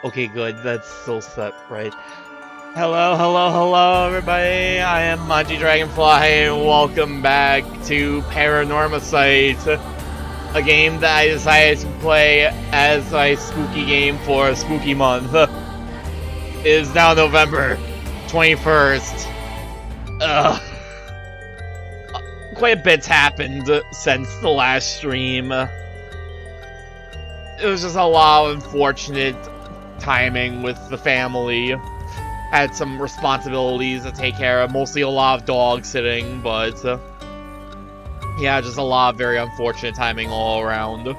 Okay, good. That's still set, right? Hello, everybody. I am Manji Dragonfly, and welcome back to Paranormasight, a game that I decided to play as my spooky game for a spooky month. It is now November 21st. Quite a bit's happened since the last stream. It was just a lot of unfortunate timing with the family. Had some responsibilities to take care of, mostly a lot of dog sitting, but yeah, just a lot of very unfortunate timing all around.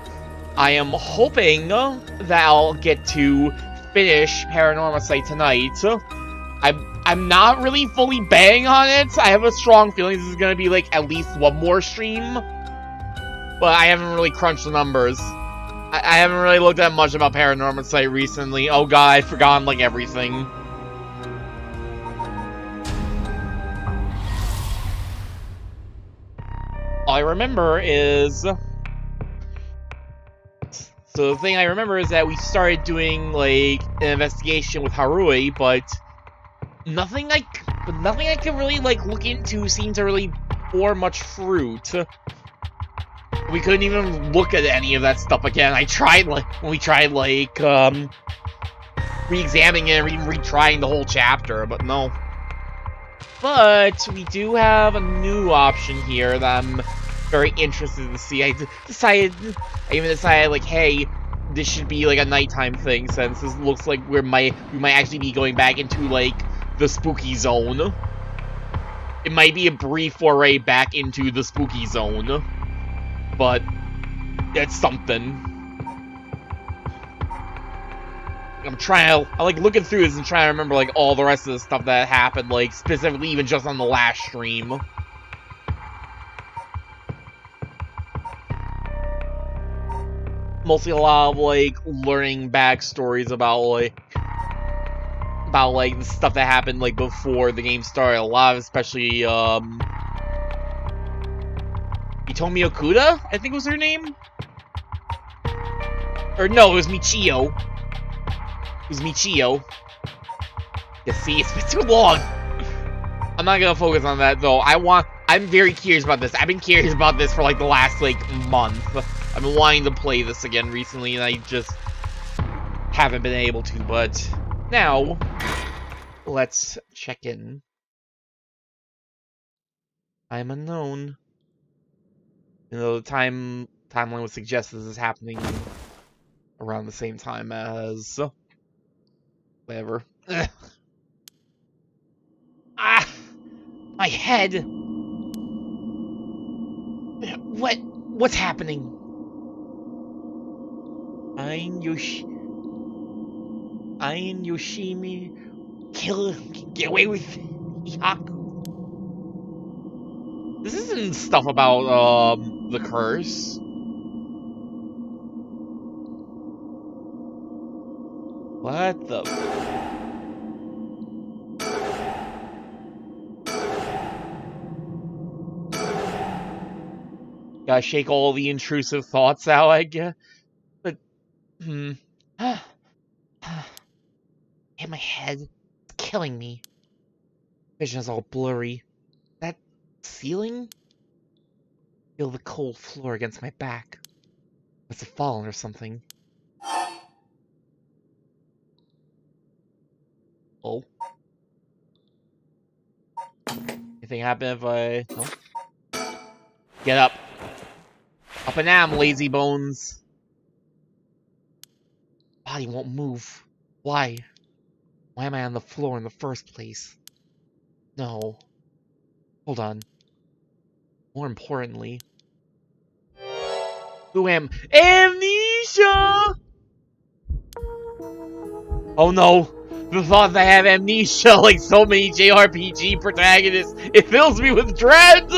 I am hoping that I'll get to finish Paranormasight tonight. I'm not really fully betting on it. I have a strong feeling this is gonna be like at least one more stream, but I haven't really crunched the numbers. I haven't really looked at much about Paranormasight recently. Oh god, I've forgotten like everything. All I remember is... So the thing I remember is that we started doing like an investigation with Harue, but nothing I could really like look into seemed to really bore much fruit. We couldn't even look at any of that stuff again. I tried, like, when we tried, like, re-examining it and retrying the whole chapter, but no. But we do have a new option here that I'm very interested to see. I even decided, like, hey, this should be, like, a nighttime thing, since this looks like we might actually be going back into, like, the spooky zone. It might be a brief foray back into the spooky zone. But it's something. I like looking through this and trying to remember like all the rest of the stuff that happened, like specifically even just on the last stream. Mostly a lot of like learning backstories about the stuff that happened like before the game started. A lot of especially Hitomi Okuda, I think was her name? Or no, it was Michio. It was Michio. You see, it's been too long. I'm not gonna focus on that, though. I'm very curious about this. I've been curious about this for, like, the last, like, month. I've been wanting to play this again recently, and I just haven't been able to, but now, let's check in. I'm unknown. You know, the timeline would suggest this is happening around the same time as... whatever. Ugh. Ah! My head! What's happening? Ein Yoshimi... Get away with Yaku. This isn't stuff about, the curse. What the... Gotta shake all the intrusive thoughts out, I guess. But, Hit my head. It's killing me. Vision is all blurry. That ceiling? Feel the cold floor against my back. Must have fallen or something. Oh. Anything happen if I... Oh. Get up. Up and am, lazy bones. Body won't move. Why? Why am I on the floor in the first place? No. Hold on. More importantly... Who am... Amnesia! Oh no! The thought that I have amnesia like so many JRPG protagonists, it fills me with dread!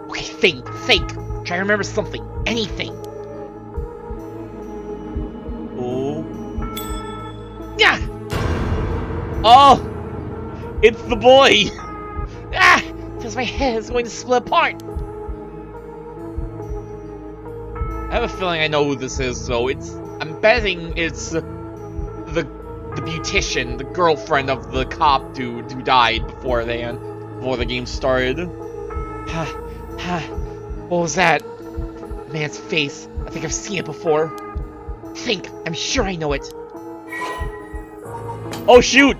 Okay, think. Try to remember something. Anything. Oh. Yeah! Oh! It's the boy! Ah! Feels my head is going to split apart! I have a feeling I know who this is, so it's I'm betting it's the beautician, the girlfriend of the cop dude who died before the game started. What was that? The man's face. I think I've seen it before. I'm sure I know it. Oh shoot!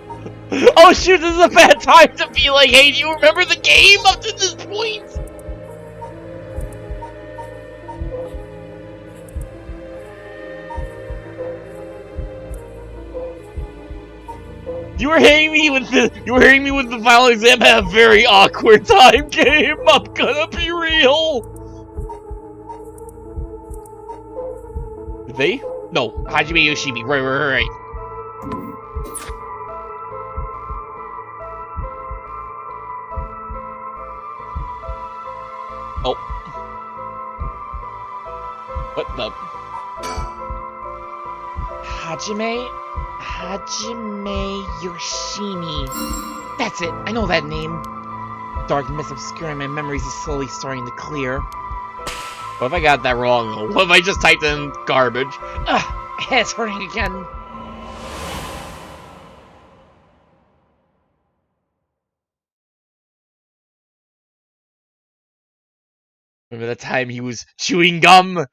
Oh shoot, this is a bad time to be like, hey, do you remember the game up to this point? You were hitting me with the final exam at a very awkward time, game. I'm gonna be real. Did they? No, Hajime Yoshimi. Right. Oh. What the? Hajime Yoshimi. That's it. I know that name. Dark mist obscuring my memories is slowly starting to clear. What if I got that wrong, though? What if I just typed in garbage? Ugh, my head's hurting again. Remember that time he was chewing gum?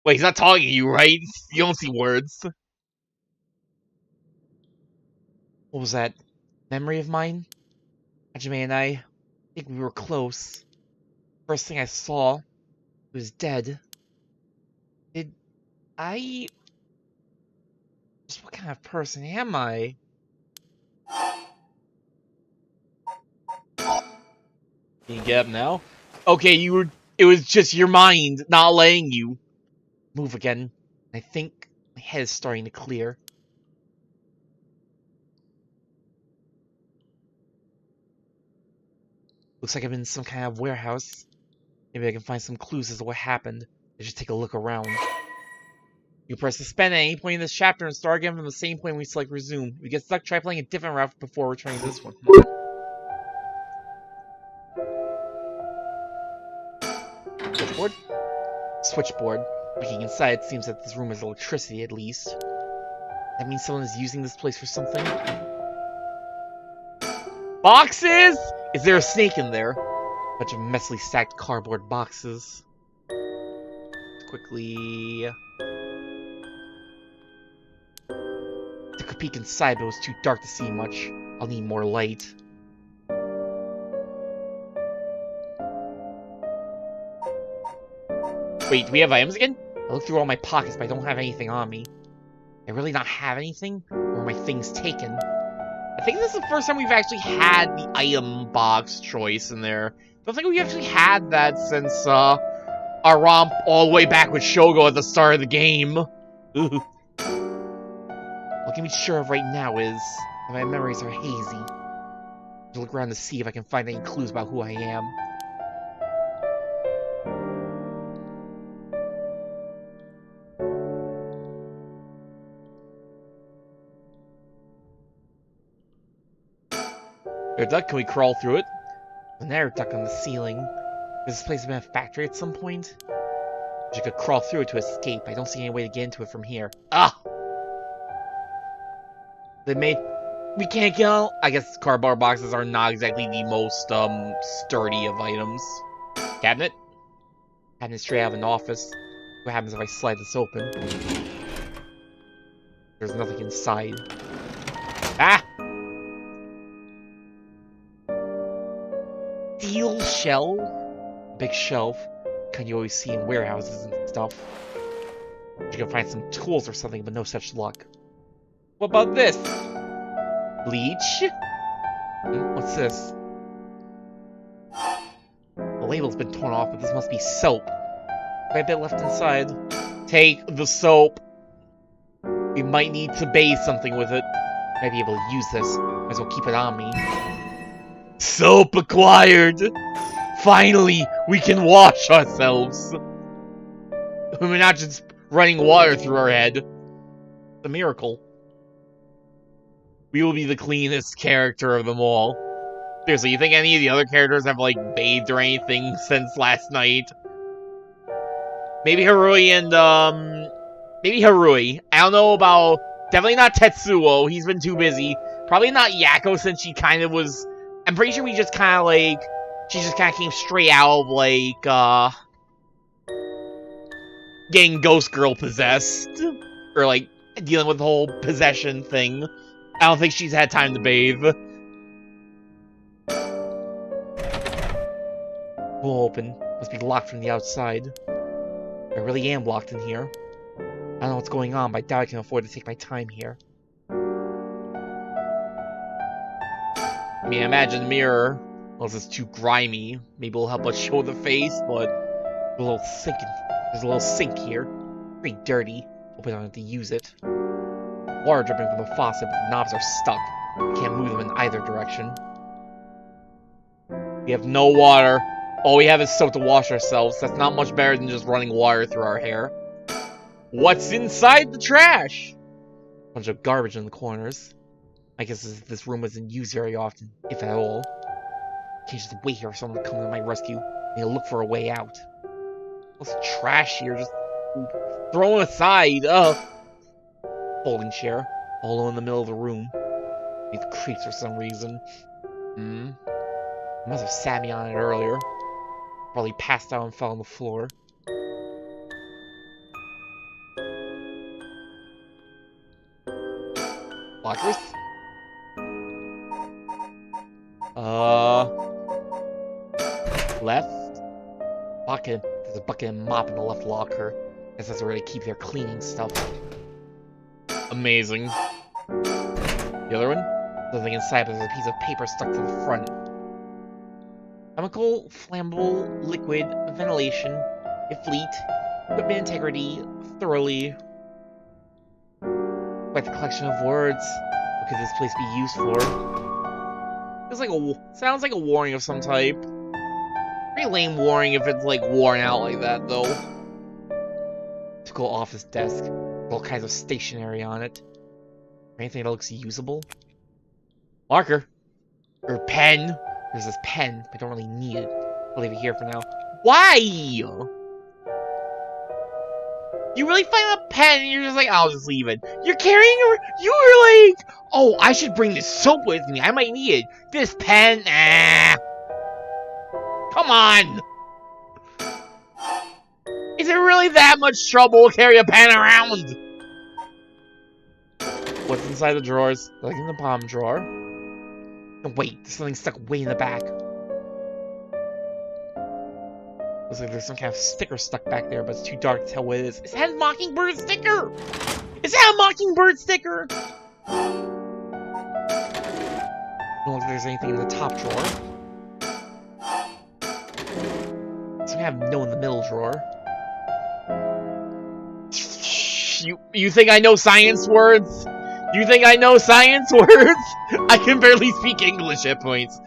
Wait, he's not talking to you, right? You don't see words. What was that? Memory of mine? Hajime and I think we were close. First thing I saw, he was dead. Did I... Just what kind of person am I? Can you get up now? Okay, it was just your mind not letting you move again. I think my head is starting to clear. Looks like I'm in some kind of warehouse. Maybe I can find some clues as to what happened. I should take a look around. You press suspend at any point in this chapter and start again from the same point we select resume. If you get stuck, try playing a different route before returning to this one. Switchboard? Switchboard. Looking inside, it seems that this room has electricity, at least. That means someone is using this place for something? Boxes?! Is there a snake in there? Bunch of messily stacked cardboard boxes. Quickly... Took a peek inside, but it was too dark to see much. I'll need more light. Wait, do we have items again? I looked through all my pockets, but I don't have anything on me. I really not have anything? Or were my things taken? I think this is the first time we've actually had the item box choice in there. I don't think we actually had that since, our romp all the way back with Shogo at the start of the game. What I can be sure of right now is that my memories are hazy. I'll look around to see if I can find any clues about who I am. Air duct, can we crawl through it? An air duct on the ceiling. Has this place been a factory at some point? You could crawl through it to escape. I don't see any way to get into it from here. Ah! We can't get out. I guess cardboard boxes are not exactly the most, sturdy of items. Cabinet? Cabinet straight out of an office. What happens if I slide this open? There's nothing inside. Ah! Steel shelf? Big shelf. Kind you always see in warehouses and stuff. You can find some tools or something, but no such luck. What about this? Bleach? What's this? The label's been torn off, but this must be soap. Quite a bit left inside. Take the soap. We might need to bathe something with it. Might be able to use this. Might as well keep it on me. Soap acquired! Finally, we can wash ourselves! We're not just running water through our head. It's a miracle. We will be the cleanest character of them all. Seriously, you think any of the other characters have, like, bathed or anything since last night? Maybe Harue and, maybe Harue. I don't know about... Definitely not Tetsuo. He's been too busy. Probably not Yako, since she kind of was... I'm pretty sure we just kind of, like... She just kind of came straight out of, like, getting Ghost Girl possessed. Or, like, dealing with the whole possession thing. I don't think she's had time to bathe. Will open. Must be locked from the outside. I really am locked in here. I don't know what's going on, but I doubt I can afford to take my time here. I mean, imagine the mirror. Well, this is too grimy. Maybe it'll help us show the face, but a little sinking. There's a little sink here. Pretty dirty. Hope I don't have to use it. Water dripping from the faucet, but the knobs are stuck. I can't move them in either direction. We have no water. All we have is soap to wash ourselves. That's not much better than just running water through our hair. What's inside the trash? Bunch of garbage in the corners. I guess this room isn't used very often, if at all. Can't just wait here for someone to come to my rescue. I need to look for a way out. What's trash here? Just thrown aside. Folding chair, all alone in the middle of the room. These creeps for some reason. I must have sat me on it earlier. Probably passed out and fell on the floor. Lockers? Left? Bucket. There's a bucket and mop in the left locker. Guess that's where they keep their cleaning stuff. Amazing. The other one? Nothing inside, but there's a piece of paper stuck to the front. Chemical, flammable, liquid, ventilation, fleet, equipment integrity, thoroughly. Quite the collection of words. What could this place be used for? It's like sounds like a warning of some type. Pretty lame warning if it's like worn out like that though. Typical office desk. All kinds of stationery on it. Anything that looks usable? Marker. Or pen. There's this pen. I don't really need it. I'll leave it here for now. Why? You really find a pen and you're just like, I'll just leave it. You're carrying a... You were like, oh, I should bring this soap with me. I might need it. This pen, come on. Is it really that much trouble to carry a pen around? What's inside the drawers? Like in the bottom drawer. No, wait, there's something stuck way in the back. Looks like there's some kind of sticker stuck back there, but it's too dark to tell what it is. Is that a Mockingbird sticker? Is that a Mockingbird sticker? Don't look like there's anything in the top drawer. Some kind of note in the middle drawer. You think I know science words? You think I know science words? I can barely speak English at points.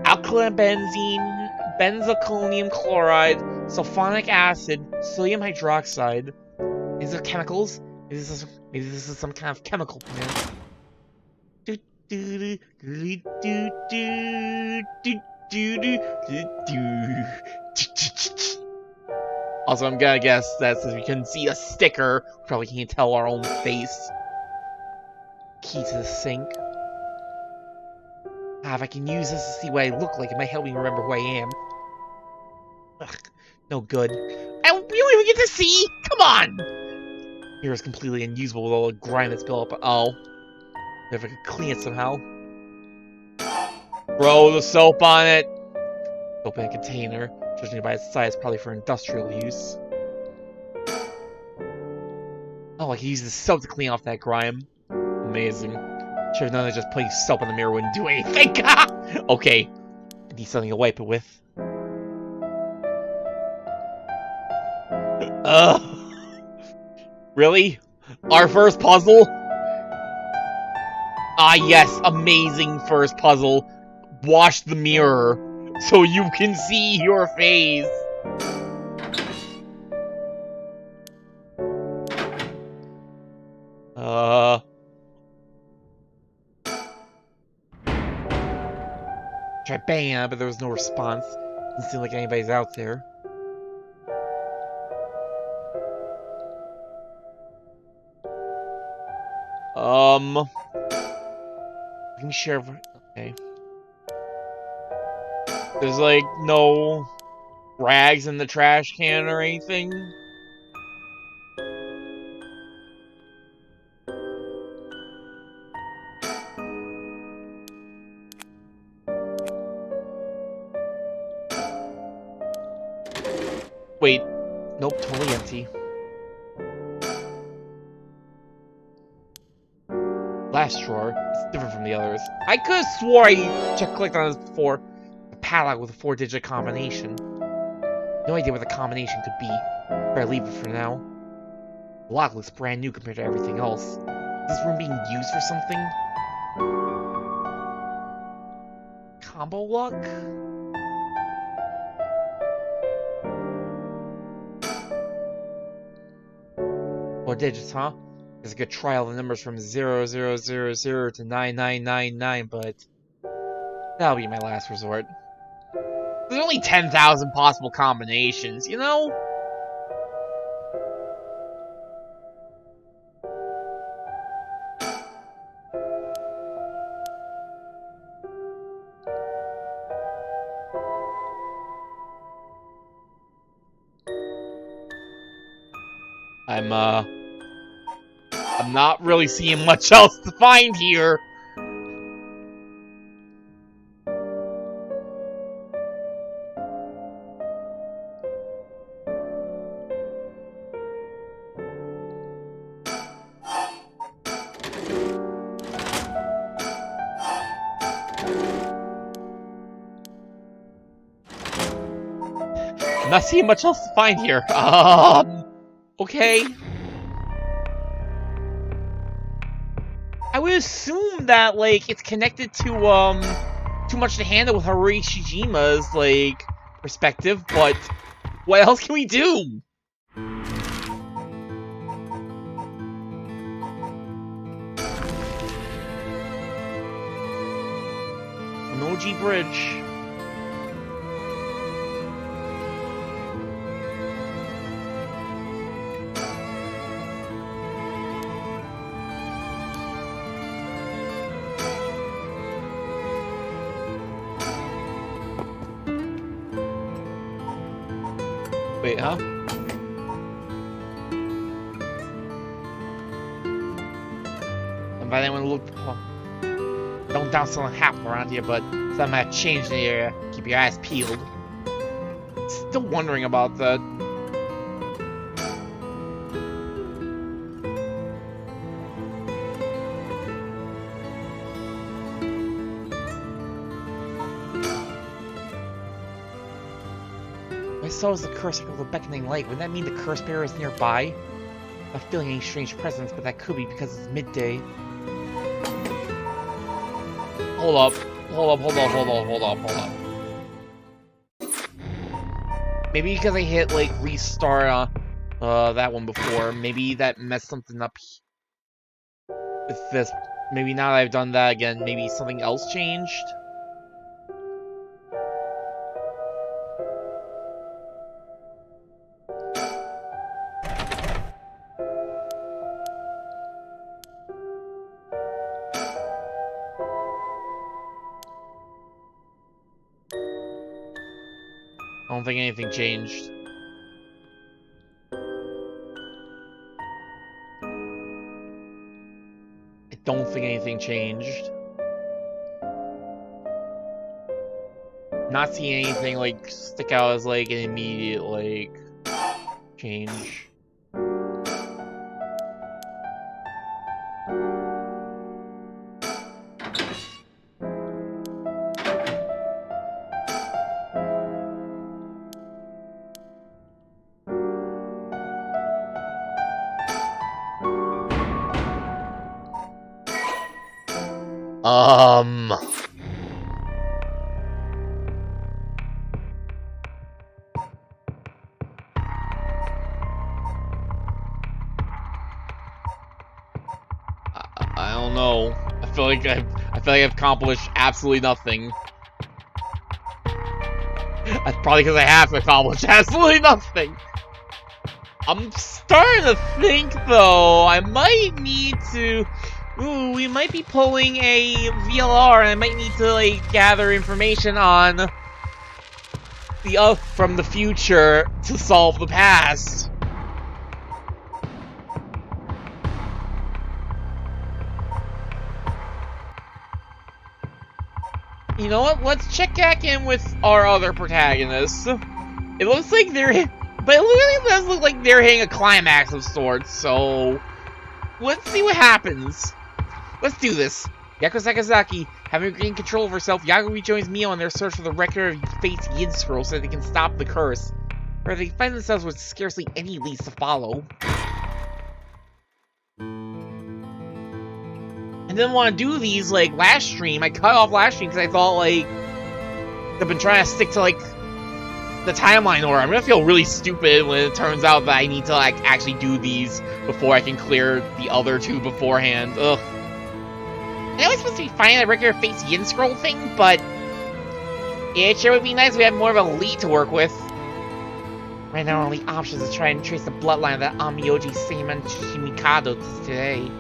Alkaline benzene, benzalkonium chloride, sulfonic acid, sodium hydroxide. These are chemicals? Maybe this is some kind of chemical plant. Also, I'm gonna guess that since we can see a sticker, we probably can't tell our own face. Key to the sink. If I can use this to see what I look like, it might help me remember who I am. Ugh, no good. We don't even get to see! Come on! Here is completely unusable with all the grime that's built up. Oh. If I could clean it somehow. Throw the soap on it! Open a container. Judging by its size, probably for industrial use. Oh, I can use the soap to clean off that grime. Amazing. Should have known that just putting soap on the mirror wouldn't do anything. Okay. I need something to wipe it with. Really? Our first puzzle? Ah, yes. Amazing first puzzle. Wash the mirror so you can see your face. Tried banging on it, but there was no response. Doesn't seem like anybody's out there. Let me share. Okay. There's like no rags in the trash can or anything. Wait, nope, totally empty. Last drawer, it's different from the others. I could have swore I clicked on this before. A padlock with a 4-digit combination. No idea what the combination could be. Better leave it for now. The lock looks brand new compared to everything else. Is this room being used for something? Combo lock? 4 digits, huh? There's a good trial the numbers from 0000 to 9999, but that'll be my last resort. There's only 10,000 possible combinations, you know? I'm not really seeing much else to find here. I'm not seeing much else to find here. Okay. I would assume that, like, it's connected to, Too Much to Handle with Harue Shijima's, like, perspective, but what else can we do? Noji Bridge. Wait, huh? And by then when look, don't doubt something happened around here, but something might change the area. Keep your eyes peeled. Still wondering about that. So is the curse of the beckoning light. Wouldn't that mean the curse bearer is nearby? I'm not feeling any strange presence, but that could be because it's midday. Hold up. Hold up. Maybe because I hit, like, restart that one before. Maybe that messed something up with this. Maybe now that I've done that again, maybe something else changed? I don't think anything changed. I don't think anything changed. Not seeing anything like stick out as like an immediate like change. I don't know. I feel like I've accomplished absolutely nothing. That's probably because I have accomplished absolutely nothing. I'm starting to think, though, I might need to Ooh, we might be pulling a VLR, and I might need to, like, gather information on the from the future to solve the past. You know what? Let's check back in with our other protagonists. It looks like they're... But it really does look like they're hitting a climax of sorts, so... Let's see what happens. Let's do this. Yako Sakazaki, having regained control of herself, Yago rejoins Mio on their search for the record of Fate's Yin Scroll so they can stop the curse. Or they find themselves with scarcely any leads to follow. I didn't want to do these, like, last stream. I cut off last stream because I thought, like, I've been trying to stick to, like, the timeline order. I'm gonna feel really stupid when it turns out that I need to, like, actually do these before I can clear the other two beforehand. Ugh. I know it's supposed to be finding that record of Fate's Yin Scroll thing, but it sure would be nice if we had more of a lead to work with. Right now, our only option is to try and trace the bloodline of that Amioji Seiman Shimikado today.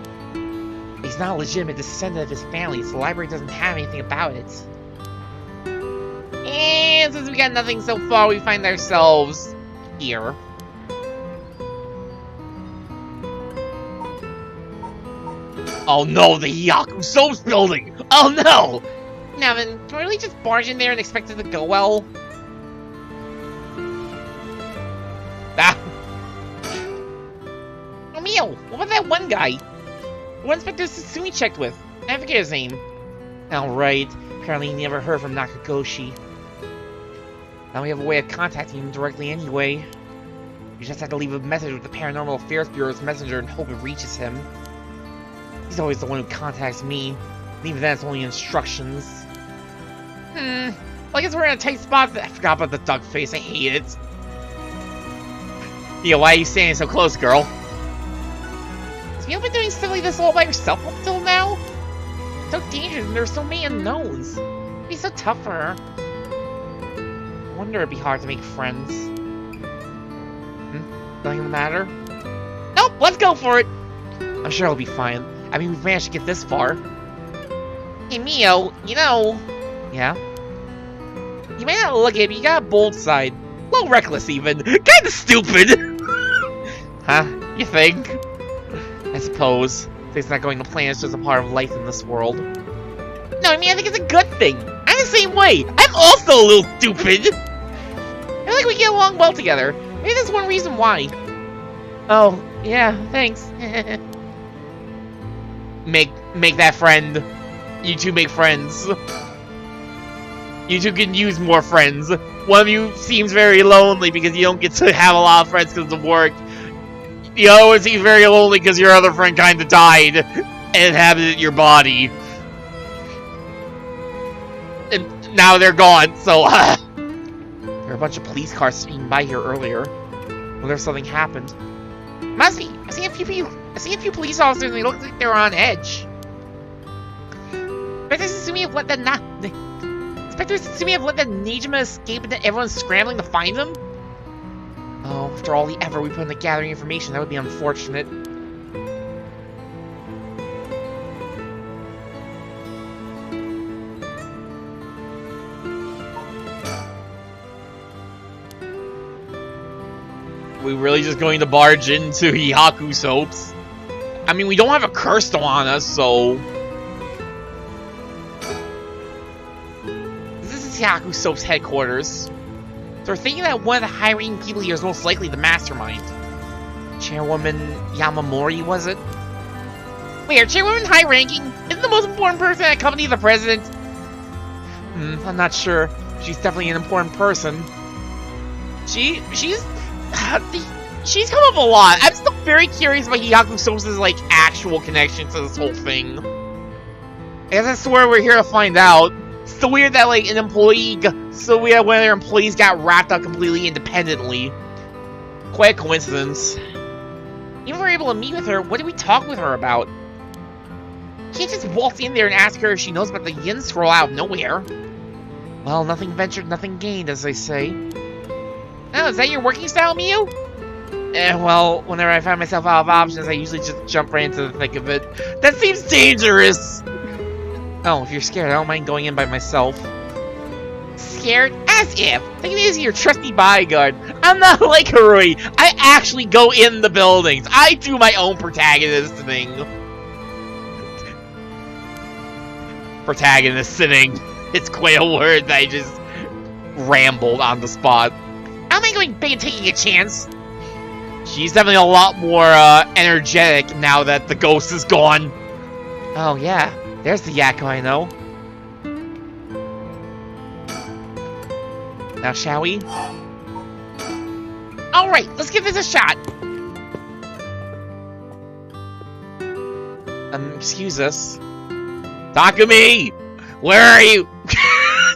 He's not a legitimate descendant of his family, so the library doesn't have anything about it. And since we got nothing so far, we find ourselves here. Oh no, the Yaku Soap's building! Oh no! Now then, can we really just barge in there and expect it to go well? Ah! Oh, Mio, what about that one guy? What Inspector Sutsumi checked with? I forget his name. Alright, apparently he never heard from Nakagoshi. Now we have a way of contacting him directly anyway. We just have to leave a message with the Paranormal Affairs Bureau's messenger and hope it reaches him. He's always the one who contacts me. And even then, it's only instructions. Well, I guess we're in a tight spot. I forgot about the duck face. I hate it. Yeah, why are you standing so close, girl? Have you been doing stuff like this all by yourself up till now? It's so dangerous and there's so many unknowns. It'd be so tough for her. I wonder it'd be hard to make friends. Nothing the matter? Nope, let's go for it! I'm sure it'll be fine. I mean, we've managed to get this far. Hey, Mio, you know... Yeah? You may not look it, but you got a bold side. A little reckless, even. Kinda stupid! Huh? You think? I suppose. Things not going to plan is just a part of life in this world. No, I mean, I think it's a good thing. I'm the same way. I'm also a little stupid. I feel like we get along well together. Maybe that's one reason why. Oh, yeah, thanks. Make that friend. You two make friends. You two can use more friends. One of you seems very lonely because you don't get to have a lot of friends because of work. The other one seems very lonely because your other friend kind of died and inhabited your body. And now they're gone, so... There were a bunch of police cars speeding by here earlier. I wonder if something happened. Must be. I see a few police officers and they look like they were on edge. Inspector Sutsumi have let the Nejima escape and then everyone's scrambling to find him? Oh, after all the effort we put into gathering information, that would be unfortunate. We really just going to barge into Hihaku Soaps? I mean, we don't have a curse still on us, so... This is Hihaku Soap's headquarters. So we're thinking that one of the high-ranking people here is most likely the mastermind. Chairwoman Yamamori, was it? Wait, are Chairwoman high-ranking? Isn't the most important person in that company the president? I'm not sure. She's definitely an important person. She's come up a lot. I'm still very curious about Hihaku Soaps' like actual connection to this whole thing. I guess that's where we're here to find out. It's so weird that like one of their employees got wrapped up completely independently. Quite a coincidence. Even if we're able to meet with her, what did we talk with her about? Can't just walk in there and ask her if she knows about the Yin Scroll out of nowhere. Well, nothing ventured, nothing gained, as they say. Oh, is that your working style, Mio? Well, whenever I find myself out of options, I usually just jump right into the thick of it. That seems dangerous! Oh, if you're scared, I don't mind going in by myself. Scared? As if! Think of me as your trusty bodyguard. I'm not like Harue. I actually go in the buildings. I do my own protagonist thing. Protagonist sitting. It's quite a word that I just rambled on the spot. How am I going big and taking a chance? She's definitely a lot more energetic now that the ghost is gone. Oh yeah, there's the Yakko I know. Now shall we? Alright, let's give this a shot. Excuse us. Takumi! Where are you?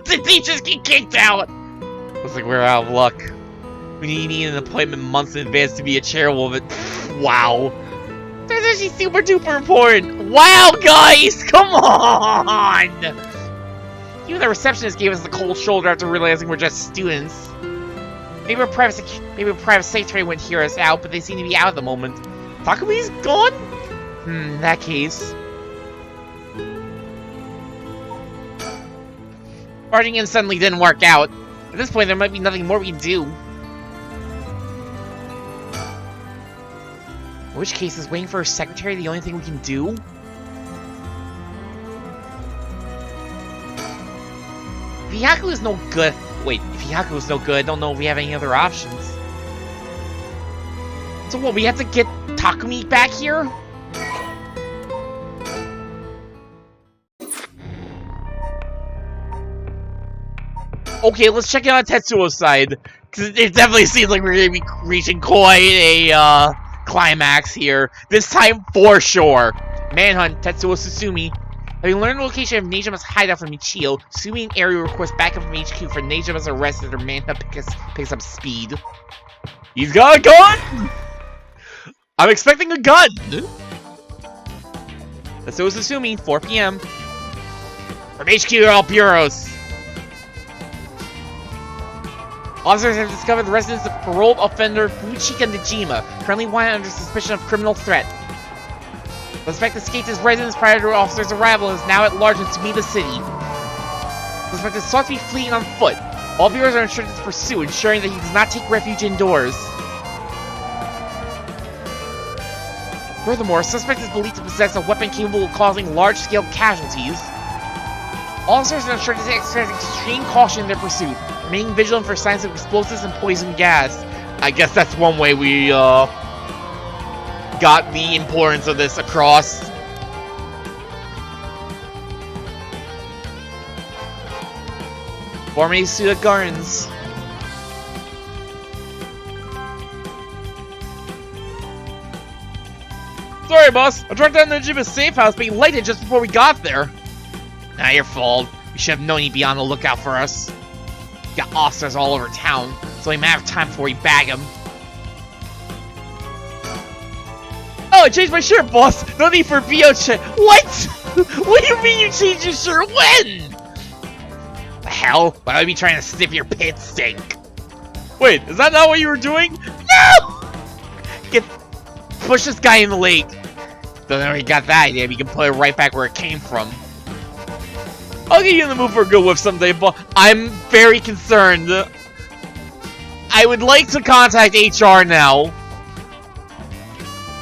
Did he just get kicked out? Looks like we're out of luck. We need an appointment months in advance to be a chairwoman. Wow. That's actually super duper important. Wow, guys! Come on! Even the receptionist gave us the cold shoulder after realizing we're just students. Maybe a private secretary wouldn't hear us out, but they seem to be out at the moment. Takumi's gone? In that case. Barging in suddenly didn't work out. At this point, there might be nothing more we can do. In which case, is waiting for a secretary the only thing we can do? If Hyaku is no good... Wait, if Hyaku is no good, I don't know if we have any other options. So what, we have to get Takumi back here? Okay, let's check it out on Tetsuo's side. Because it definitely seems like we're going to be reaching quite a climax here. This time for sure. Manhunt, Tetsuo Susumi. Having learned the location of Nejama's hideout from Michio, Susumi and Eri request backup from HQ for Nejama's arrest as their manhunt picks up speed. He's got a gun! I'm expecting a gun! Tetsuo Susumi, 4 p.m. From HQ to all bureaus. Officers have discovered the residence of paroled offender Fuchika Nejima, currently wanted under suspicion of criminal threat. The suspect escaped his residence prior to officers' arrival and is now at large in Sumida City. The suspect is thought to be fleeing on foot. All bureaus are instructed to pursue, ensuring that he does not take refuge indoors. Furthermore, the suspect is believed to possess a weapon capable of causing large-scale casualties. Officers are instructed to exercise extreme caution in their pursuit, remaining vigilant for signs of explosives and poison gas. I guess that's one way we, got the importance of this across. Forming suit of gardens. Sorry, boss. I tracked down the Nejima's safe house, but he lighted just before we got there. Not your fault. We should have known he'd be on the lookout for us. We got officers all over town, so we might have time before we bag him. Oh, I changed my shirt, boss! No need for a BO check. What? What do you mean you changed your shirt? When? The hell? Why would I be trying to sniff your pit stink? Wait, is that not what you were doing? No! Push this guy in the lake. Don't know where you got that idea, but you can put it right back where it came from. I'll get you in the mood for a good whiff someday, but I'm very concerned. I would like to contact HR now.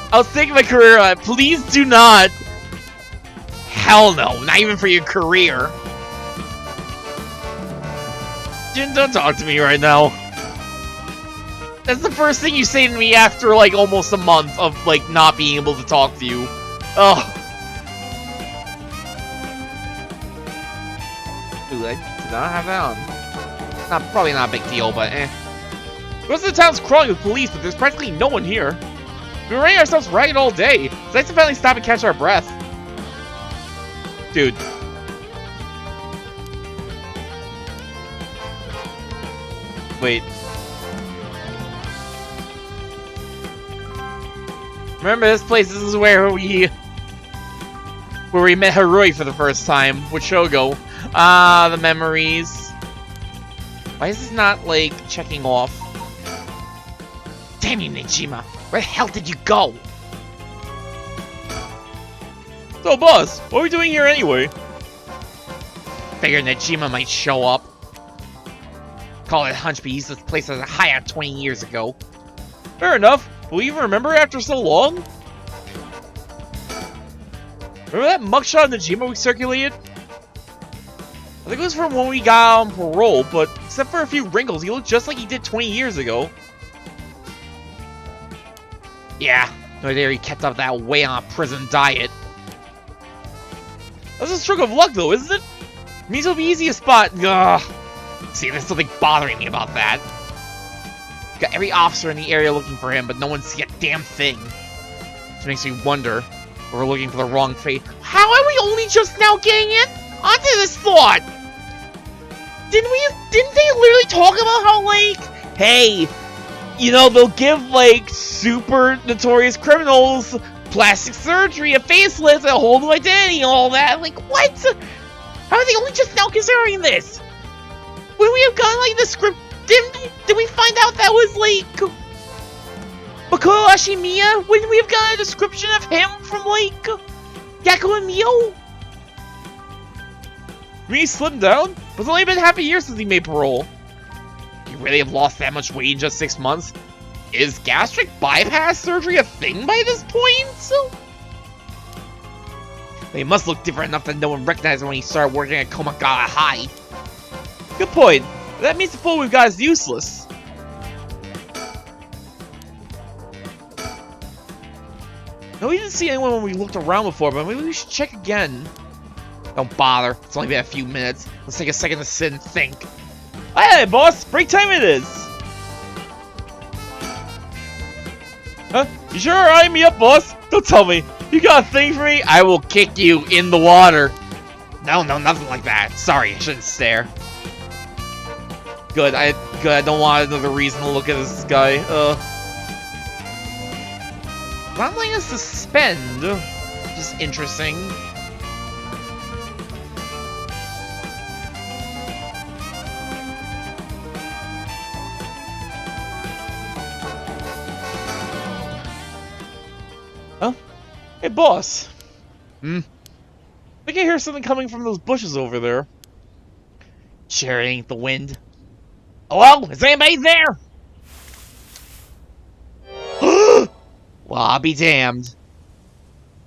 I was thinking my career. Please do not. Hell no, not even for your career. Jin, don't talk to me right now. That's the first thing you say to me after, like, almost a month of, like, not being able to talk to you. Ugh. Ooh, I did not have that on. Probably not a big deal, but eh. The rest of the town's crawling with police, but there's practically no one here. We've been running ourselves ragged all day. It's nice to finally stop and catch our breath. Dude. Wait. Remember this place? This is where we met Harue for the first time with Shogo. Ah, the memories. Why is this not, like, checking off? Damn you, Nejima. Where the hell did you go? So, boss, what are we doing here anyway? Figured Nejima might show up. Call it a hunch, but he's this place as a hideout 20 years ago. Fair enough. Will you even remember after so long? Remember that mugshot of Nejima we circulated? I think it was from when we got on parole, but except for a few wrinkles, he looked just like he did 20 years ago. Yeah, no idea he kept up that way on a prison diet. That's a stroke of luck, though, isn't it? It means it'll be easy to spot. Ugh. See, there's something bothering me about that. Got every officer in the area looking for him, but no one sees a damn thing. Which makes me wonder if we're looking for the wrong fate. How are we only just now getting in onto this thought? Didn't they literally talk about how, like, hey, you know, they'll give, like, super notorious criminals plastic surgery, a facelift, a whole new identity, and all that? Like, what? How are they only just now considering this? When we have gotten, like, the script, did we find out that was, like, Makoto Ashimiya? When we have gotten a description of him from, like, Yaku and Mio? You mean he slimmed down? It's only been half a year since he made parole. You really have lost that much weight in just 6 months? Is gastric bypass surgery a thing by this point? They must look different enough that no one recognized him when he started working at Komagata High. Good point. That means the fool we've got is useless. No, we didn't see anyone when we looked around before, but maybe we should check again. Don't bother. It's only been a few minutes. Let's take a second to sit and think. Hey, boss! Break time it is! Huh? You sure are eyeing me up, boss? Don't tell me. You got a thing for me? I will kick you in the water. No, nothing like that. Sorry, I shouldn't stare. Good, I don't want another reason to look at this guy. Not letting us suspend. Just interesting. Huh? Hey, boss. Hmm? I think I hear something coming from those bushes over there. Sure ain't the wind. Hello? Is anybody there? Well, I'll be damned.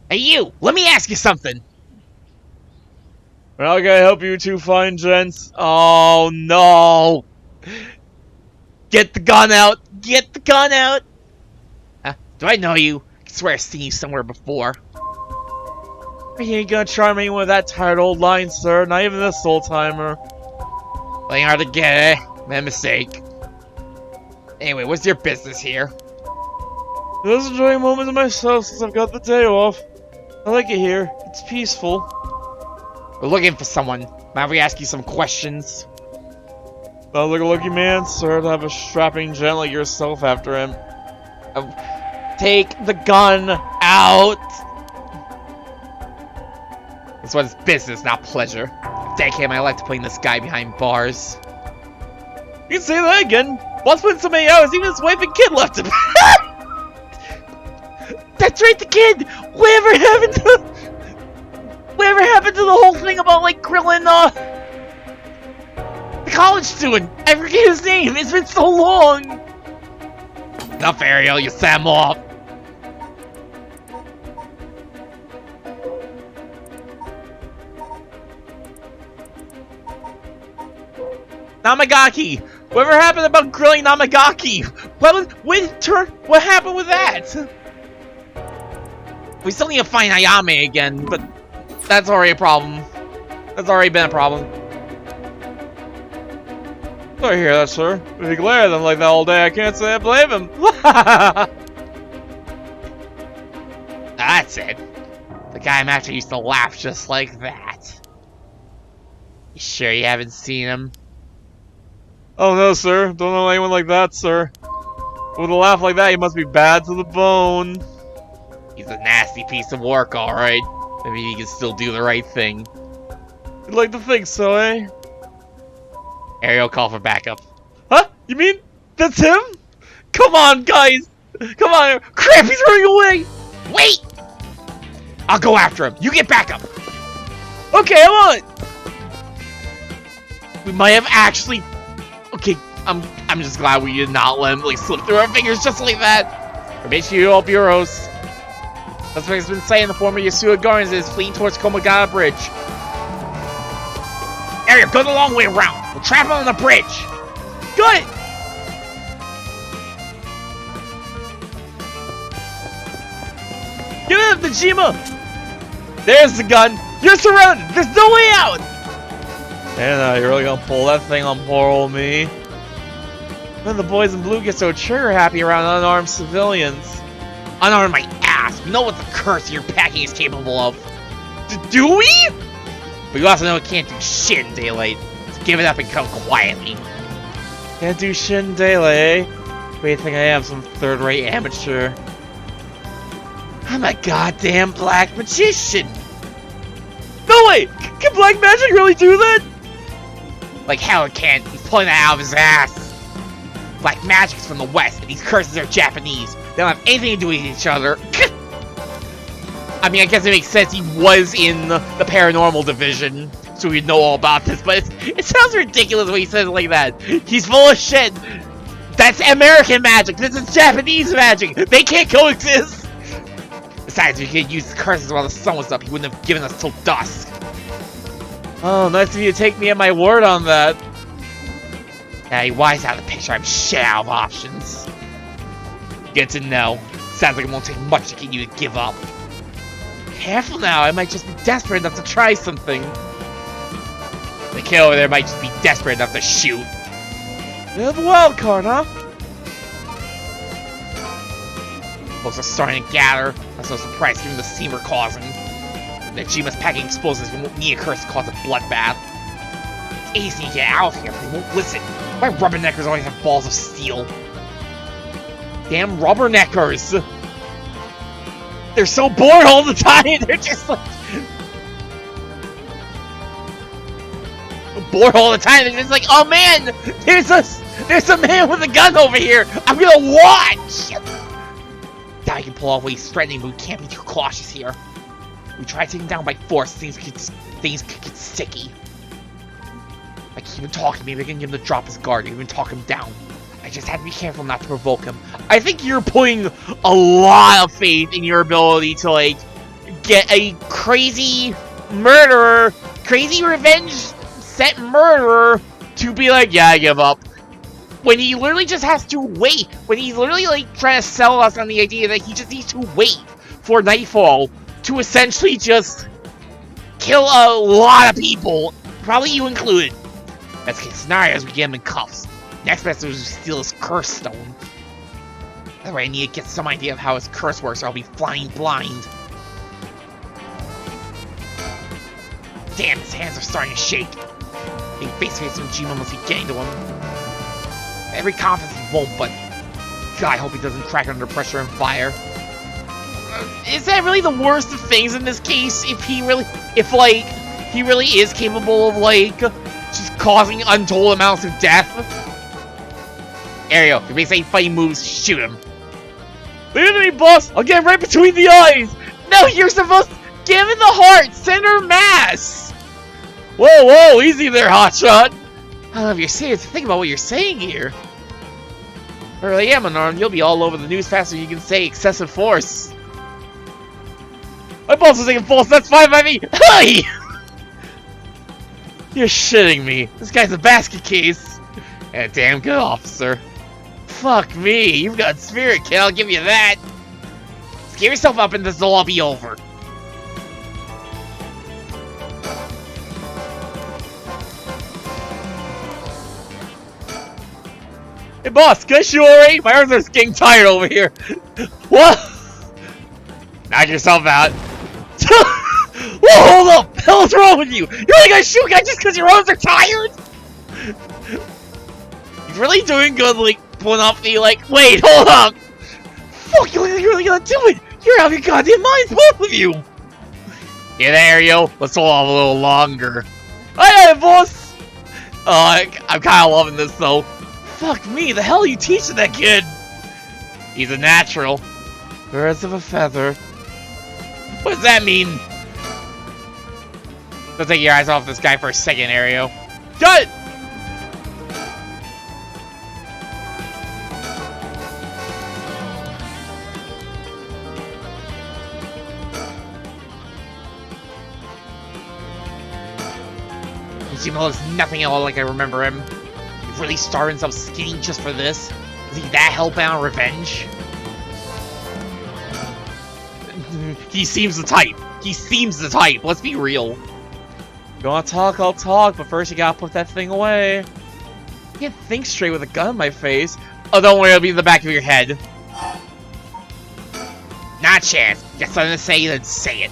Hey, you! Let me ask you something! We're not gonna help you two fine gents. Oh, no! Get the gun out! Get the gun out! Do I know you? I swear I've seen you somewhere before. You ain't gonna charm anyone with that tired old line, sir. Not even this old-timer. Playing hard to get, eh? My mistake. Anyway, what's your business here? Just enjoying a moment to myself since I've got the day off. I like it here. It's peaceful. We're looking for someone. Might we ask you some questions? Sounds like a lucky man, sir, to have a strapping gent like yourself after him. Take the gun out! This one's business, not pleasure. I've dedicated my life to putting this guy behind bars. You can say that again. Boss put so many hours, even his wife and kid left him. That's right, the kid! Whatever happened to the whole thing about, like, grilling, the college student? I forget his name, it's been so long! Enough, Ariel, you set him off. Namagaki! Whatever happened about grilling Namagaki? What happened with that? We still need to find Ayame again, but that's already a problem. That's already been a problem. Sorry to hear that, sir. If he glared at them like that all day, I can't say I blame him. That's it. The guy I'm after used to laugh just like that. You sure you haven't seen him? Oh no, sir. Don't know anyone like that, sir. With a laugh like that, he must be bad to the bone. He's a nasty piece of work, alright. Maybe he can still do the right thing. You'd like to think so, eh? Ariel, call for backup. Huh? You mean that's him? Come on, guys! Come on! Crap, he's running away! Wait! I'll go after him. You get back up. Okay, I'm on it! We might have actually... Okay, I'm just glad we did not let him, like, slip through our fingers just like that. Make sure you all bureaus. That's what he's been saying. The former Yasuo Gardens is fleeing towards Komagata Bridge. Area, go the long way around. We'll trap him on the bridge. Got it! Give it up, Najima! There's the gun! You're surrounded! There's no way out! And you're really gonna pull that thing on poor old me? When the boys in blue get so trigger happy around unarmed civilians. Unarmed my ass. We know what the curse you're packing is capable of. Do we? But you also know it can't do shit in daylight. So give it up and come quietly. Can't do shit in daylight, eh? What do you think I am, some third-rate amateur? I'm a goddamn black magician! No way! Can black magic really do that? Like hell it can. He's pulling that out of his ass. Black magic's from the west, and these curses are Japanese. They don't have anything to do with each other. I mean, I guess it makes sense he was in the paranormal division, so we'd know all about this, but it sounds ridiculous when he says it like that. He's full of shit. That's American magic. This is Japanese magic. They can't coexist. Besides, we could use the curses while the sun was up. He wouldn't have given us till dusk. Oh, nice of you to take me at my word on that. Hey, why is out of the picture? I'm shit out of options. Good to know. Sounds like it won't take much to get you to give up. Careful now, I might just be desperate enough to try something. The kid over there might just be desperate enough to shoot. You have a wild card, huh? Folks are starting to gather. That's no surprise given the scene we're causing. Najima's packing explosives won't need a curse to cause a bloodbath. It's easy to get out of here, but they won't listen. Why rubberneckers always have balls of steel? Damn rubberneckers! They're so bored all the time, they're just like... bored all the time, they're just like, oh man! There's a man with a gun over here! I'm gonna watch! Now I can pull off what he's threatening, but we can't be too cautious here. We try taking him down by force, things could get sticky. Like, he's been talking to me, making him to drop his guard, even talk him down. I just had to be careful not to provoke him. I think you're putting a lot of faith in your ability to, like, get a crazy murderer, crazy revenge set murderer to be like, yeah, I give up. When he literally just has to wait. When he's literally, like, trying to sell us on the idea that he just needs to wait for nightfall to essentially just kill a lot of people, probably you included. Best case scenario is we get him in cuffs. Next best is to steal his curse stone. That way I need to get some idea of how his curse works or I'll be flying blind. Damn, his hands are starting to shake. Being face-to-face with Jima must be getting to him. Every confidence he won't, but God, I hope he doesn't crack under pressure and fire. Is that really the worst of things in this case? If he really is capable of, like, just causing untold amounts of death? Ariel, if he makes any funny moves, shoot him. Leave it to me, boss! I'll get him right between the eyes! No, you're supposed to give him the heart! Center mass! Whoa, whoa, easy there, hotshot! I don't know if you're serious. Think about what you're saying here. I really am unarmed. You'll be all over the news faster than you can say excessive force. My boss was taking false. That's fine by me. Hey! You're shitting me. This guy's a basket case. And a damn good officer. Fuck me. You've got spirit, kid. I'll give you that. Just give yourself up and this will all be over. Hey, boss, can I shoot already? My arms are getting tired over here. What? Knock yourself out. Whoa, hold up! The hell's wrong with you? You're only gonna shoot a guy just because your arms are tired? He's really doing good, like, pulling off the, like, wait, hold up! Fuck, you're really gonna do it! You're out of your goddamn minds, both of you! Yeah, there you go. Let's hold off a little longer. Aye, boss! I'm kinda loving this, though. Fuck me, the hell are you teaching that kid? He's a natural. Birds of a feather. What does that mean? Don't take your eyes off this guy for a second, Harue. Got it! He looks nothing at all like I remember him. He really starved himself skinny just for this? Is he that hellbound on revenge? He seems the type. He seems the type. Let's be real. You wanna talk, I'll talk, but first you gotta put that thing away. I can't think straight with a gun in my face. Oh, don't worry, it'll be in the back of your head. Not a chance. Got something to say, then say it.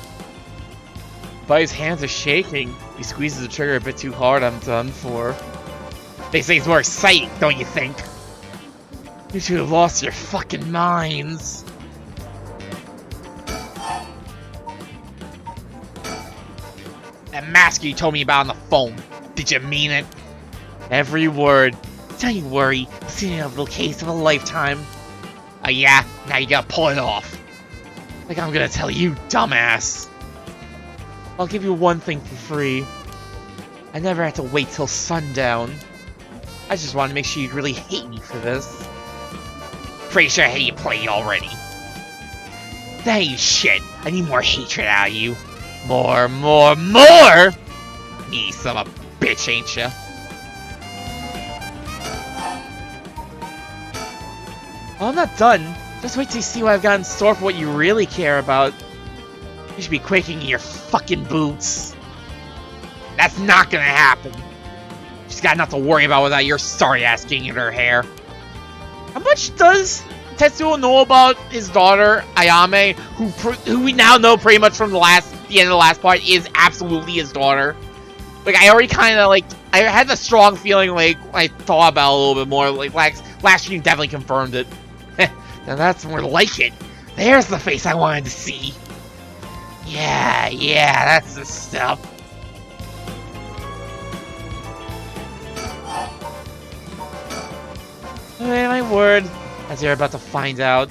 But his hands are shaking. He squeezes the trigger a bit too hard, I'm done for. They say it's more exciting, don't you think? You two have lost your fucking minds. That mask you told me about on the phone, did you mean it? Every word. Don't worry, it's an inevitable case of a lifetime. Oh yeah, now you gotta pull it off. Like I'm gonna tell you, dumbass. I'll give you one thing for free. I never had to wait till sundown. I just wanted to make sure you'd really hate me for this. Pretty sure I hate you plenty already. That ain't shit. I need more hatred out of you. More! You son of a bitch, ain't ya? Oh, I'm not done. Just wait till you see what I've got in store for what you really care about. You should be quaking in your fucking boots. That's not gonna happen. She's got enough to worry about without your sorry-ass getting in her hair. How much does Tetsuo know about his daughter, Ayame, who we now know pretty much from the end of the last part is absolutely his daughter? Like, I already kind of, like, I had a strong feeling, like, I thought about it a little bit more. Like, last stream definitely confirmed it. Now that's more like it. There's the face I wanted to see. Yeah, that's the stuff. Okay, my word, as you're about to find out.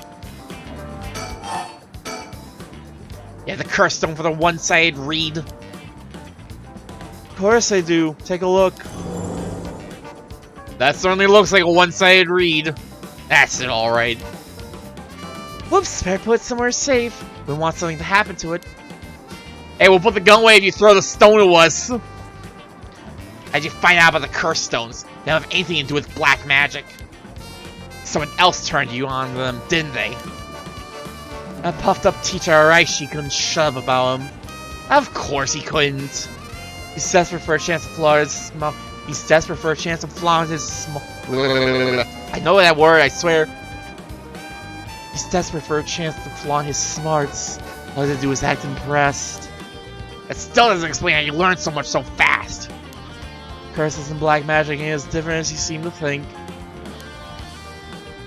Yeah, the curse stone for the one-sided read. Of course I do. Take a look. That certainly looks like a one-sided read. That's it, alright. Whoops, better put it somewhere safe. We want something to happen to it. Hey, we'll put the gun away if you throw the stone to us. How'd you find out about the curse stones? They don't have anything to do with black magic. Someone else turned you on to them, didn't they? That puffed up teacher Araishi couldn't shut up about him. Of course he couldn't. He's desperate for a chance to flaunt his small. He's desperate for a chance to flaunt his small. I know that word, I swear. He's desperate for a chance to flaunt his smarts. All he had to do was act impressed. That still doesn't explain how you learn so much so fast. Curses and black magic ain't as different as you seem to think.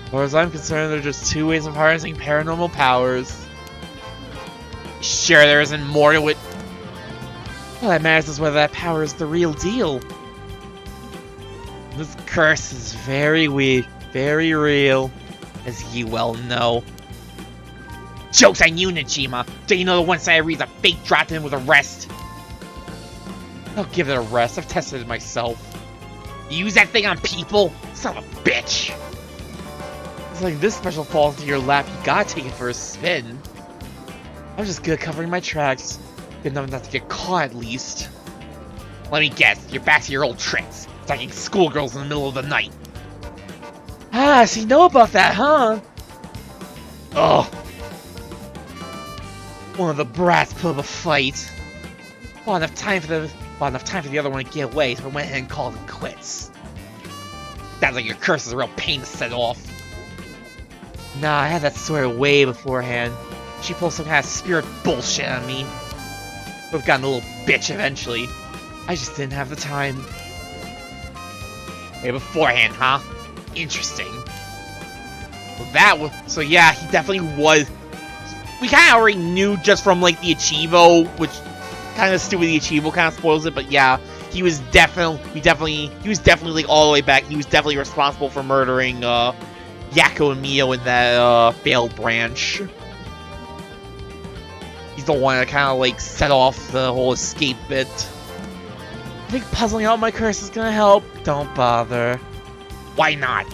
As far as I'm concerned, they're just two ways of harnessing paranormal powers. Sure, there isn't more to it. All that matters is whether that power is the real deal. This curse is very weak, very real, as you well know. Joke's on you, Najima. Don't you know the one-sided read's a fake dropped in with a rest? I'll give it a rest. I've tested it myself. You use that thing on people? Son of a bitch. It's like this special falls into your lap. You gotta take it for a spin. I'm just good at covering my tracks. Good enough not to get caught, at least. Let me guess. You're back to your old tricks. Attacking schoolgirls in the middle of the night. Ah, so you know about that, huh? Ugh. One of the brats put up a fight. Well, enough time for the other one to get away, so I went ahead and called it quits. Sounds like your curse is a real pain to set off. Nah, I had that sorted way beforehand. She pulled some kind of spirit bullshit on me. Would've gotten a little bitch eventually. I just didn't have the time. Hey, beforehand, huh? Interesting. Well, so yeah, he definitely was. We kind of already knew just from like the Achivo, which kind of stupid. The Achivo kind of spoils it, but yeah, he was definitely like all the way back. He was definitely responsible for murdering Yakko and Mio in that failed branch. He's the one that kind of like set off the whole escape bit. I think puzzling out my curse is gonna help. Don't bother. Why not?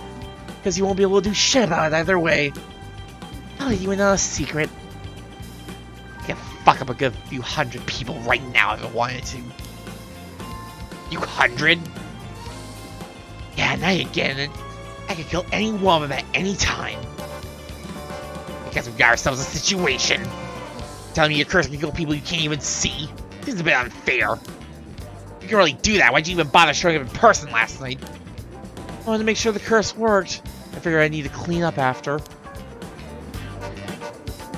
Because you won't be able to do shit about it either way. I'll let you in on a secret. I can fuck up a good few hundred people right now if I wanted to. You 100? Yeah, now you're getting it. I could kill any one of them at any time. I guess we've got ourselves a situation. Telling me your curse can kill people you can't even see. This is a bit unfair. If you can really do that, why'd you even bother showing up in person last night? I wanted to make sure the curse worked. I figured I need to clean up after.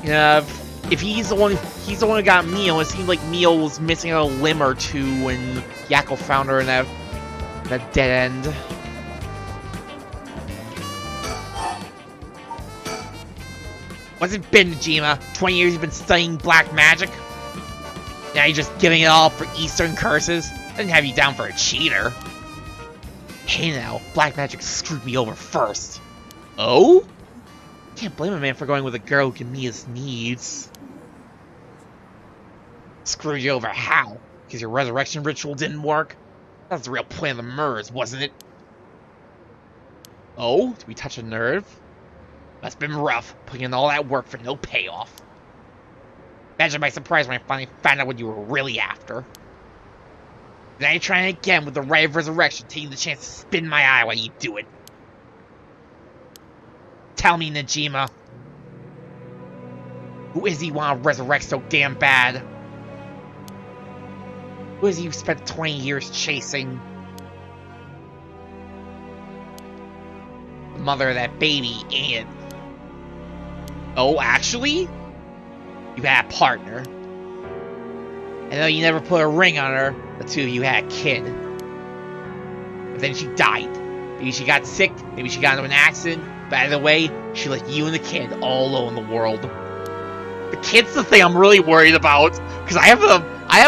Yeah, if he's the one who got Mio, it seemed like Mio was missing a limb or two when Yakko found her in that dead end. What's it been, Najima? 20 years you've been studying black magic? Now you're just giving it all up for Eastern curses? I didn't have you down for a cheater. Hey now, black magic screwed me over first. Oh? Can't blame a man for going with a girl who can meet his needs. Screwed you over how? Because your resurrection ritual didn't work? That was the real plan of the murders, wasn't it? Oh? Did we touch a nerve? Must've been rough, putting in all that work for no payoff. Imagine my surprise when I finally found out what you were really after. Now you're trying again with the right of resurrection, taking the chance to spin my eye while you do it. Tell me, Najima. Who is he you want to resurrect so damn bad? Who is he you spent 20 years chasing? The mother of that baby, and... Oh, actually? You had a partner. I know you never put a ring on her, the two of you had a kid. But then she died. Maybe she got sick, maybe she got into an accident. But either way, she left you and the kid all alone in the world. The kid's the thing I'm really worried about. Because I have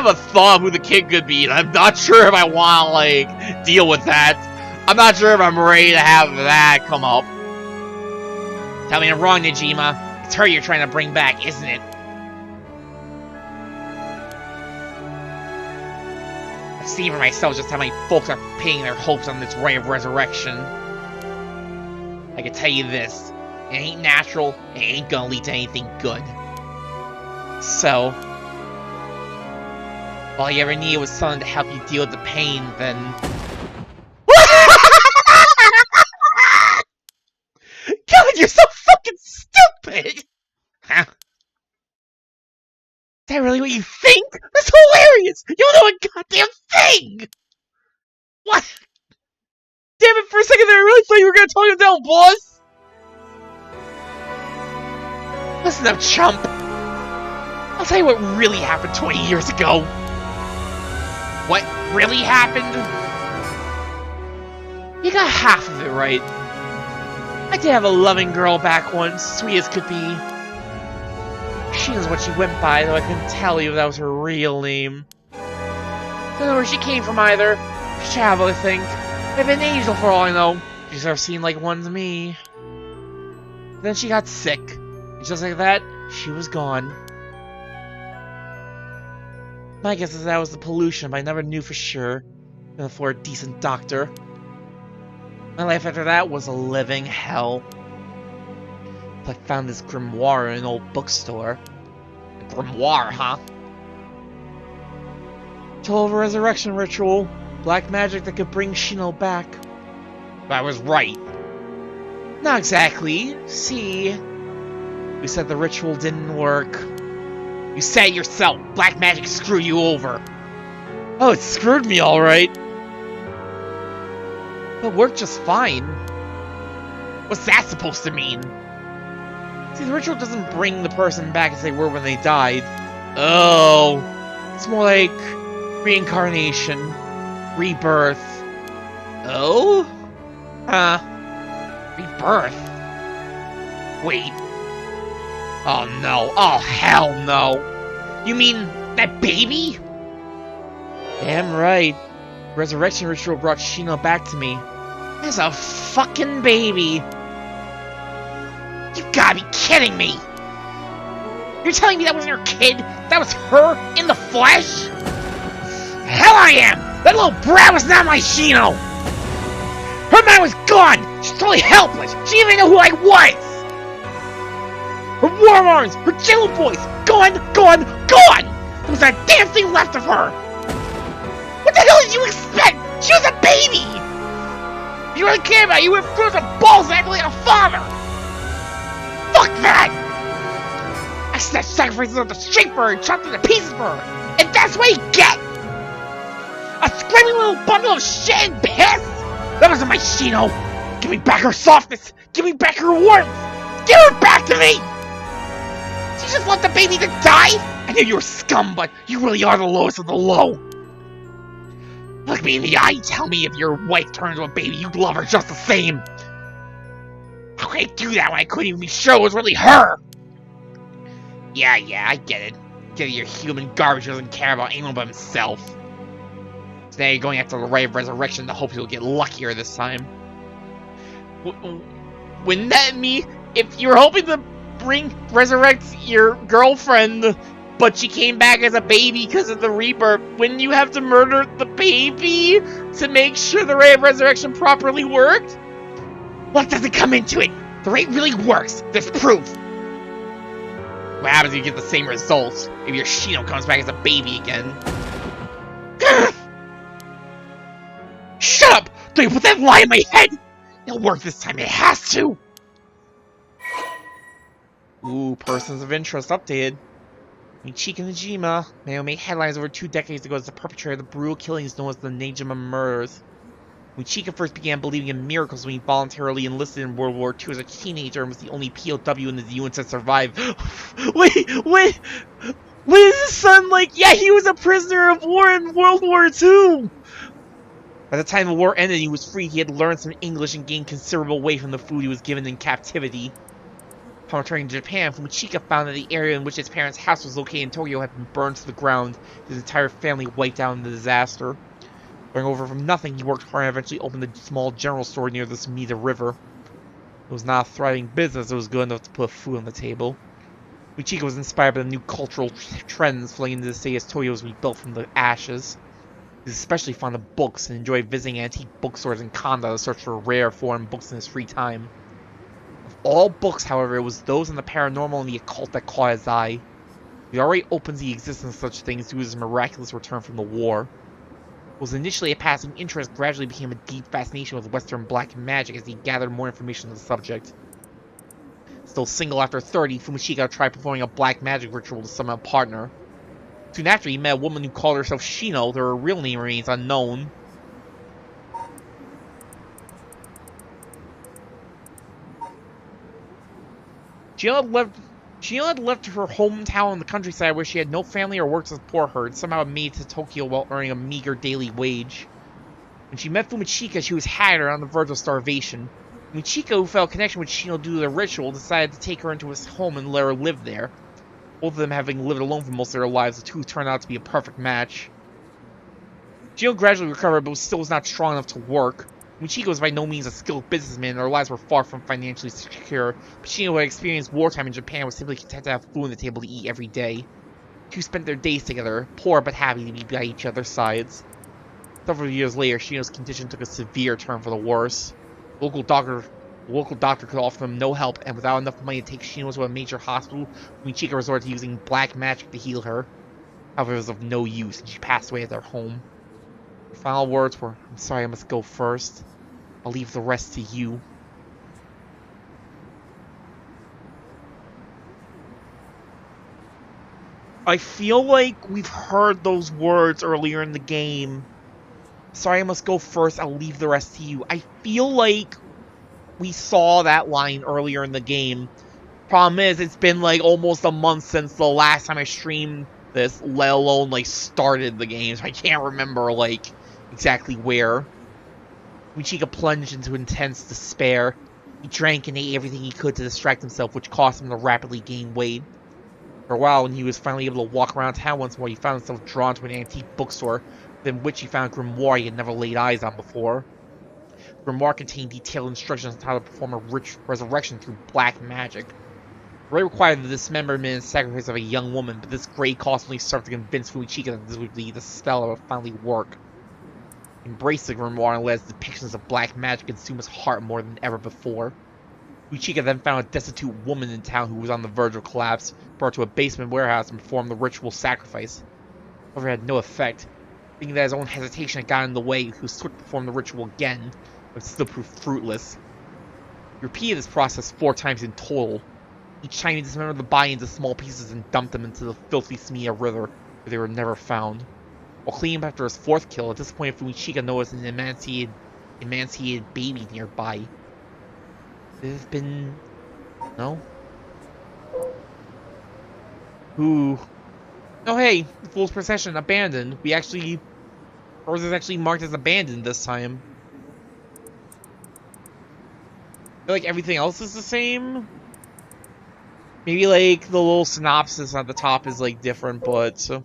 a thought of who the kid could be, and I'm not sure if I want to, like, deal with that. I'm not sure if I'm ready to have that come up. Tell me I'm wrong, Najima. It's her you're trying to bring back, isn't it? I've seen for myself just how many folks are pinning their hopes on this ray of resurrection. I can tell you this, it ain't natural, it ain't gonna lead to anything good. So, if all you ever needed was someone to help you deal with the pain, then... God, you're so fucking stupid! Huh? Is that really what you think? That's hilarious! You don't know a goddamn thing! What? Damn it, for a second there, I really thought you were gonna talk him down, boss! Listen up, chump. I'll tell you what really happened 20 years ago. What really happened? You got half of it right. I did have a loving girl back once, sweet as could be. She knows what she went by, though I couldn't tell you if that was her real name. Don't know where she came from either. She traveled, I think. Maybe an angel for all I know. She deserves seemed like one to me. Then she got sick. And just like that, she was gone. My guess is that was the pollution, but I never knew for sure. Even for a decent doctor. My life after that was a living hell. I found this grimoire in an old bookstore. A grimoire, huh? Told of a resurrection ritual. Black magic that could bring Shino back. But I was right. Not exactly. See, you said the ritual didn't work. You said it yourself. Black magic screwed you over. Oh, it screwed me alright. But it worked just fine. What's that supposed to mean? See, the ritual doesn't bring the person back as they were when they died. Oh. It's more like reincarnation. Rebirth. Oh? Rebirth? Wait. Oh no. Oh hell no. You mean that baby? Damn right. Resurrection ritual brought Shino back to me. As a fucking baby. You gotta be kidding me! You're telling me that wasn't her kid? That was her in the flesh? Hell I am! That little brat was not my Shino! Her mind was gone! She's totally helpless! She didn't even know who I was! Her warm arms, her gentle voice, gone, gone, gone! There was not a damn thing left of her! What the hell did you expect? She was a baby! If you really care about it, you would have thrown some balls and acted like a father! Fuck that! I snatched sacrifices off the street for her and chopped into pieces for her! And that's what you get! A screaming little bundle of shit and piss! That wasn't my Shino! Give me back her softness! Give me back her warmth! Give her back to me! Did you just let the baby to die? I knew you were scum, but you really are the lowest of the low! Look me in the eye and tell me if your wife turned into a baby, you'd love her just the same! How could I do that when I couldn't even be sure it was really her? Yeah, I get it. Get it, your human garbage who doesn't care about anyone but himself. So now you're going after the Ray of Resurrection to hope you'll get luckier this time. Wouldn't that mean if you were hoping to resurrect your girlfriend, but she came back as a baby because of the rebirth, wouldn't you have to murder the baby to make sure the Ray of Resurrection properly worked? What doesn't come into it? The Ray really works. There's proof. What happens if you get the same results? If your Shino comes back as a baby again? Shut up! Don't you put that lie in my head! It'll work this time, it has to! Ooh, persons of interest updated. Michika Najima, man who made headlines over 2 decades ago as the perpetrator of the brutal killings known as the Najima murders. Michika first began believing in miracles when he voluntarily enlisted in World War II as a teenager and was the only POW in his unit to survive. Wait, is his son like, yeah, he was a prisoner of war in World War II! By the time the war ended and he was free, he had learned some English and gained considerable weight from the food he was given in captivity. Upon returning to Japan, Fumichika found that the area in which his parents' house was located in Tokyo had been burned to the ground, his entire family wiped out in the disaster. Going over from nothing, he worked hard and eventually opened a small general store near the Sumida River. It was not a thriving business, it was good enough to put food on the table. Fumichika was inspired by the new cultural trends flowing into the city as Tokyo was rebuilt from the ashes. He was especially fond of books and enjoyed visiting antique bookstores in Kanda to search for rare foreign books in his free time. Of all books, however, it was those in the paranormal and the occult that caught his eye. He already opens the existence of such things due to his miraculous return from the war. What was initially a passing interest gradually became a deep fascination with Western black magic as he gathered more information on the subject. Still single after 30, Fumichika tried performing a black magic ritual to summon a partner. Soon after, he met a woman who called herself Shino, though her real name remains unknown. Shino had left her hometown in the countryside where she had no family or work to support her, and somehow made it to Tokyo while earning a meager daily wage. When she met Fumichika, she was haggard on the verge of starvation. Fumichika, who felt a connection with Shino due to the ritual, decided to take her into his home and let her live there. Both of them having lived alone for most of their lives, the two turned out to be a perfect match. Shino gradually recovered, but still was not strong enough to work. Michiko was by no means a skilled businessman, and their lives were far from financially secure, but Shino, who had experienced wartime in Japan, was simply content to have food on the table to eat every day. The two spent their days together, poor but happy to be by each other's sides. Several years later, Shino's condition took a severe turn for the worse. The local doctor could offer them no help, and without enough money to take Shino to a major hospital, Michika resorted to using black magic to heal her. However, it was of no use, and she passed away at their home. Her final words were, "I'm sorry I must go first. I'll leave the rest to you." I feel like we've heard those words earlier in the game. Sorry I must go first, I'll leave the rest to you. I feel like we saw that line earlier in the game. Problem is, it's been like almost a month since the last time I streamed this, let alone like started the game, so I can't remember like exactly where. Michika plunged into intense despair. He drank and ate everything he could to distract himself, which caused him to rapidly gain weight. For a while, when he was finally able to walk around town once more, he found himself drawn to an antique bookstore, within which he found a grimoire he had never laid eyes on before. The grimoire contained detailed instructions on how to perform a rich resurrection through black magic. The rite required the dismemberment and sacrifice of a young woman, but this grade constantly served to convince Fumichika that this would be the spell that would finally work. He embraced the grimoire and let its depictions of black magic consume his heart more than ever before. Fumichika then found a destitute woman in town who was on the verge of collapse, brought her to a basement warehouse and performed the ritual sacrifice. However, it had no effect. Thinking that his own hesitation had gotten in the way, he was swift to perform the ritual again, but still proved fruitless. He repeated this process 4 times in total. Each time he dismembered the body into small pieces and dumped them into the filthy Smiya River, where they were never found. While cleaning up after his 4th kill, at this point Fumichika noticed an emaciated baby nearby. Could have been... no? Ooh. Oh hey, the Fool's Procession, abandoned. Or was it actually marked as abandoned this time? I feel like everything else is the same. Maybe like the little synopsis at the top is like different, but so.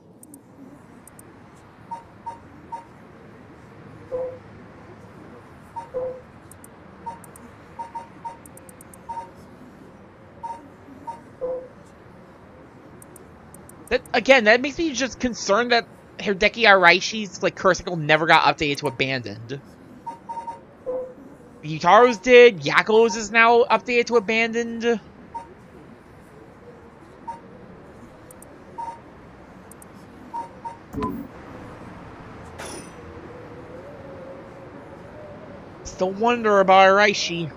That makes me just concerned that Hideki Araishi's like curse cycle never got updated to abandoned. Yutaro's did, Yako's is now updated to abandoned. Still wonder about Araishi.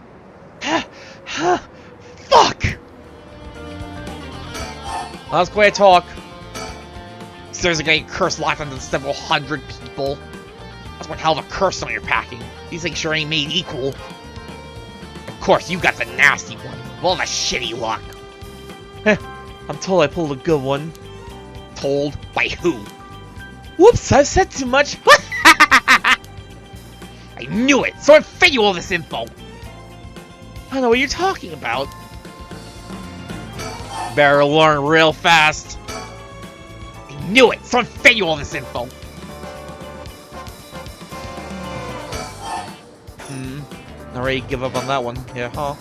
Fuck! Let's go ahead and talk. There's a guy curse locked onto several hundred people. That's one hell of a curse on you're packing. These things sure ain't made equal. Of course, you got the nasty one. All the shitty luck. I'm told I pulled a good one. Told? By who? Whoops, I've said too much. I knew it, so I fed you all this info. I don't know what you're talking about. Better learn real fast. I knew it, so I fed you all this info. Not ready to give up on that one. Yeah, huh?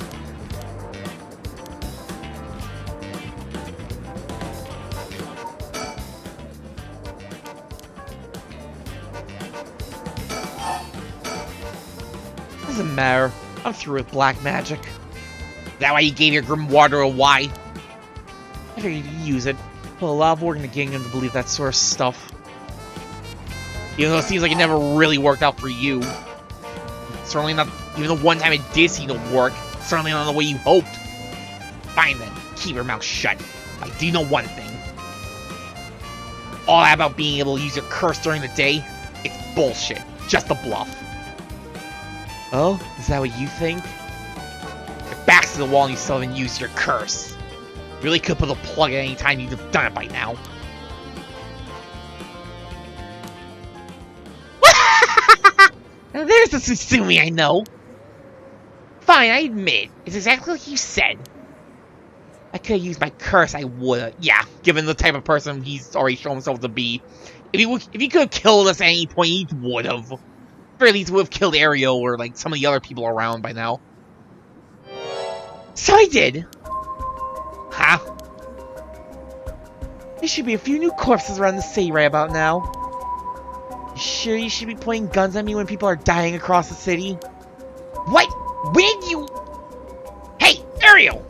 Doesn't matter. I'm through with black magic. Is that why you gave your grimoire to a Y? I figured you'd use it. Put a lot of work into getting him to believe that sort of stuff. Even though it seems like it never really worked out for you. Certainly not, even the one time it did seem to work, certainly not the way you hoped. Fine then, keep your mouth shut. I do know one thing. All that about being able to use your curse during the day, it's bullshit. Just a bluff. Oh? Is that what you think? Your back's to the wall and you still haven't used your curse. You really could put a plug at any time, you'd have done it by now. There's the Susumi I know. Fine, I admit. It's exactly like you said. I could have used my curse, I would. Yeah, given the type of person he's already shown himself to be. If he could have killed us at any point, he would have. Or at least would have killed Ario or like some of the other people around by now. So I did. Huh? There should be a few new corpses around the city right about now. You sure you should be pointing guns at me when people are dying across the city? What? When you... Hey, Ario!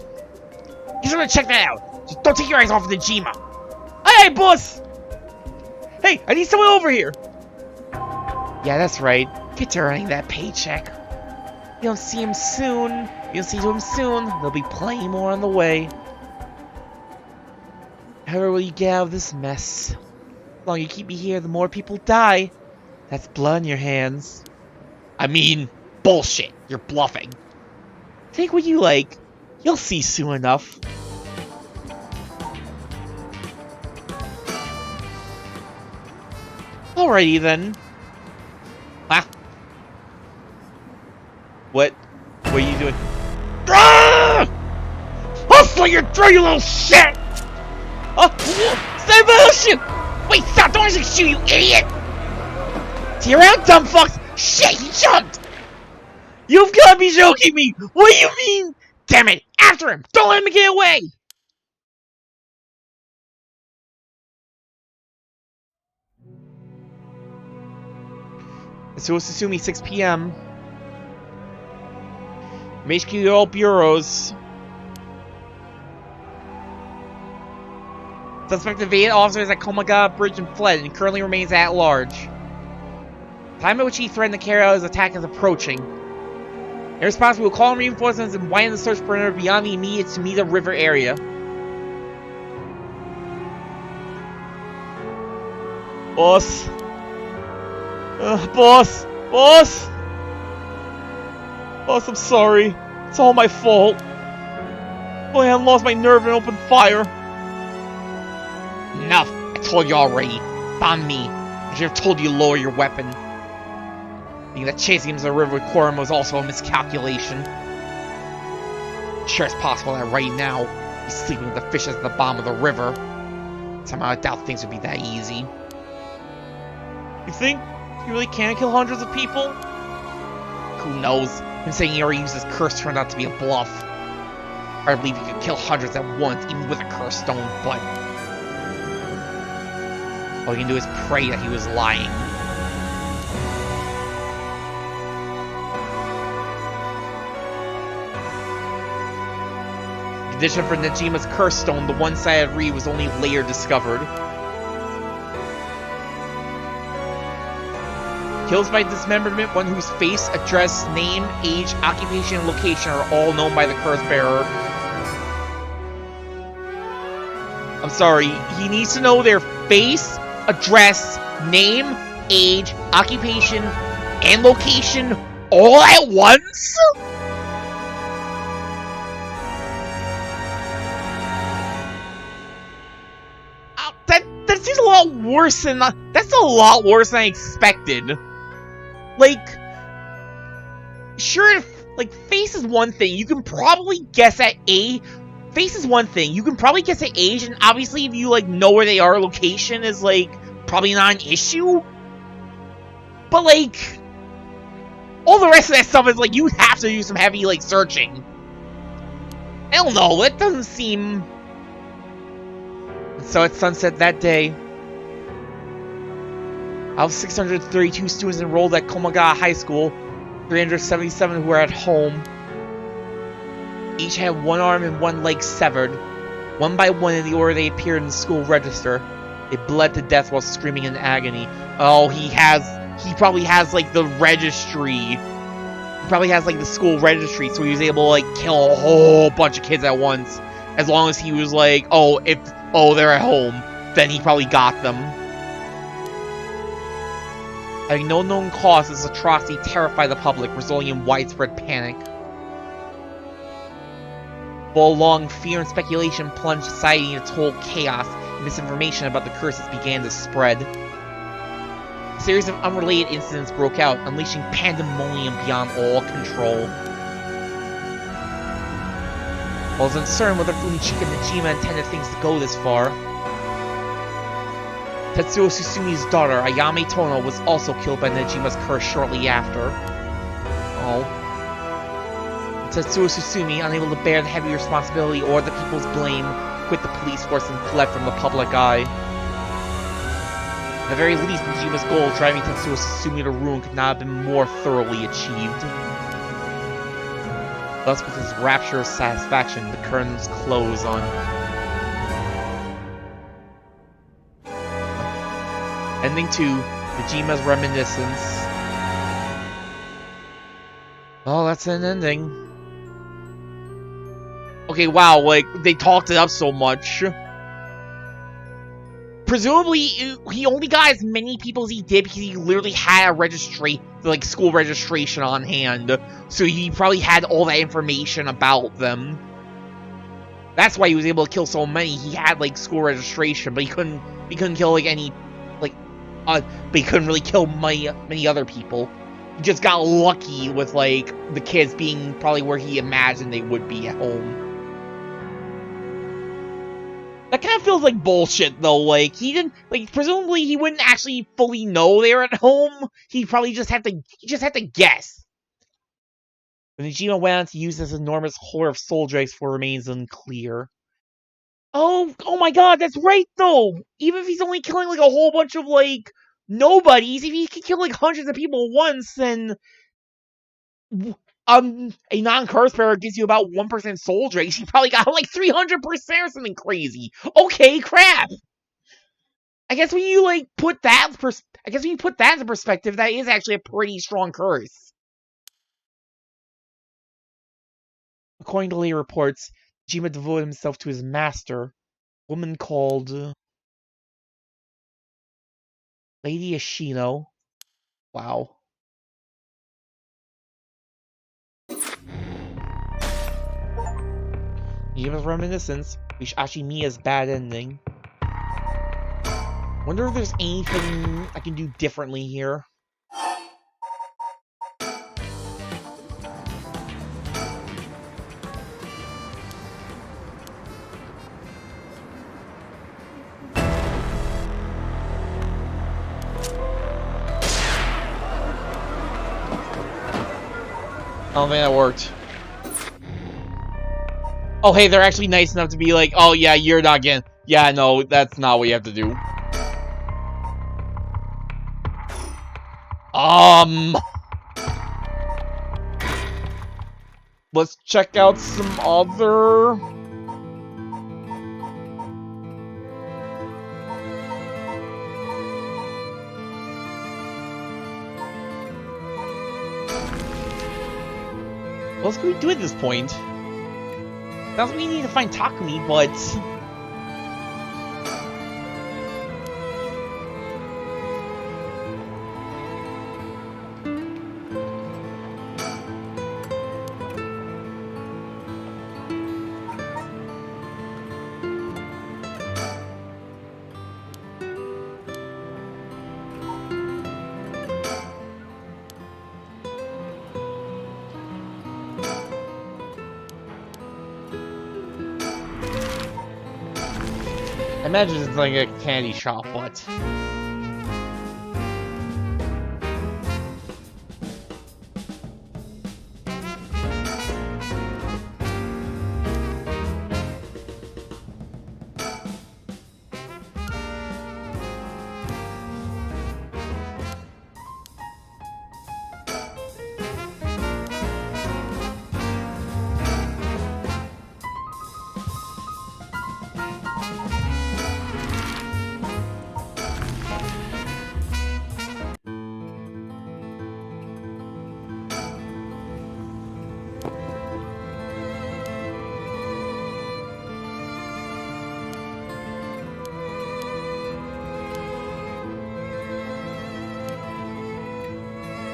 You should check that out. Just don't take your eyes off of the Jima. Hey, boss! Hey, I need someone over here! Yeah, that's right. Get to earning that paycheck. You don't see him soon. You'll see him soon. There'll be plenty more on the way. However will you get out of this mess? The longer you keep me here, the more people die. That's blood on your hands. I mean, bullshit. You're bluffing. Take what you like. You'll see soon enough. Alrighty then. Ah. What? What are you doing? Ah! I'll sling your throat, you little shit! Oh, stay motion! Wait, stop! Don't actually shoot, you idiot! See you around, dumb fucks! Shit, he jumped! You've got to be joking me! What do you mean? Damn it! After him! Don't let him get away! So it's assuming 6 p.m. HQ all bureaus. Suspect evaded officers at Komaga Bridge and fled, and currently remains at large. Time at which he threatened to carry out his attack is approaching. In response, we will call in reinforcements and widen the search perimeter beyond the immediate Sumida River area. Boss. Boss! Boss! Boss, I'm sorry. It's all my fault. Boy, I lost my nerve and opened fire. Enough! I told you already. On me. I should have told you to lower your weapon. Thinking that chasing him to the river with Quorum was also a miscalculation. Sure, it's possible that right now he's sleeping with the fishes at the bottom of the river. Somehow I doubt things would be that easy. You think you really can kill hundreds of people? Who knows? Him saying he already used his curse turned out to be a bluff. I believe he could kill hundreds at once, even with a curse stone, but all you can do is pray that he was lying. Condition for Nejima's curse stone, the one-sided reed was only later discovered. Kills by dismemberment, one whose face, address, name, age, occupation, and location are all known by the curse bearer. I'm sorry, he needs to know their face, address, name, age, occupation, and location all at once? That seems a lot worse than... That's a lot worse than I expected. Like, sure, like, face is one thing. You can probably guess at age. Face is one thing. You can probably guess at age, and obviously if you, like, know where they are, location is, like, probably not an issue. But, like, all the rest of that stuff is, like, you have to do some heavy, like, searching. I don't know, that doesn't seem... So at sunset that day, out of 632 students enrolled at Komaga High School, 377 who were at home. Each had one arm and one leg severed, one by one in the order they appeared in the school register. They bled to death while screaming in agony. Oh, he probably has, like, the registry. He probably has, like, the school registry, so he was able to, like, kill a whole bunch of kids at once. As long as he was like, oh, they're at home, then he probably got them. Having no known cause, this atrocity terrified the public, resulting in widespread panic. For long, fear and speculation plunged society into total chaos, and misinformation about the curses began to spread. A series of unrelated incidents broke out, unleashing pandemonium beyond all control. I was uncertain whether Funichika and Nejima intended things to go this far. Tetsuo Susumi's daughter, Ayame Tono, was also killed by Nejima's curse shortly after. Oh. Tetsuo Susumi, unable to bear the heavy responsibility or the people's blame, quit the police force and fled from the public eye. At the very least, Nejima's goal, driving Tetsuo Susumi to ruin, could not have been more thoroughly achieved. Thus, with his rapturous satisfaction, the curtains close on Ending 2, Nejima's Reminiscence. Oh, that's an ending. Okay, wow, like, they talked it up so much. Presumably, he only got as many people as he did because he literally had a like, school registration on hand. So he probably had all that information about them. That's why he was able to kill so many. He had, like, school registration, but he couldn't kill, like, any, like, but he couldn't really kill many other people. He just got lucky with, like, the kids being probably where he imagined they would be at home. That kind of feels like bullshit, though. Like, he didn't, like, presumably he wouldn't actually fully know they were at home. He probably just had to guess. When Nijima went on to use this enormous hoard of soul dregs for remains unclear. Oh my god, that's right though! Even if he's only killing like a whole bunch of like nobodies, if he can kill like hundreds of people at once, then a non-curse bearer gives you about 1% soul dregs. He probably got like 300% or something crazy. Okay, crap! I guess when you like put that into perspective, that is actually a pretty strong curse. According to later reports, Jima devoted himself to his master, a woman called Lady Ashino. Wow. Jima's reminiscence reached Ashimiya's bad ending. Wonder if there's anything I can do differently here. I don't think that worked. Oh, hey, they're actually nice enough to be like, oh yeah, you're not getting... Yeah, no, that's not what you have to do. Let's check out some other... What else can we do at this point? Doesn't mean we need to find Takumi, but... I imagine it's like a candy shop, but...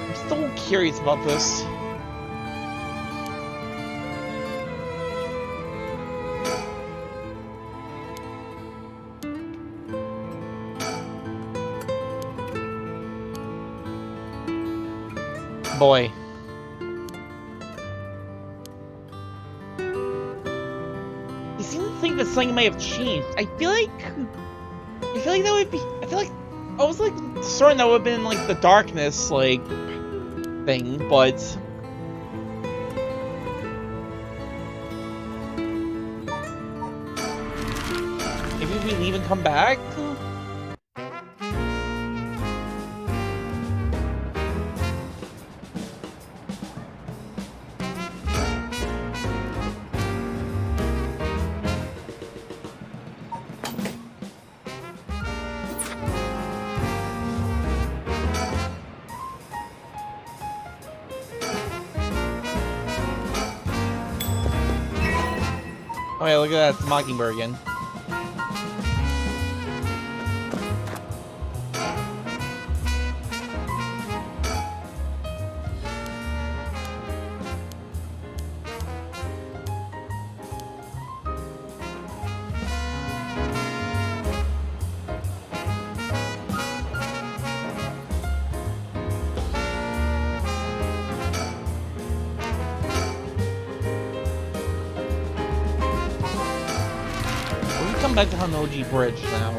I'm still curious about this. Boy. You seem to think that something might have changed. I feel like that would be... I feel like I was like certain that would have been like the darkness like thing, but maybe we leave and come back? Oh yeah, look at that, it's Mockingbird again. Back to Honjo Bridge now.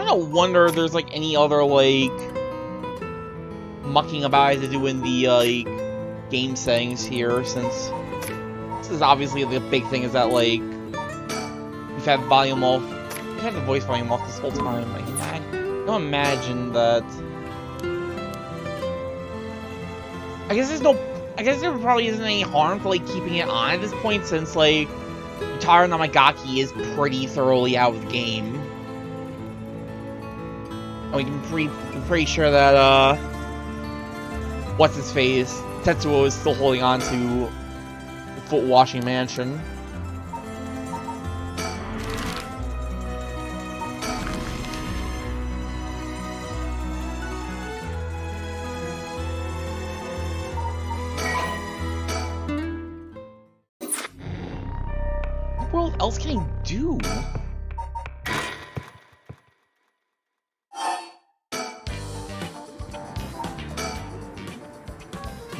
kind of wonder if there's like any other like mucking about to do in the like game settings here, since this is obviously the big thing is that like we've had volume off, we've had the voice volume off this whole time. Like, I don't imagine that. I guess there probably isn't any harm for like keeping it on at this point, since like Utaro Namagaki is pretty thoroughly out of the game. And we can pretty sure that what's his face, Tetsuo, is still holding on to the foot washing mansion. What else can I do?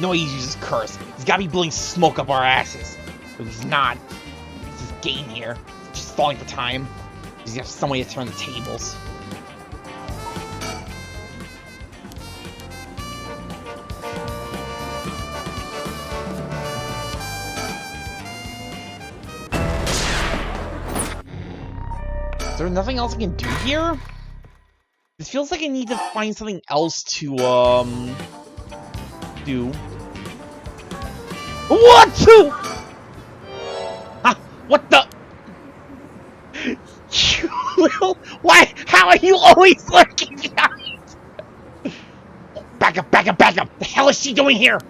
No, he uses curse. He's gotta be blowing smoke up our asses. But he's not. It's his game here. He's just falling for time. He's got some way to turn the tables. Is there nothing else I can do here? This feels like I need to find something else to, do. What? What the? Why? How are you always lurking behind? Back up, back up, back up! The hell is she doing here?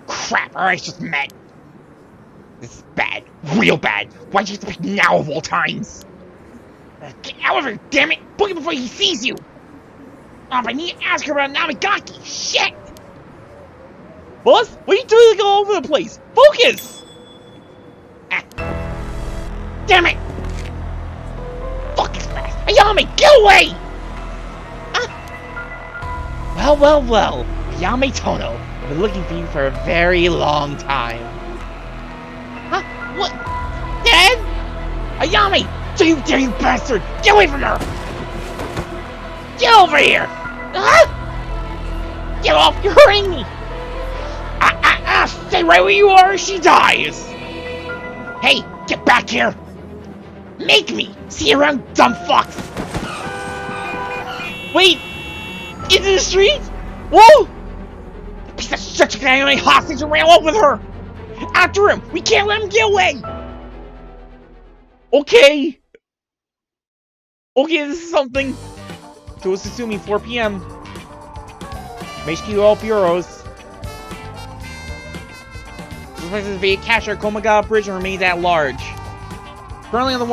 Crap, our eyes just met. This is bad. Real bad. Why'd you have to pick now of all times? Get out of here, damn it! Book it before he sees you! Oh, but I need to ask her about Namagaki! Shit! Boss? What are you doing like all over the place? Focus! Ah. Damn it! Focus fast! Ayame, get away! Well, well, well. Ayame Tono. I've been looking for you for a very long time. Huh? What? Dad? Ayame! Don't you dare, you bastard! Get away from her! Get over here! Huh? Get off! You're hurting me! Stay right where you are or she dies! Hey, get back here! Make me! See you around, dumb fucks! Wait! Into the street? Whoa! The piece of shit took my hostage and ran off with her! After him! We can't let him get away! Okay! Okay, this is something. To Sutsumi, 4 p.m. HQ all bureaus. Suspected evade cash at Komaga Bridge and remains at large. Currently on the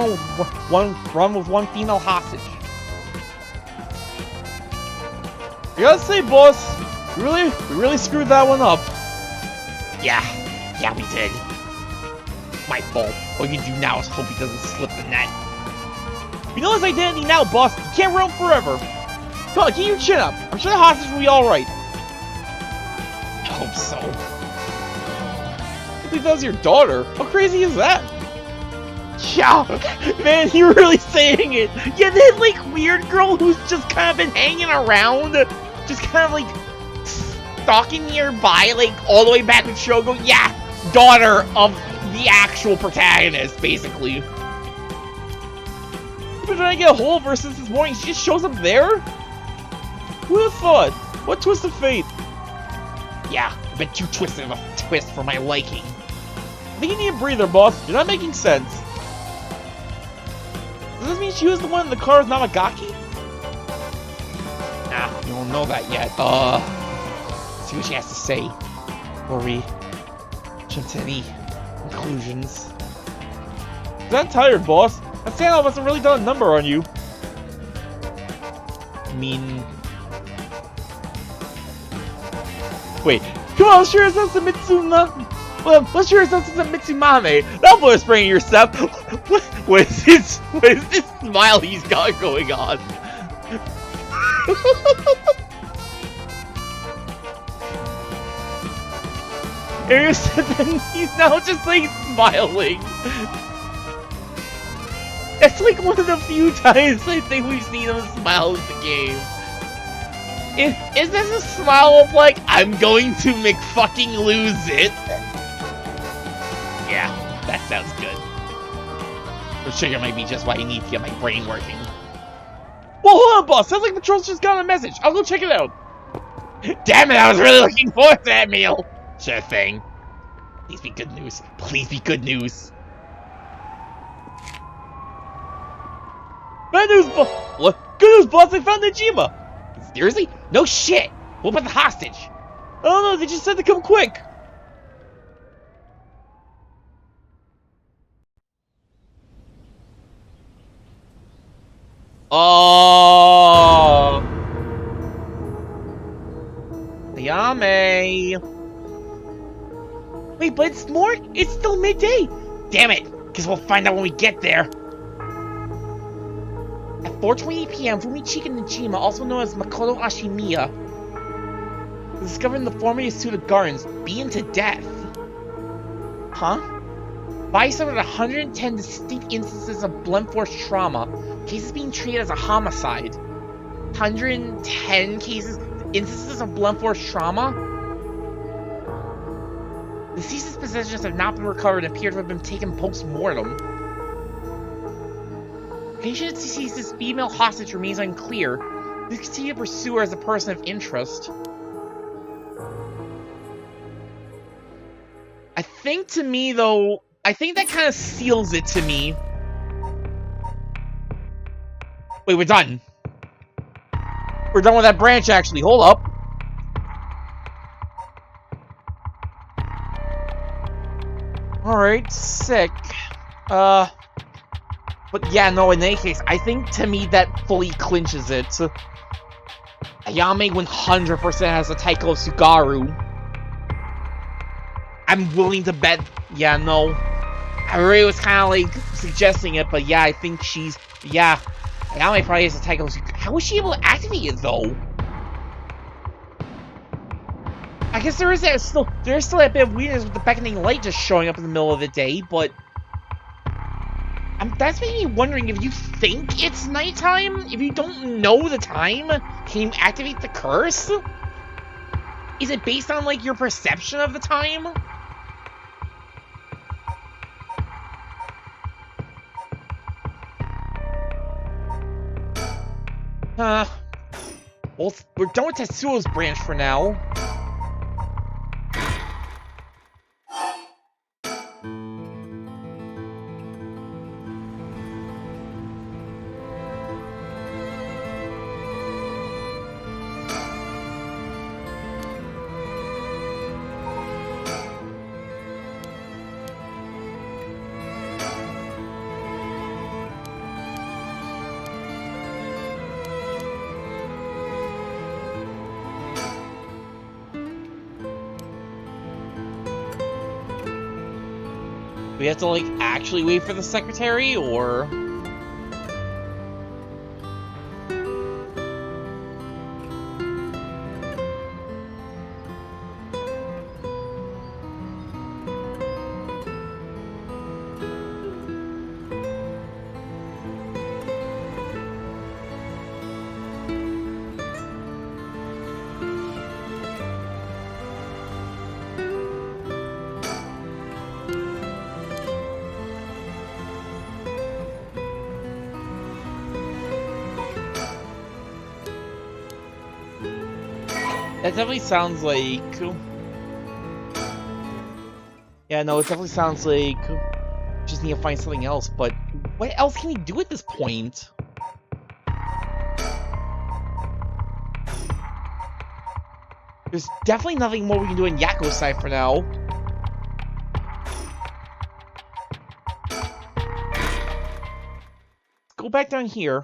run with one female hostage. I gotta say, boss, we really screwed that one up. Yeah, we did. My fault. All you can do now is hope he doesn't slip the net. We know his identity now, boss. You can't run forever. Come on, keep your chin up. I'm sure the hostage will be alright. I hope so. I think that was your daughter. How crazy is that? Yeah, man, you're really saying it. Yeah, that like weird girl who's just kind of been hanging around, just kind of like stalking nearby, like all the way back with Shogo. Yeah, daughter of the actual protagonist, basically. I've been trying to get a hold of her since this morning. She just shows up there? Who would have thought? What twist of fate? Yeah, a bit too twisted of a twist for my liking. I think you need a breather, boss. You're not making sense. Does this mean she was the one in the car with Namagaki? Nah, you won't know that yet. See what she has to say. Before we jump to any conclusions. I'm tired, boss. That Santa hasn't really done a number on you. I mean... Wait, come on, sure it's not the Mitsuna. Well, let's sure it's not the Mitsumame. Don't put a spring in your step. What is this smile he's got going on? And he's now just like smiling. It's like one of the few times I think we've seen him smile in the game. Is this a smile of like, I'm going to McFucking lose it? Yeah, that sounds good. But sugar might be just what I need to get my brain working. Well, hold on, boss. Sounds like Patrol's just got a message. I'll go check it out. Damn it, I was really looking forward to that meal. Sure thing. Please be good news. Please be good news. Bad news, boss. What? Good news, boss. I found Najima. Seriously? No shit. What about the hostage? I don't know. They just said to come quick. Oh. Ayame. Wait, but it's still midday. Damn it. Guess we'll find out when we get there. At 4:20 p.m., Fumichika Najima, also known as Makoto Ashimiya, was discovered in the former Yasuda Gardens, beaten to death. Huh? Body suffered 110 distinct instances of blunt force trauma, cases being treated as a homicide. 110 instances of blunt force trauma? The deceased's possessions have not been recovered and appear to have been taken post-mortem. Patient deceased's female hostage remains unclear. We continue to pursue her as a person of interest. I think to me, though, I think that kind of seals it to me. Wait, we're done. We're done with that branch, actually. Hold up. Alright, sick. But yeah, no, in any case, I think to me that fully clinches it. Ayame 100% has a Taiko Sugaru. I'm willing to bet, yeah, no. Harue was kind of like suggesting it, but yeah, I think she's, yeah. Ayame probably has a Taiko Sugaru. How was she able to activate it, though? I guess there is still that bit of weirdness with the beckoning light just showing up in the middle of the day, but that's making me wondering if you think it's nighttime, if you don't know the time, can you activate the curse? Is it based on like your perception of the time? Well, we're done with Tetsuo's branch for now. We have to, like, actually wait for the secretary, or... That definitely sounds like... Yeah, no, it definitely sounds like... Just need to find something else, but... What else can we do at this point? There's definitely nothing more we can do in Yakko's side for now. Let's go back down here.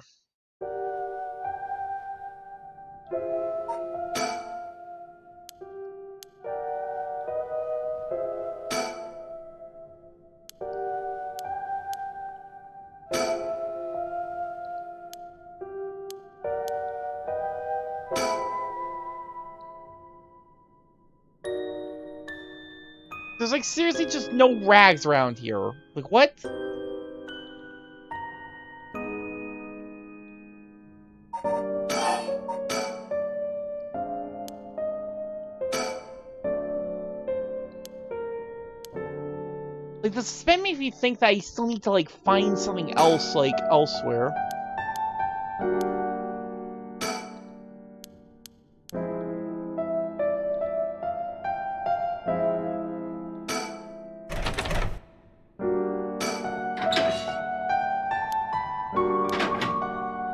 There's like seriously just no rags around here. Like what? Like, the suspense makes me think that I still need to, like, find something else, like, elsewhere.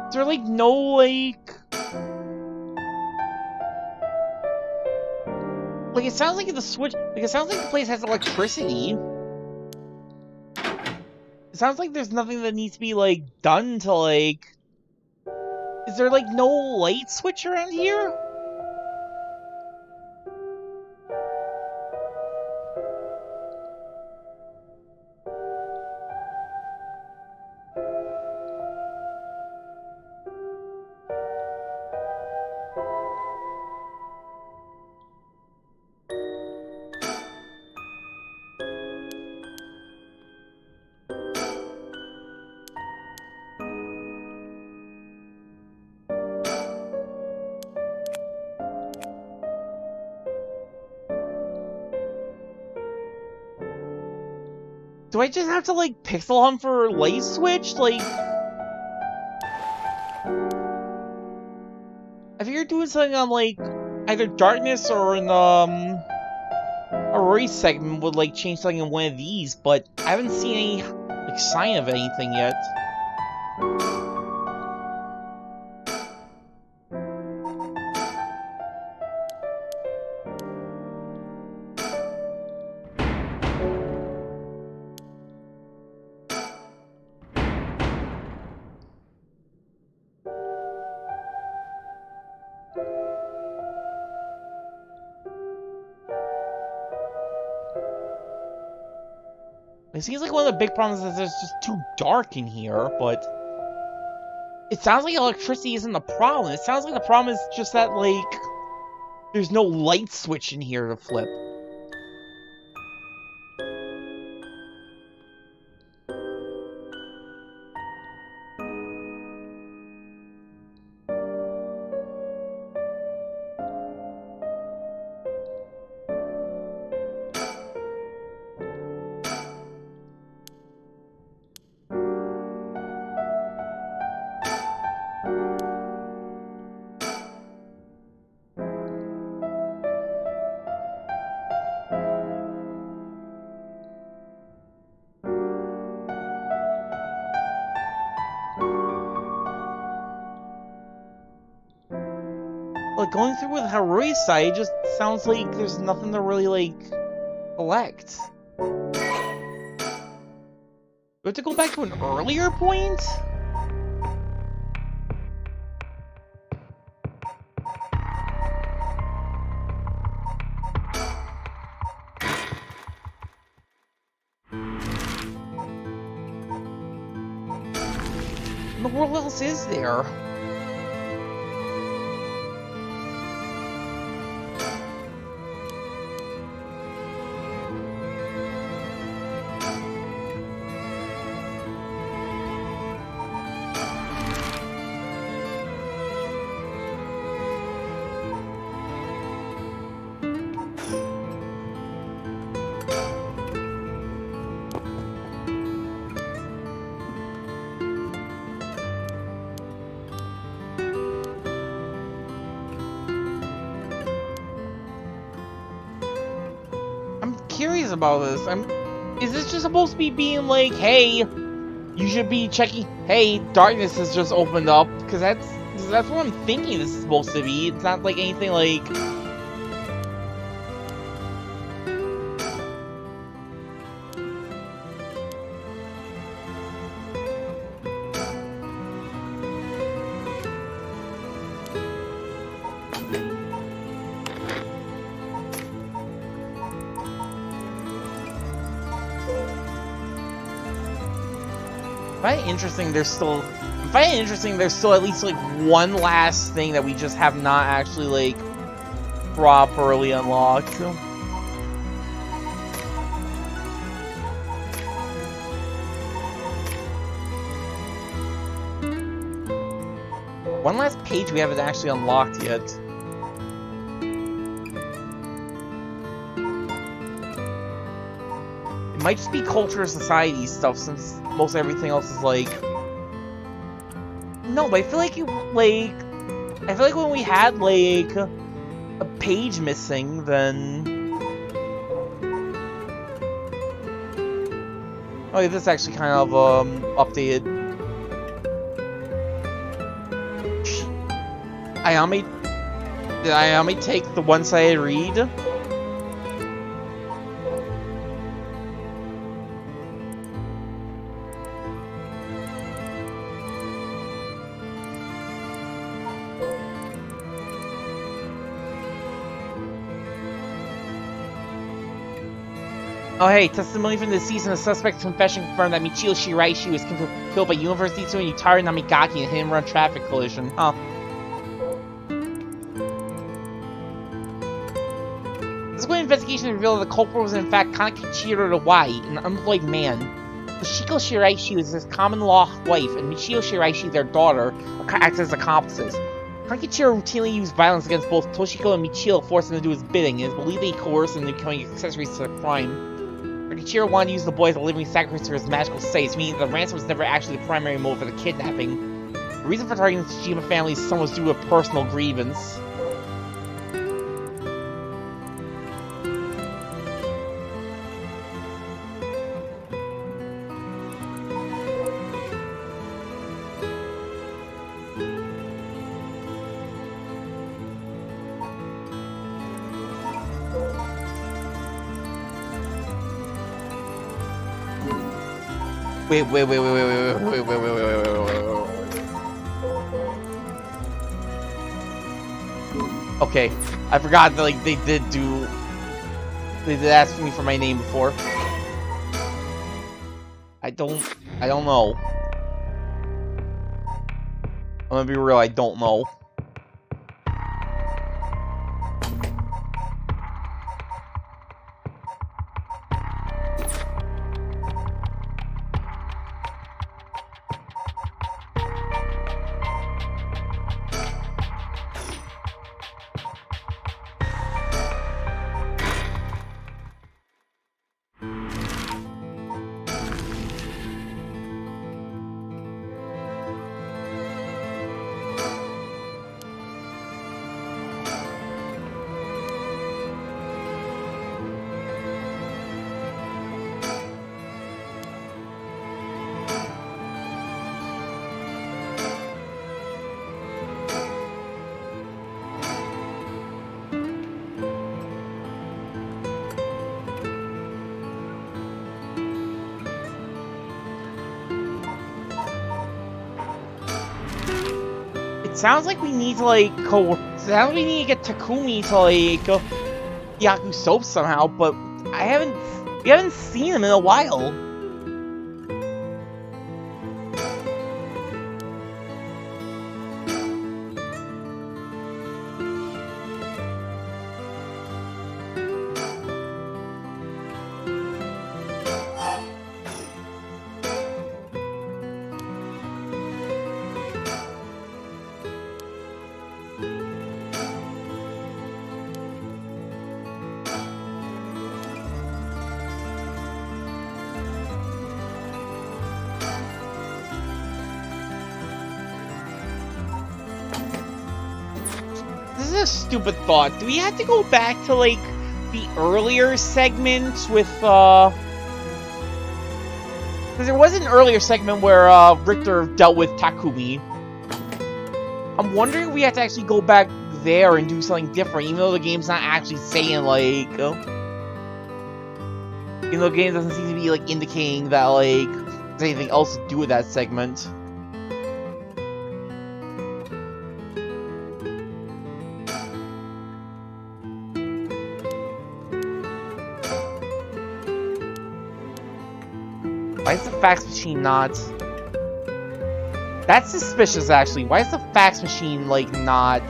Is there, like, no, like... Like, it sounds like the switch... Like, it sounds like the place has electricity. It sounds like there's nothing that needs to be, like, done to, like... Is there, like, no light switch around here? Do I just have to, like, pixel hunt for a light switch? Like... I figured doing something on, like, either darkness or in, a race segment would, like, change something in one of these, but I haven't seen any, like, sign of anything yet. It seems like one of the big problems is it's just too dark in here, but... It sounds like electricity isn't the problem. It sounds like the problem is just that, like... There's no light switch in here to flip. Like, going through with Harue's side, it just sounds like there's nothing to really, like, collect. Do we have to go back to an earlier point? What else is there? Curious about this. Is this just supposed to be being like, hey, you should be checking, hey, darkness has just opened up? Because that's what I'm thinking this is supposed to be. It's not like anything like... I find it interesting there's still at least like one last thing that we just have not actually like properly unlocked. One last page we haven't actually unlocked yet. It might just be culture or society stuff, since most everything else is like... No, but I feel like I feel like when we had, like, a page missing, then... Oh, yeah, this is actually kind of, updated. Did Ayame take the one-sided read? Oh hey, testimony from the season, the suspect's confession confirmed that Michio Shiraishi was killed by University student Yutari Namigaki in a hit-and-run traffic collision. Huh. This quick investigation revealed that the culprit was in fact Kanakichiro Iwai, an unemployed man. Toshiko Shiraishi was his common-law wife, and Michio Shiraishi, their daughter, acted as accomplices. Kanakichiro routinely used violence against both Toshiko and Michio, forcing them to do his bidding, and is believed that he coerced them into becoming accessories to the crime. Kanakichiro wanted to use the boy as a living sacrifice for his magical states, meaning the ransom was never actually the primary motive for the kidnapping. The reason for targeting the Tsushima family's son was due to a personal grievance. Wait. Okay, I forgot that like they did ask me for my name before. I don't know. I'm gonna be real, I don't know. Sounds like we need to like sounds like we need to get Takumi to like Yaku Soap somehow, but we haven't seen him in a while. This is a stupid thought. Do we have to go back to, like, the earlier segments with, Because there was an earlier segment where, Richter dealt with Takumi. I'm wondering if we have to actually go back there and do something different, even though the game's not actually saying, like... even though the game doesn't seem to be, like, indicating that, like, there's anything else to do with that segment. Why is the fax machine not... That's suspicious, actually. Why is the fax machine, like, not...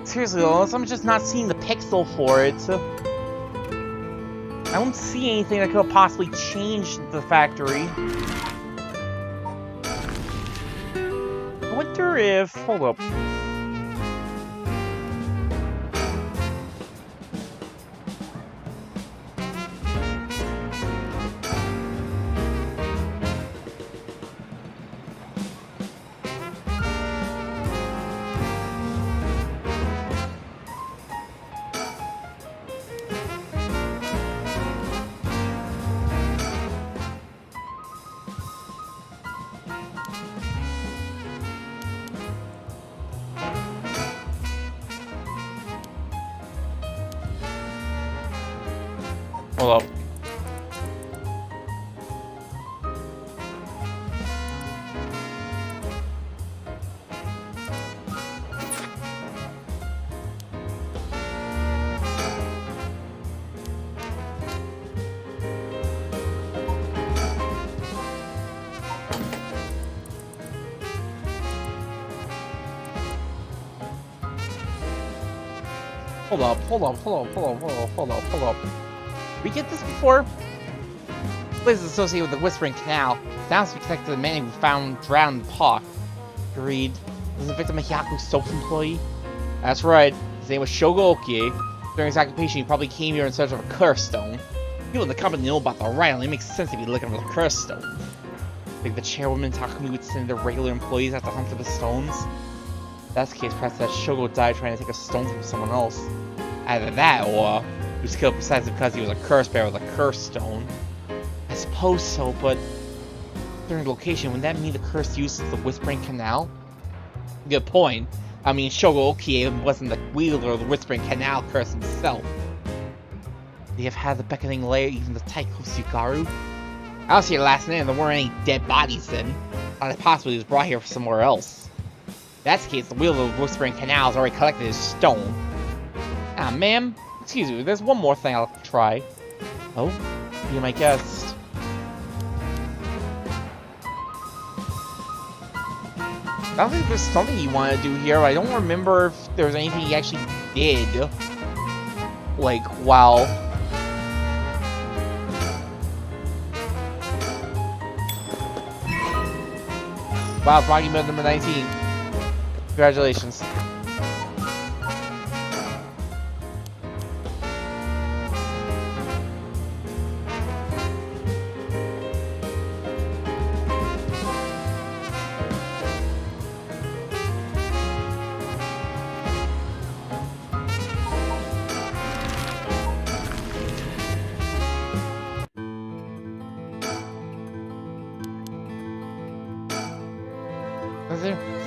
Seriously, unless I'm just not seeing the pixel for it. I don't see anything that could possibly change the factory. I wonder if... Hold up. Hold up. Hold up. We get this before? The place is associated with the Whispering Canal. Sounds to be connected to the man who found drowned in the park. Agreed. Was the victim a Hyaku Soap's employee? That's right. His name was Shogo Okie. During his occupation, he probably came here in search of a curse stone. People in the company know about the right, and it makes sense to be looking for the curse stone. I think the chairwoman Takumi would send their regular employees out to hunt for the stones. If that's the case, perhaps that Shogo died trying to take a stone from someone else. Either that, or he was killed precisely because he was a curse bearer with a curse stone. I suppose so, but during the location, wouldn't that mean the curse uses the Whispering Canal? Good point. I mean, Shogo Okie wasn't the wielder of the Whispering Canal curse himself. They have had the beckoning layer, even the Taiko Sugaru. I was here last night and there weren't any dead bodies then. Not possibly he was brought here from somewhere else. If that's the case, the wielder of the Whispering Canal has already collected his stone. Ah, ma'am. Excuse me, there's one more thing I'll try. Oh, be my guest. I don't think there's something you want to do here. I don't remember if there was anything he actually did. Like, wow. Wow, Froggy Mode number 19. Congratulations.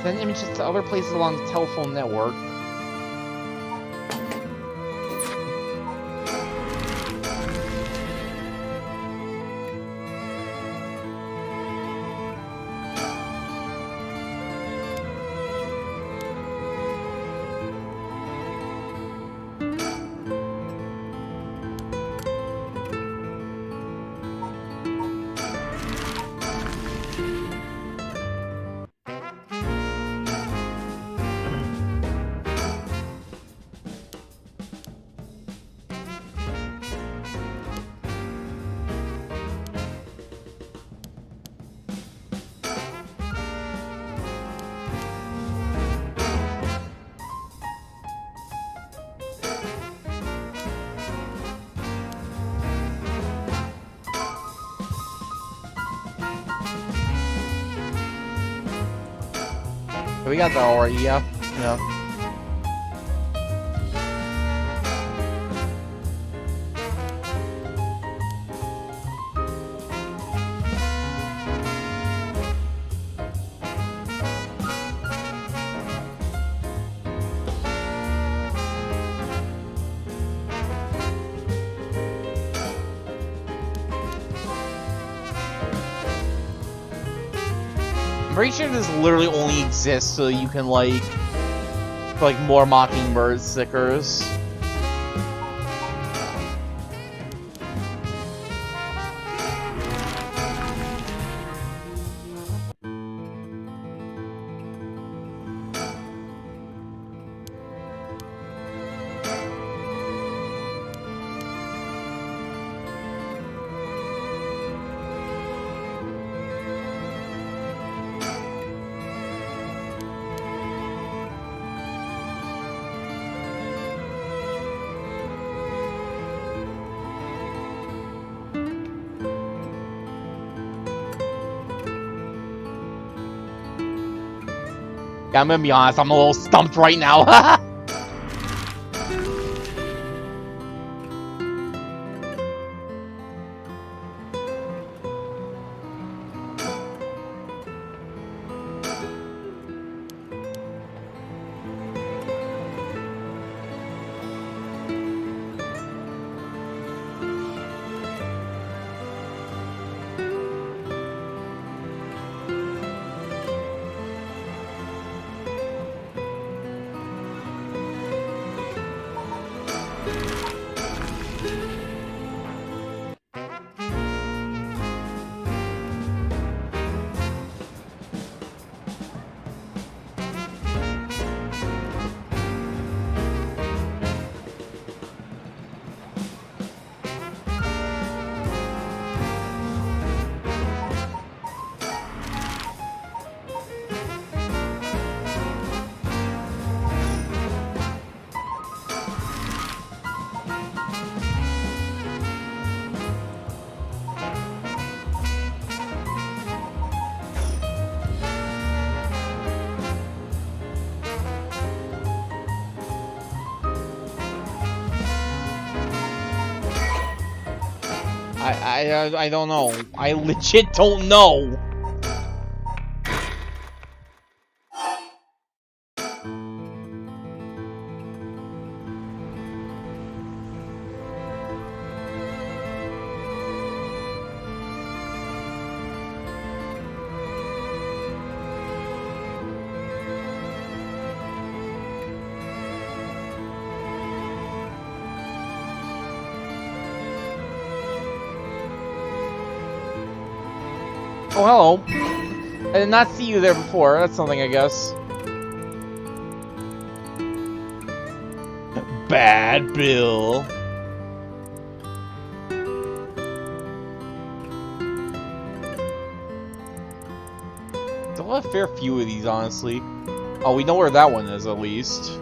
Send images to other places along the telephone network. We got that already, yeah. I'm pretty sure this literally only exists so you can, like more Mockingbird stickers. Yeah, I'm gonna be honest, I'm a little stumped right now. I don't know. I legit don't know. Oh, hello. I did not see you there before. That's something, I guess. Bad Bill. Don't have a fair few of these, honestly. Oh, we know where that one is, at least.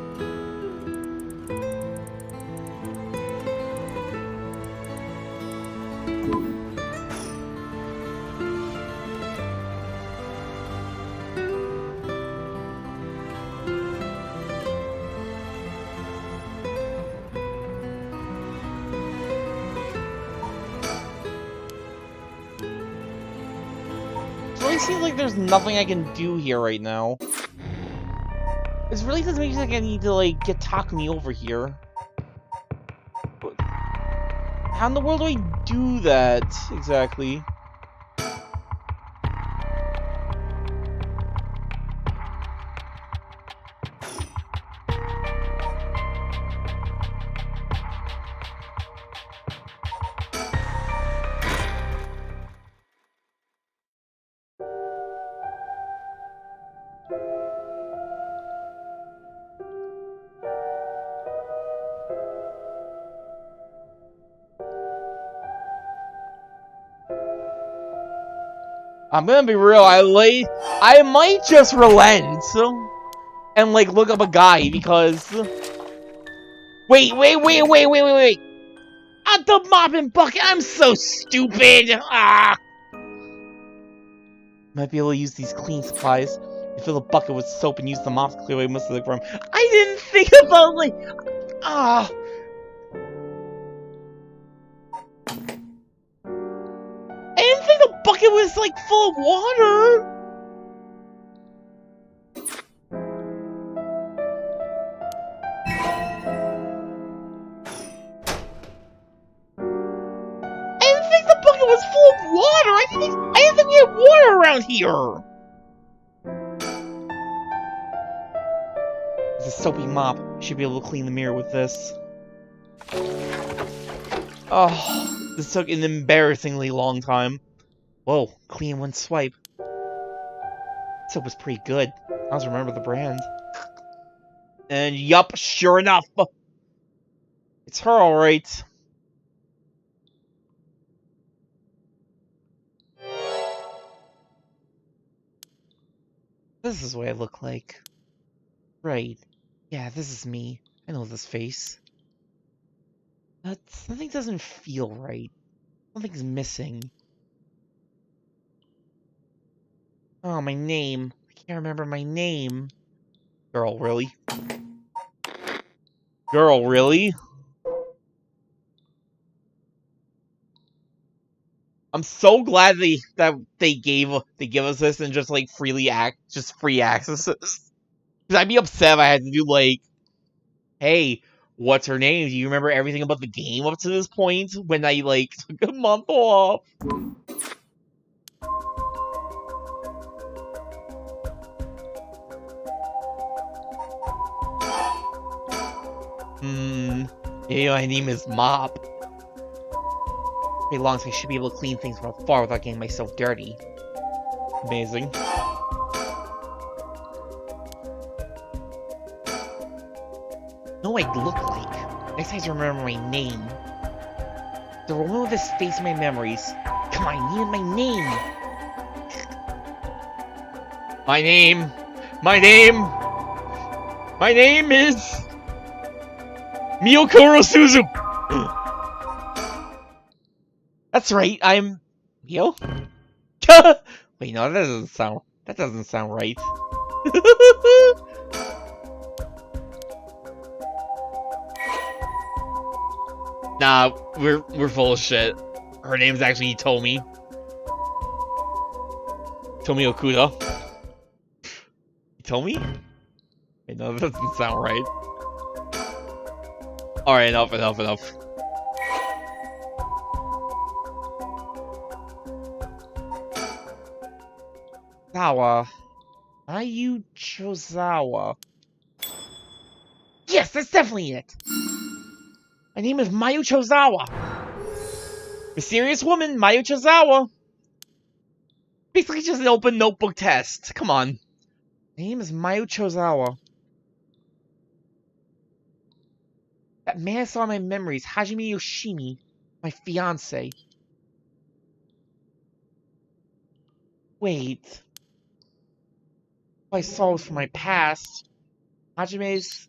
It really seems like there's nothing I can do here right now. This really doesn't make me like I need to, like, get Takumi over here. But how in the world do I do that, exactly? I'm gonna be real, I might just relent and, like, look up a guy, because... Wait! At the mopping bucket, I'm so stupid! Ah! Might be able to use these clean supplies. You fill the bucket with soap and use the mop to clear away most of the crumb. I didn't think about, like... Ah! I didn't think the bucket was, like, full of water! I didn't think the bucket was full of water! I didn't think we had water around here! It's a soapy mop. Should be able to clean the mirror with this. Oh, this took an embarrassingly long time. Whoa, clean one swipe. Soap was pretty good. I also remember the brand. And yup, sure enough. It's her, alright. This is what I look like. Right. Yeah, this is me. I know this face. But something doesn't feel right. Something's missing. Oh, my name. I can't remember my name. Girl, really? Girl, really? I'm so glad they give us this and just like free access. Cause I'd be upset if I had to do like, hey, what's her name? Do you remember everything about the game up to this point? When I like took a month off. Yeah, my name is Mop. Pretty long, so I should be able to clean things from afar without getting myself dirty. Amazing. Know what I look like? Next time I remember my name. The woman with this face in my memories. Come on, I need my name. My name. My name. My name is Miyokuro Suzu. That's right, I'm Mio. Wait, no, that doesn't sound right. Nah, we're full of shit. Her name's actually Tomi. Tomi Okuda. Tomi? Wait, no, that doesn't sound right. Alright, enough. Mayu Chozawa. Yes, that's definitely it! My name is Mayu Chozawa! Mysterious woman, Mayu Chozawa! Basically just an open notebook test. Come on. My name is Mayu Chozawa. That man I saw in my memories, Hajime Yoshimi, my fiance. Wait. I saw it from my past. Hajime's...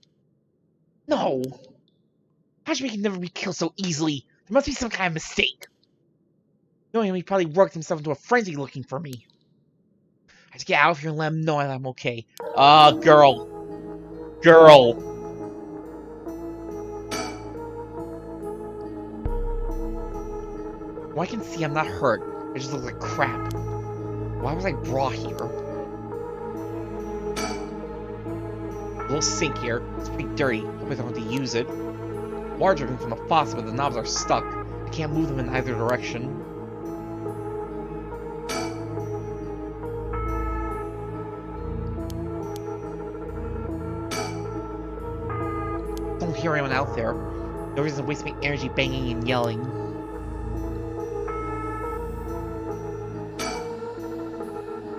No! Hajime can never be killed so easily. There must be some kind of mistake. Knowing him, he probably worked himself into a frenzy looking for me. I have to get out of here and let him know that I'm okay. Girl. Girl. Well, I can see I'm not hurt. I just look like crap. Why was I brought here? A little sink here. It's pretty dirty. Hope I don't have to use it. Water dripping from the faucet, but the knobs are stuck. I can't move them in either direction. Don't hear anyone out there. No reason to waste my energy banging and yelling.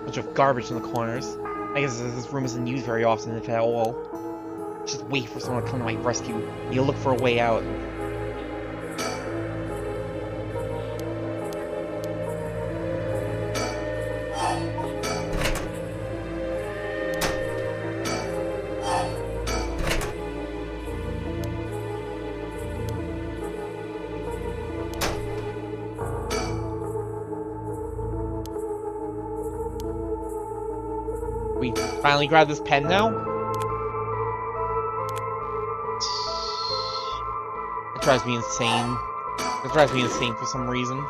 Bunch of garbage in the corners. I guess this room isn't used very often, if at all. Just wait for someone to come to my rescue. You'll look for a way out. We finally grab this pen now? It drives me insane. It drives me insane for some reason.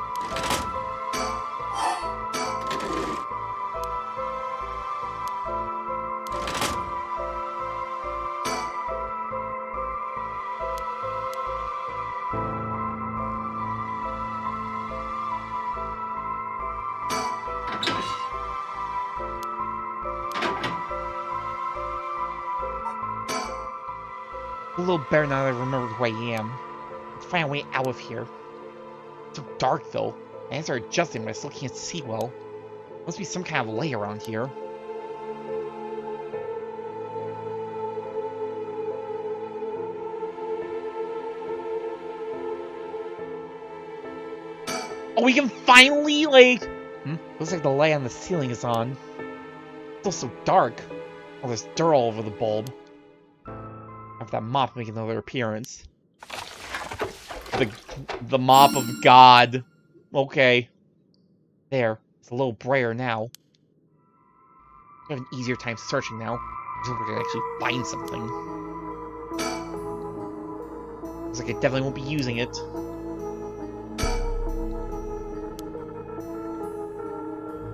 A little better now that I remember who I am. Let's find a way out of here. It's so dark though. My hands are adjusting, but I still can't see well. Must be some kind of light around here. Oh, we can finally, like... Looks like the light on the ceiling is on. It's still so dark. Oh, there's dirt all over the bulb. Have that mop make another appearance. The mop of God. Okay. There. It's a little brighter now. I have an easier time searching now. hope I can actually find something. Looks like I definitely won't be using it.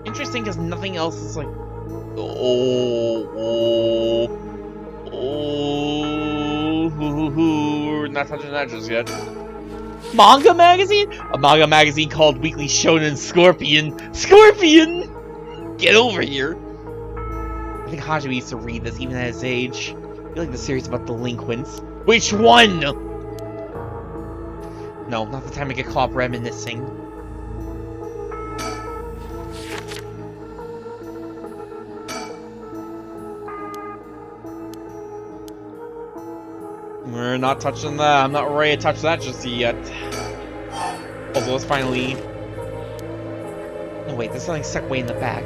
Interesting, because nothing else is like... We're not touching that just yet. Manga magazine? A manga magazine called Weekly Shonen Scorpion. Scorpion! Get over here! I think Honjo used to read this even at his age. I feel like the series about delinquents. Which one? No, not the time I get caught reminiscing. We're not touching that. I'm not ready to touch that just yet. Also, let's finally... No, wait, there's something stuck way in the back.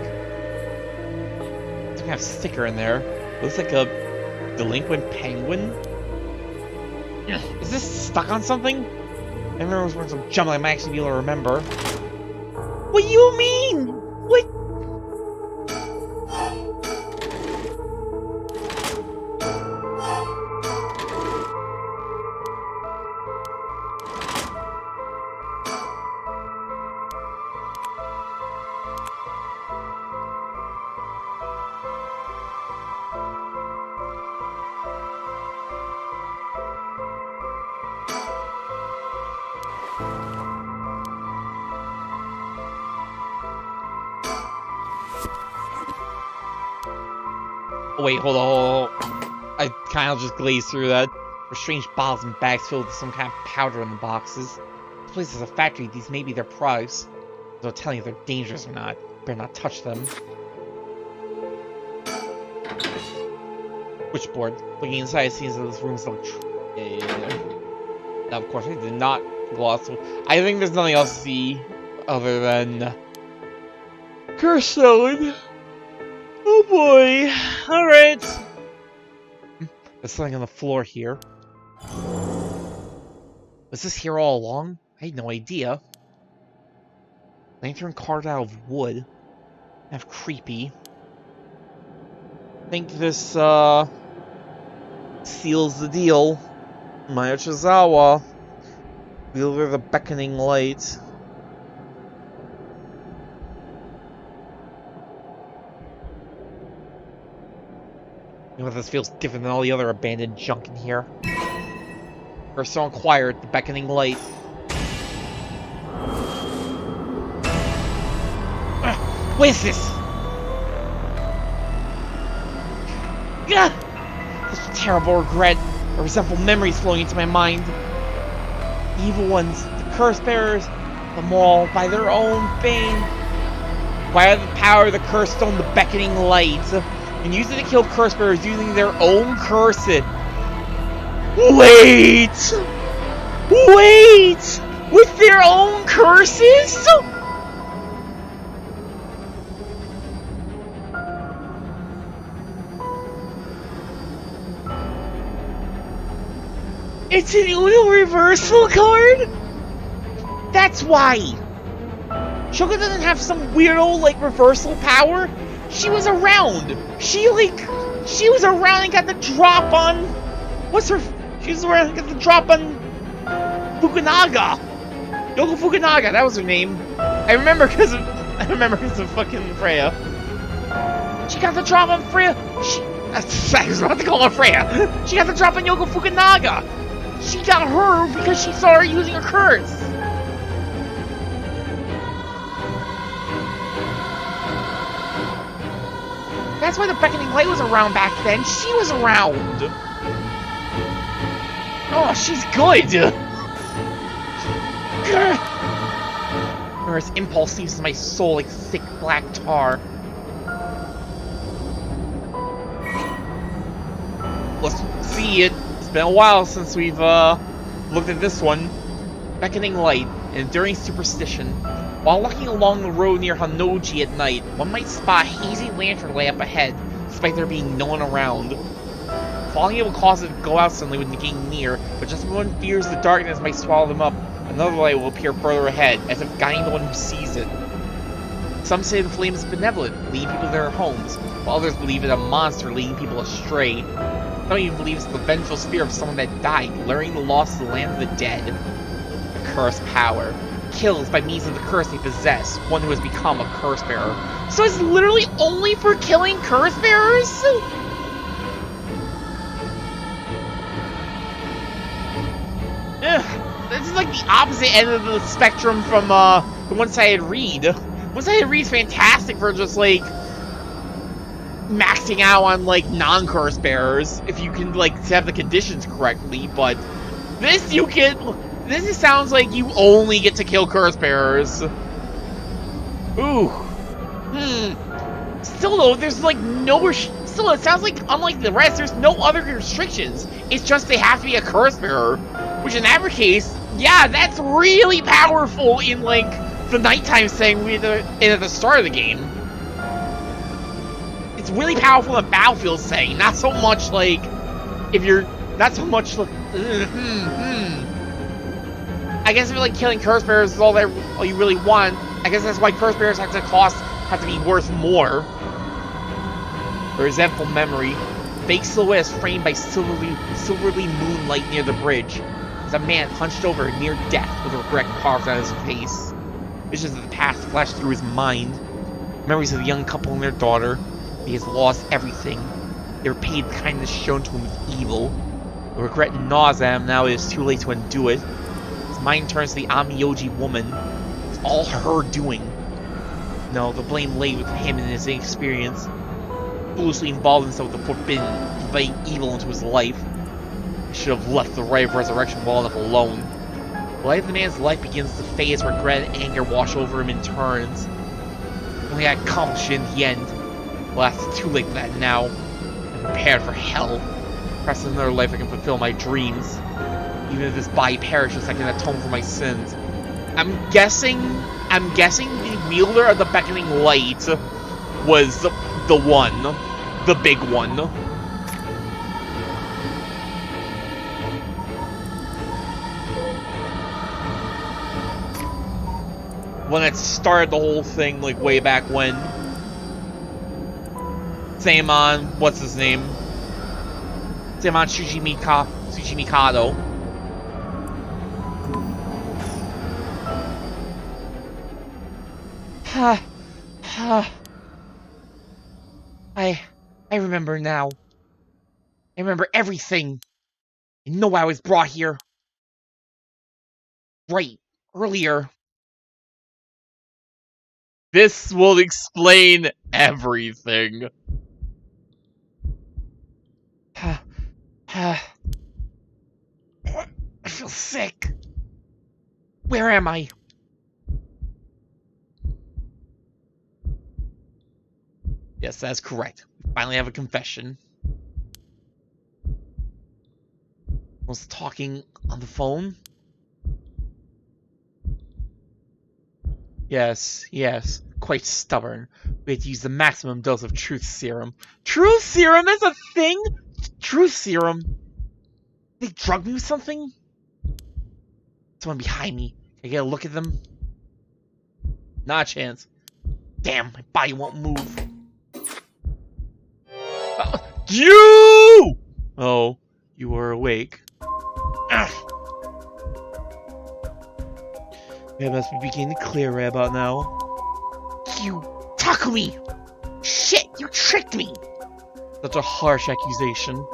There's a sticker in there. Looks like a delinquent penguin. Is this stuck on something? I remember it was some jump I might actually be able to remember. What do you mean? What? Oh, wait, hold on. I kind of just glazed through that. There are strange bottles and bags filled with some kind of powder in the boxes. This place is a factory. These may be their products. So I'm telling you if they're dangerous or not. Better not touch them. Switchboard. Looking inside, it seems that this room is electronic. Now, of course, I did not gloss. I think there's nothing else to see other than Curse Stone. Oh boy. Alright. There's something on the floor here. Was this here all along? I had no idea. Lantern carved out of wood. Kind of creepy. I think this, seals the deal. Mayachizawa. Wielder of the Beckoning Light. You know what, this feels different than all the other abandoned junk in here. First so inquired, the Beckoning Light. What is this? Gah! Such a terrible regret. A resentful memories flowing into my mind. The evil ones, the curse bearers, them all by their own bane. By the power of the curse stone, the Beckoning Light. And use it to kill curse bearers using their own curse. Wait! Wait! With their own curses? It's an Uno reversal card? That's why! Shoko doesn't have some weirdo, like, reversal power. She was around! She was around and got the drop on... She was around and got the drop on... Fukunaga! Yoko Fukunaga, that was her name. I remember because of fucking Freya. She got the drop on Freya! I was about to call her Freya! She got the drop on Yoko Fukunaga! She got her because she saw her using a curse! That's why the Beckoning Light was around back then. She was around! Oh, she's good! Her impulse seeps into my soul like thick black tar. Let's see it. It's been a while since we've looked at this one. Beckoning Light, an enduring superstition. While walking along the road near Honjo at night, one might spot a hazy lantern light up ahead, despite there being no one around. Following it will cause it to go out suddenly when getting near, but just when one fears the darkness might swallow them up, another light will appear further ahead, as if guiding the one who sees it. Some say the flame is benevolent, leading people to their homes, while others believe it's a monster leading people astray. Some even believe it's the vengeful spirit of someone that died, luring the lost to the land of the dead. The cursed power. Kills by means of the curse they possess, one who has become a curse bearer. So it's literally only for killing curse bearers? This is like the opposite end of the spectrum from the one-sided read. One-sided read's fantastic for just like maxing out on like non-curse bearers if you can like set the conditions correctly, but this you can. This sounds like you only get to kill curse bearers. Ooh. Still though, there's like no still it sounds like unlike the rest, there's no other restrictions. It's just they have to be a curse bearer. Which in that case, yeah, that's really powerful in like the nighttime setting we at the start of the game. It's really powerful in the battlefield setting, not so much like if you're not so much like I guess if you're like killing curse bearers is all you really want, I guess that's why curse bearers have to be worth more. A resentful memory. Fake silhouette is framed by silvery moonlight near the bridge. As a man hunched over near death with regret carved on his face. Visions of the past flashed through his mind. Memories of the young couple and their daughter. He has lost everything. They repaid the kindness shown to him with evil. The regret gnaws at him now it is too late to undo it. His mind turns to the Amiyoji woman. It's all her doing. No, the blame lay with him and his inexperience. Foolishly involved himself with the forbidden, inviting evil into his life. He should have left the right of resurrection well enough alone. The light of the man's life begins to fade as regret and anger wash over him in turns. Only I accomplished it in the end. Alas, it's too late for that now. I'm prepared for hell. Perhaps in another life I can fulfill my dreams. Even if this body perishes, I can atone for my sins. I'm guessing the wielder of the beckoning light was the one. The big one. One that started the whole thing, like, way back when. Saemon, what's his name? Saemon Tsuchimikado. I remember now. I remember everything. I know why I was brought here. Right, earlier. This will explain everything. I feel sick. Where am I? Yes, that's correct. We finally have a confession. Was talking on the phone? Yes. Quite stubborn. We had to use the maximum dose of truth serum. Truth serum? That's a thing? Truth serum? They drugged me with something? Someone behind me. Can I get a look at them? Not a chance. Damn, my body won't move. You! Oh, you were awake. It must be beginning to clear right about now. You, Takumi! Shit, you tricked me! Such a harsh accusation.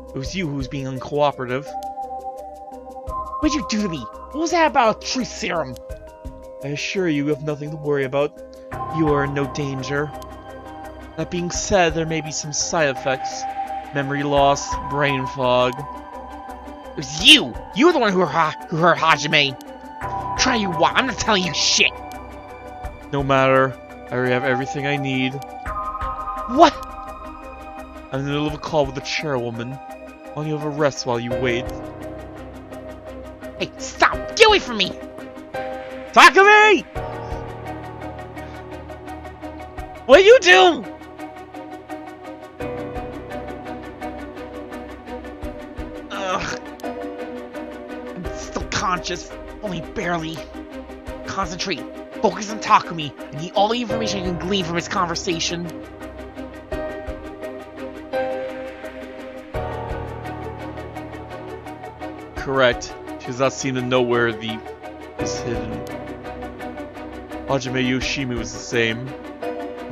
It was you who was being uncooperative. What'd you do to me? What was that about a truth serum? I assure you have nothing to worry about. You are in no danger. That being said, there may be some side effects. Memory loss, brain fog. It was you! You were the one who hurt Hajime! Try you what? I'm not telling you shit! No matter. I already have everything I need. What? I'm in the middle of a call with the chairwoman. Why don't you have a rest while you wait? Hey, stop! Get away from me! Takumi! What you do? Ugh. I'm still conscious. Only barely. Concentrate. Focus on Takumi. I need all the information I can glean from his conversation. Correct. She has not seen to know where the is hidden. Hajime Yoshimi was the same.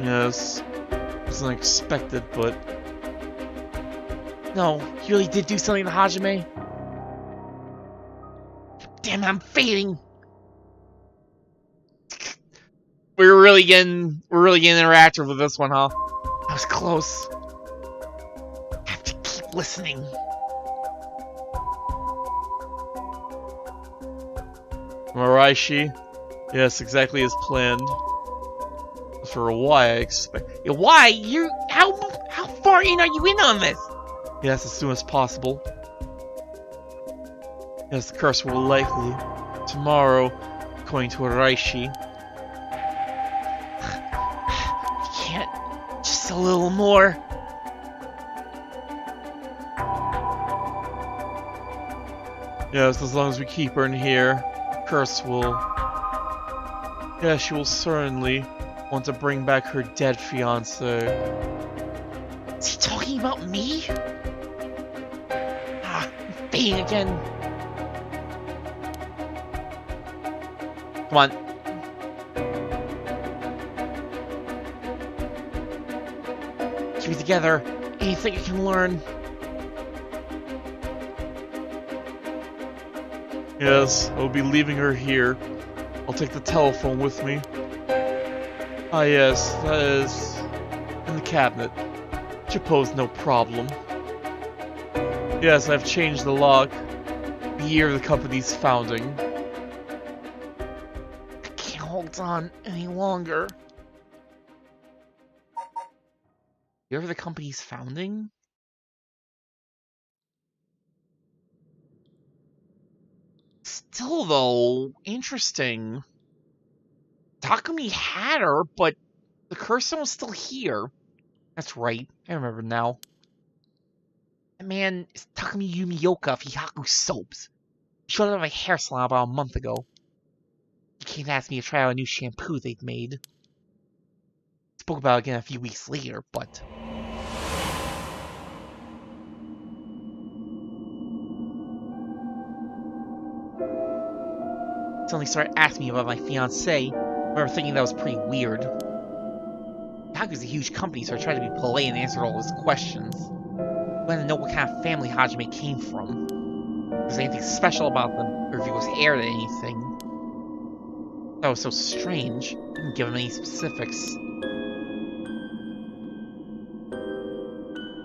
Yes. It was unexpected, but... No, he really did do something to Hajime. Damn it, I'm fading. We're really getting interactive with this one, huh? That was close. I have to keep listening. Maraishi? Yes, exactly as planned. For why I expect... Yeah, why? How far in are you in on this? Yes, as soon as possible. Yes, the curse will likely. Tomorrow, according to Araishi. Can't. Just a little more. Yes, as long as we keep her in here, the curse will... Yeah, she will certainly want to bring back her dead fiancé. Is he talking about me? I'm fading again. Come on. Keep it together. Anything I can learn. Yes, I will be leaving her here. I'll take the telephone with me. Ah yes, that is... in the cabinet. Should pose no problem. Yes, I've changed the lock. The year of the company's founding. I can't hold on any longer. Year of the company's founding? Still, though, interesting. Takumi had her, but the curse was still here. That's right, I remember now. That man is Takumi Yumioka of Hihaku Soaps. He showed up at my hair salon about a month ago. He came to ask me to try out a new shampoo they'd made. Spoke about it again a few weeks later, but... suddenly started asking me about my fiancé. I remember thinking that was pretty weird. Hihaku's a huge company, so I tried to be polite and answered all his questions. I wanted to know what kind of family Hajime came from. If there was anything special about them, or if he was heir to anything. That was so strange. I didn't give him any specifics.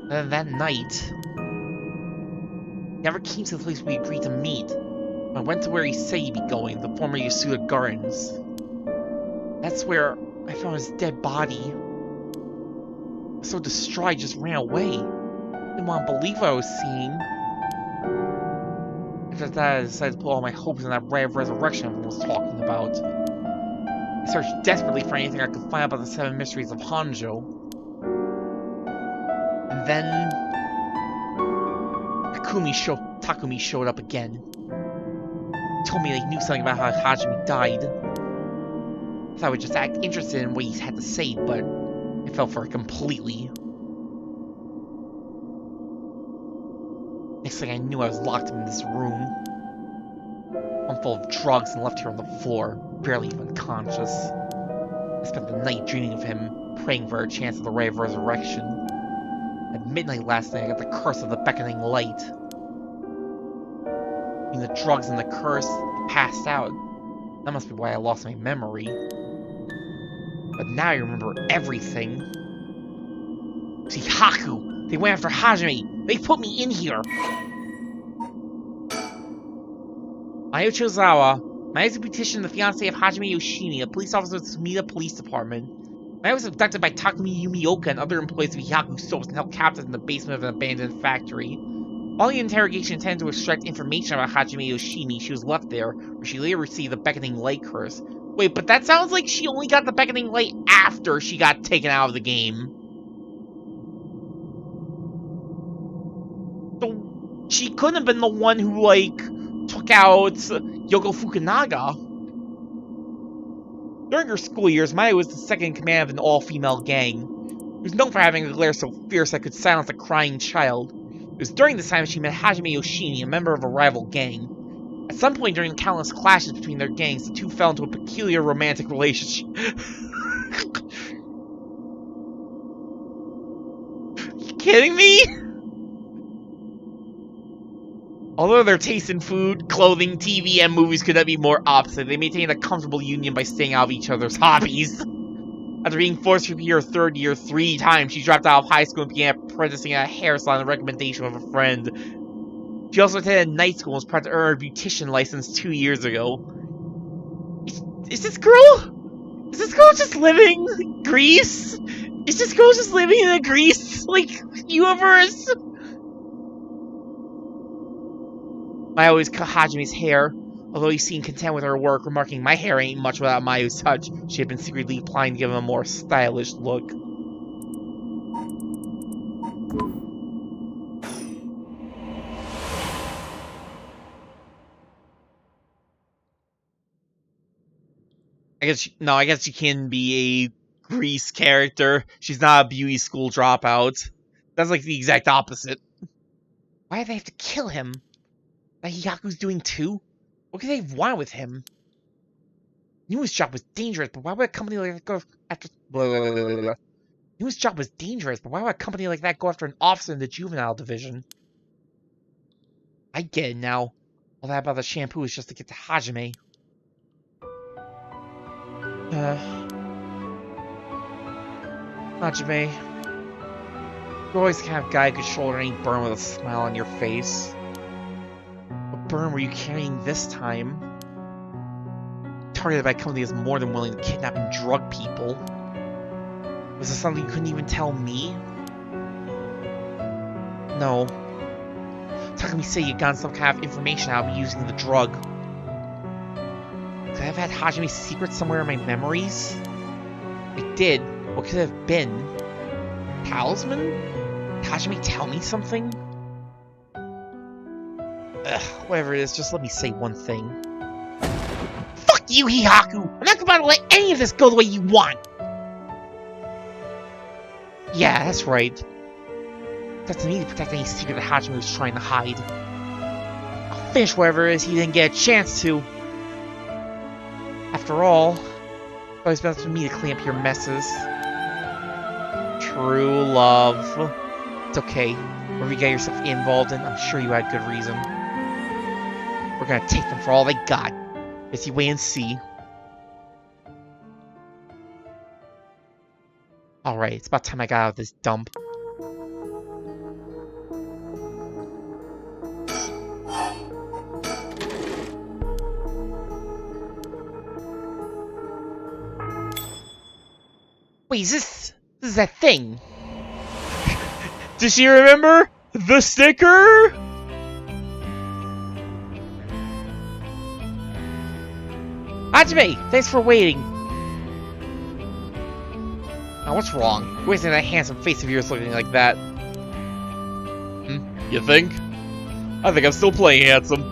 And then that night, he never came to the place we agreed to meet. I went to where he said he'd be going, the former Yasuda Gardens. That's where I found his dead body. I was so distraught I just ran away. Didn't want to believe what I was seeing. After that, I decided to put all my hopes in that ray of resurrection everyone was talking about. I searched desperately for anything I could find about the 7 mysteries of Honjo. And then... Takumi showed up again. He told me that he knew something about how Hajime died. I thought I would just act interested in what he had to say, but I fell for it completely. Next thing I knew, I was locked in this room. I'm full of drugs and left here on the floor, barely even conscious. I spent the night dreaming of him, praying for a chance at the ray of resurrection. At midnight last night, I got the curse of the beckoning light. Between the drugs and the curse, I passed out. That must be why I lost my memory. But now I remember everything. See, Haku! They went after Hajime! They put me in here! Mayo Chozawa. Mayo petitioned the fiancé of Hajime Yoshimi, a police officer with Sumida Police Department. Mayo was abducted by Takumi Yumioka and other employees of Hihaku Soaps and held captive in the basement of an abandoned factory. While the interrogation intended to extract information about Hajime Yoshimi, she was left there, where she later received the Beckoning Light curse. Wait, but that sounds like she only got the Beckoning Light after she got taken out of the game. So, she couldn't have been the one who, like, took out Yoko Fukunaga. During her school years, Maya was the second in command of an all-female gang. She was known for having a glare so fierce that could silence a crying child. It was during this time she met Hajime Yoshimi, a member of a rival gang. At some point during the countless clashes between their gangs, the two fell into a peculiar romantic relationship. You kidding me? Although their tastes in food, clothing, TV, and movies could not be more opposite, they maintained a comfortable union by staying out of each other's hobbies. After being forced to repeat her third year 3 times, she dropped out of high school and began apprenticing at a hair salon on the recommendation of a friend. She also attended night school and was proud to earn her beautician license 2 years ago. Is this girl just living in Greece? Is this girl just living in a Greece, universe? Maya always cut Hajime's hair, although he seemed content with her work, remarking, "My hair ain't much without Mayu's touch." She had been secretly applying to give him a more stylish look. I guess she can be a Grease character. She's not a beauty school dropout. That's like the exact opposite. Why do they have to kill him? That Hyaku's doing too? What could they want with him? Knew his job was dangerous, but why would a company like that go after... Knew his job was dangerous, but why would a company like that go after an officer in the juvenile division? I get it now. All that about the shampoo is just to get to Hajime. Hajime. You're always the kind of guy who could shoulder any burn with a smile on your face. What burn were you carrying this time? Targeted by a company that's more than willing to kidnap and drug people. Was this something you couldn't even tell me? No. How can we say you got some kind of information out of me using the drug? Could I have had Hajime's secret somewhere in my memories? I did. What could it have been? Talisman? Did Hajime tell me something? Ugh, whatever it is, just let me say one thing. Fuck you, Hihaku! I'm not about to let any of this go the way you want! Yeah, that's right. It's up to me to protect any secret that Hajime was trying to hide. I'll finish whatever it is he didn't get a chance to. After all, it's always been up to me to clean up your messes. True love. It's okay. Whatever you got yourself involved in, I'm sure you had good reason. We're gonna take them for all they got. As you wait and see. Alright, it's about time I got out of this dump. Wait, this is that thing. Does she remember the sticker? Hajime, thanks for waiting. Now what's wrong? You're wasting that handsome face of yours looking like that. You think? I think I'm still playing handsome.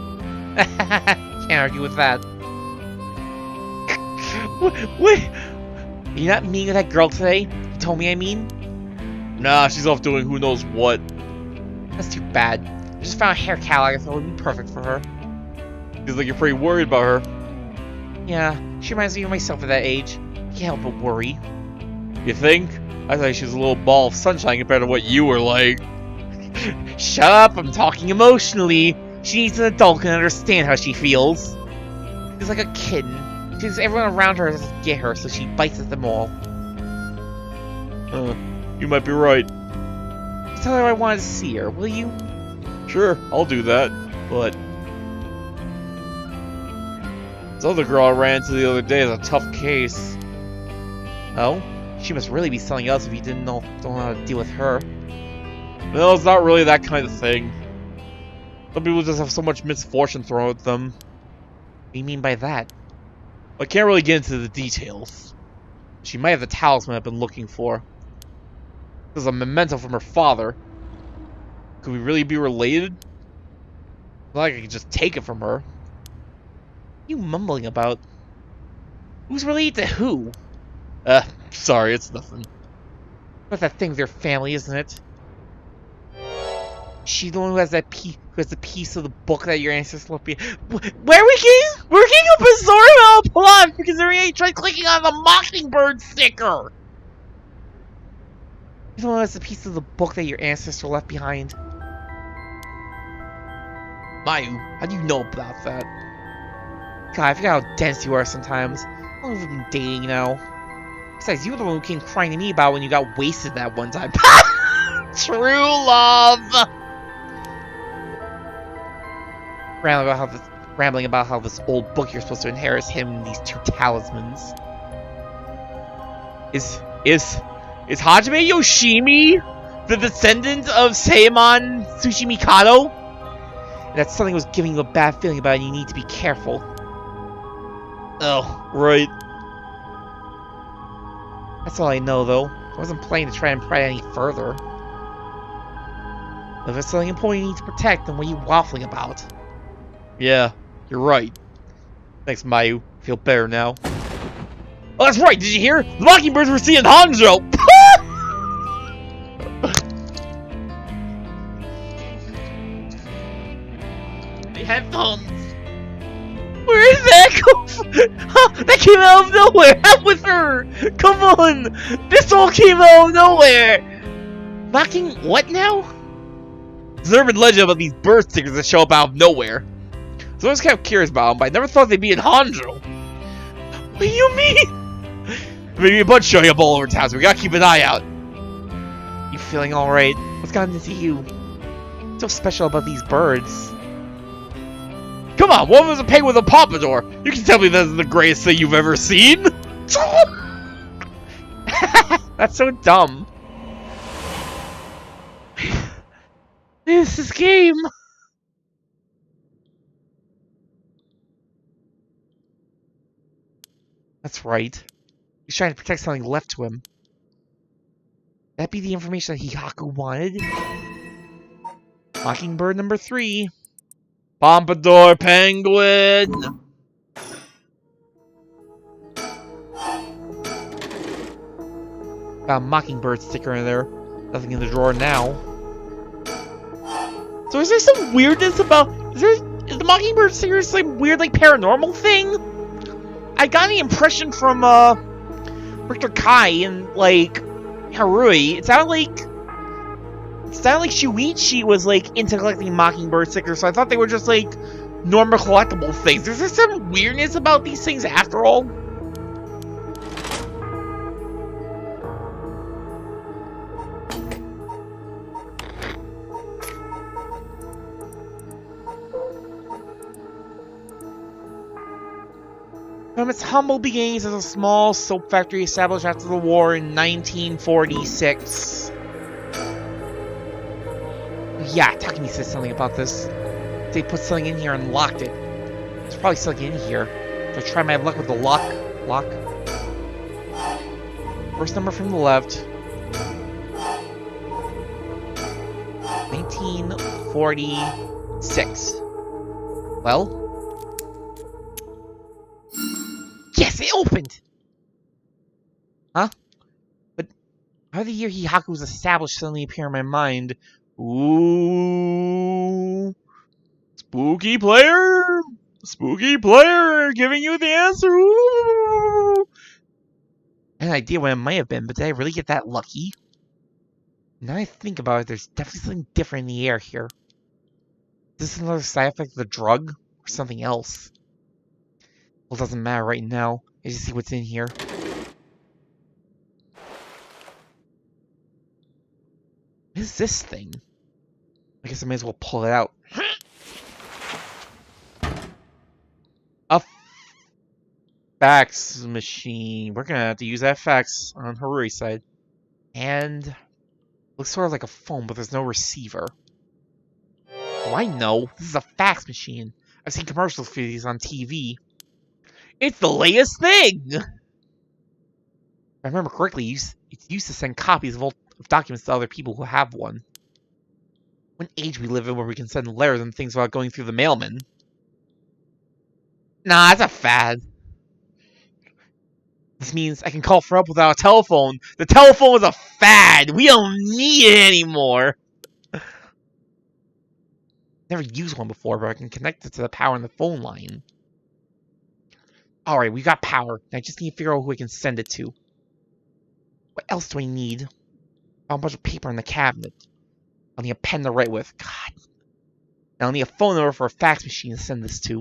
Can't argue with that. What? You're not meeting with that girl today? You told me, I mean? Nah, she's off doing who knows what. That's too bad. I just found a hair catalog I thought would be perfect for her. Seems like you're pretty worried about her. Yeah, she reminds me of myself at that age. I can't help but worry. You think? I thought she was a little ball of sunshine compared to what you were like. Shut up, I'm talking emotionally. She needs an adult who can understand how she feels. She's like a kitten. She thinks everyone around her doesn't get her, so she bites at them all. You might be right. Just tell her I wanted to see her, will you? Sure, I'll do that, but... This other girl I ran into the other day is a tough case. Oh? She must really be something else if you don't know how to deal with her. No, it's not really that kind of thing. Some people just have so much misfortune thrown at them. What do you mean by that? I can't really get into the details. She might have the talisman I've been looking for. This is a memento from her father. Could we really be related? Not like I could just take it from her. What are you mumbling about? Who's related to who? Sorry, it's nothing. But that thing with your family, isn't it? She's the one who has that the piece of the book that your ancestors left behind. Where are we getting? We're getting a bizarre amount of plot because there ain't tried clicking on the Mockingbird sticker. She's the one who has the piece of the book that your ancestor left behind. Mayu, how do you know about that? God, I forget how dense you are sometimes. How long have we been dating now? Besides, you were the one who came crying to me about when you got wasted that one time. True love! Rambling about how this old book you're supposed to inherit him and these 2 talismans. Is Hajime Yoshimi the descendant of Seimon Tsuchimikado? And that's something that was giving you a bad feeling about it, and you need to be careful. Oh, right. That's all I know, though. I wasn't planning to try and pry any further. If it's something important you need to protect, then what are you waffling about? Yeah, you're right. Thanks, Mayu. Feel better now. Oh, that's right! Did you hear? The Mockingbirds were seeing Honjo! The headphones! Where did that come from? That came out of nowhere! I'm with her! Come on! This all came out of nowhere! Mocking what now? There's an urban legend about these bird stickers that show up out of nowhere. So I was kind of curious about them, but I never thought they'd be in Honjo. What do you mean? Maybe a bunch showing up all over town, so we gotta keep an eye out. You feeling alright? What's gotten into you? What's so special about these birds? Come on, one was a pig with a pompadour. You can tell me this is the greatest thing you've ever seen? That's so dumb. This is game. That's right. He's trying to protect something left to him. That be the information that Hihaku wanted? Mockingbird number 3. Pompadour penguin! Got a Mockingbird sticker in there. Nothing in the drawer now. So is there some weirdness about... Is the Mockingbird sticker some weird, like, paranormal thing? I got the impression from, Richter Kai and, like, Harue. It sounded like Shuichi was, like, into collecting Mockingbird stickers, so I thought they were just, like, normal collectible things. Is there some weirdness about these things after all? From its humble beginnings as a small soap factory established after the war in 1946. Yeah, Takumi said something about this. They put something in here and locked it. There's probably something in here. So I try my luck with the lock. First number from the left. 1946. Well? Yes, it opened! Huh? But how did the year Hihaku was established suddenly appear in my mind? Ooh. Spooky player! Spooky player! Giving you the answer! Ooh. I had an idea what it might have been, but did I really get that lucky? Now I think about it, there's definitely something different in the air here. Is this another side effect of the drug? Or something else? Well, it doesn't matter right now. I just see what's in here. What is this thing? I guess I may as well pull it out. A fax machine. We're gonna have to use that fax on Harue's side. And looks sort of like a phone, but there's no receiver. Oh, I know. This is a fax machine. I've seen commercials for these on TV. It's the latest thing! If I remember correctly, it's used to send copies of documents to other people who have one. What age we live in where we can send letters and things without going through the mailman? Nah, it's a fad. This means I can call for help without a telephone. The telephone was a fad. We don't need it anymore. Never used one before, but I can connect it to the power in the phone line. Alright, we got power. I just need to figure out who I can send it to. What else do I need? Found a bunch of paper in the cabinet. I'll need a pen to write with. God. I'll need a phone number for a fax machine to send this to.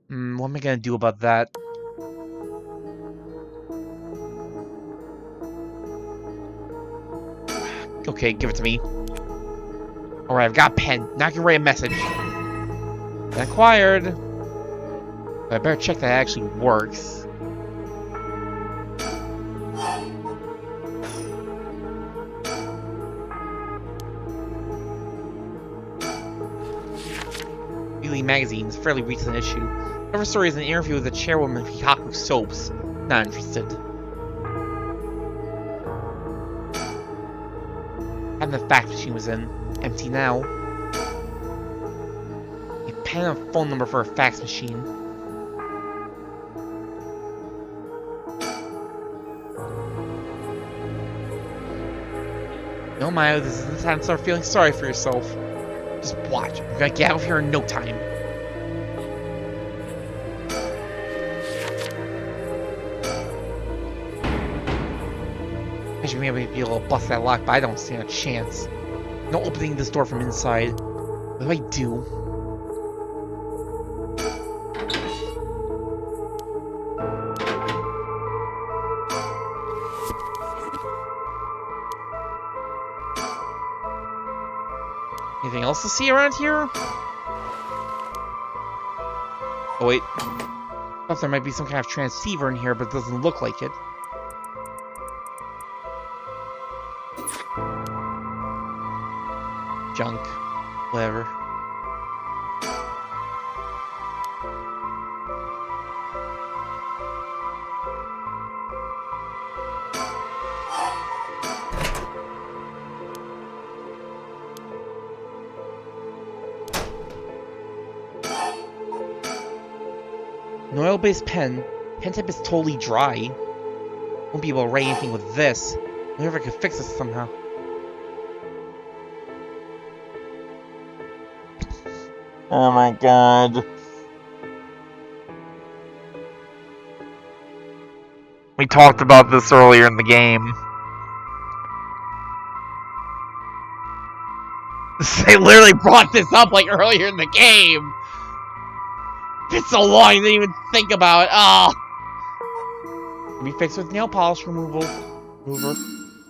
What am I gonna do about that? Okay, give it to me. Alright, I've got a pen. Now I can write a message. Acquired. But I better check that it actually works. Weekly magazine is a fairly recent issue. Cover story is an interview with the chairwoman of Hikaku Soaps. Not interested. And the fax machine was in. Empty now. A pen and a phone number for a fax machine. No, Maya, this isn't the time to start feeling sorry for yourself. Just watch. We're gonna get out of here in no time. I should maybe be able to bust that lock, but I don't stand a chance. No opening this door from inside. What do I do? Anything else to see around here? Oh wait. I thought there might be some kind of transceiver in here, but it doesn't look like it. Junk. Whatever. An oil-based pen. Pen tip is totally dry. Won't be able to write anything with this. I wonder if I could fix this somehow. Oh my god. We talked about this earlier in the game. They literally brought this up like earlier in the game. It's so long, I didn't even think about it. Oh. Can we fix with nail polish remover?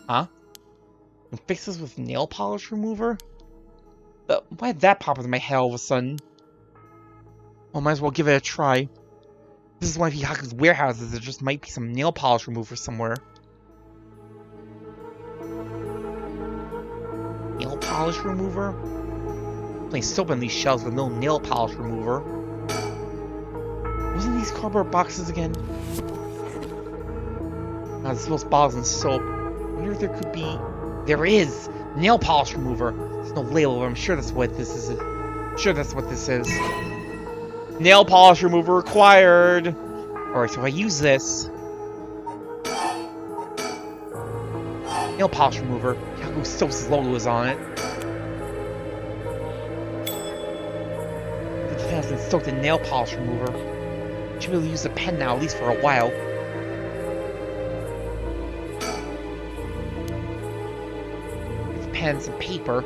Huh? Can we fix this with nail polish remover? Why did that pop into my head all of a sudden? Well, might as well give it a try. This is one of Hikaku's warehouses. There just might be some nail polish remover somewhere. Nail polish remover? Plenty soap in these shelves with no nail polish remover. Wasn't these cardboard boxes again? Now there's those bottles and soap. I wonder if there could be... There is! Nail polish remover! There's no label, but I'm sure that's what this is. Nail polish remover required! Alright, so if I use this... Nail polish remover. Hikaku Soap's logo is on it. The pen has been soaked in nail polish remover. Should be able to use the pen now, at least for a while. Pen, some paper.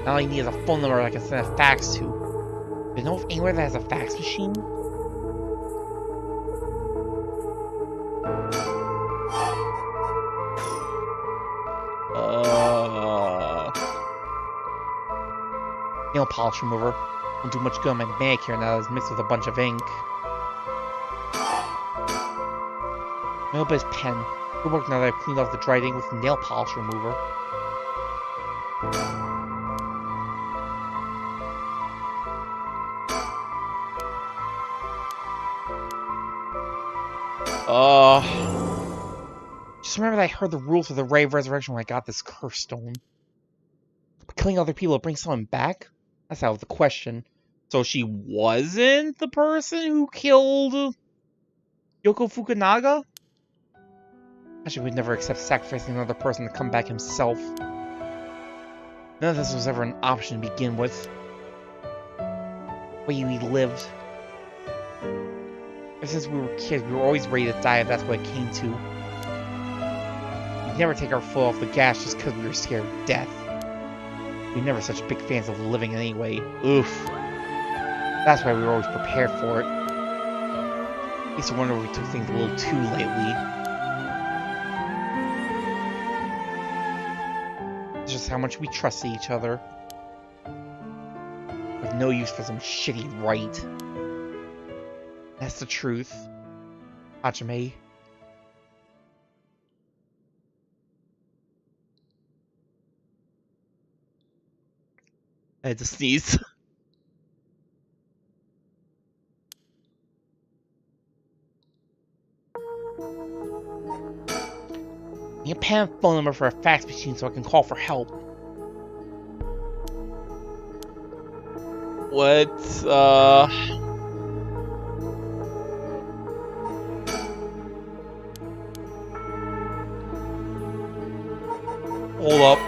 All I need is a phone number I can send a fax to. Do you know of anywhere that has a fax machine? Nail polish remover. Won't do much good on my manicure now that it's mixed with a bunch of ink. Nail-based pen. Good work now that I've cleaned off the dried ink with nail polish remover. Just remember that I heard the rules of the Ray of Resurrection when I got this curse stone. But killing other people to bring someone back? That's out of the question. So she wasn't the person who killed Yoko Fukunaga? Actually, would never accept sacrificing another person to come back himself. None of this was ever an option to begin with. The way we lived. Ever since we were kids, we were always ready to die if that's what it came to. We'd never take our foot off the gas just because we were scared of death. We were never such big fans of living anyway. Oof. That's why we were always prepared for it. I used to wonder if we took things a little too lightly. It's just how much we trusted each other. With no use for some shitty right. That's the truth. Hajime. I had to sneeze. I need a pen and phone number for a fax machine so I can call for help. What, Hold up.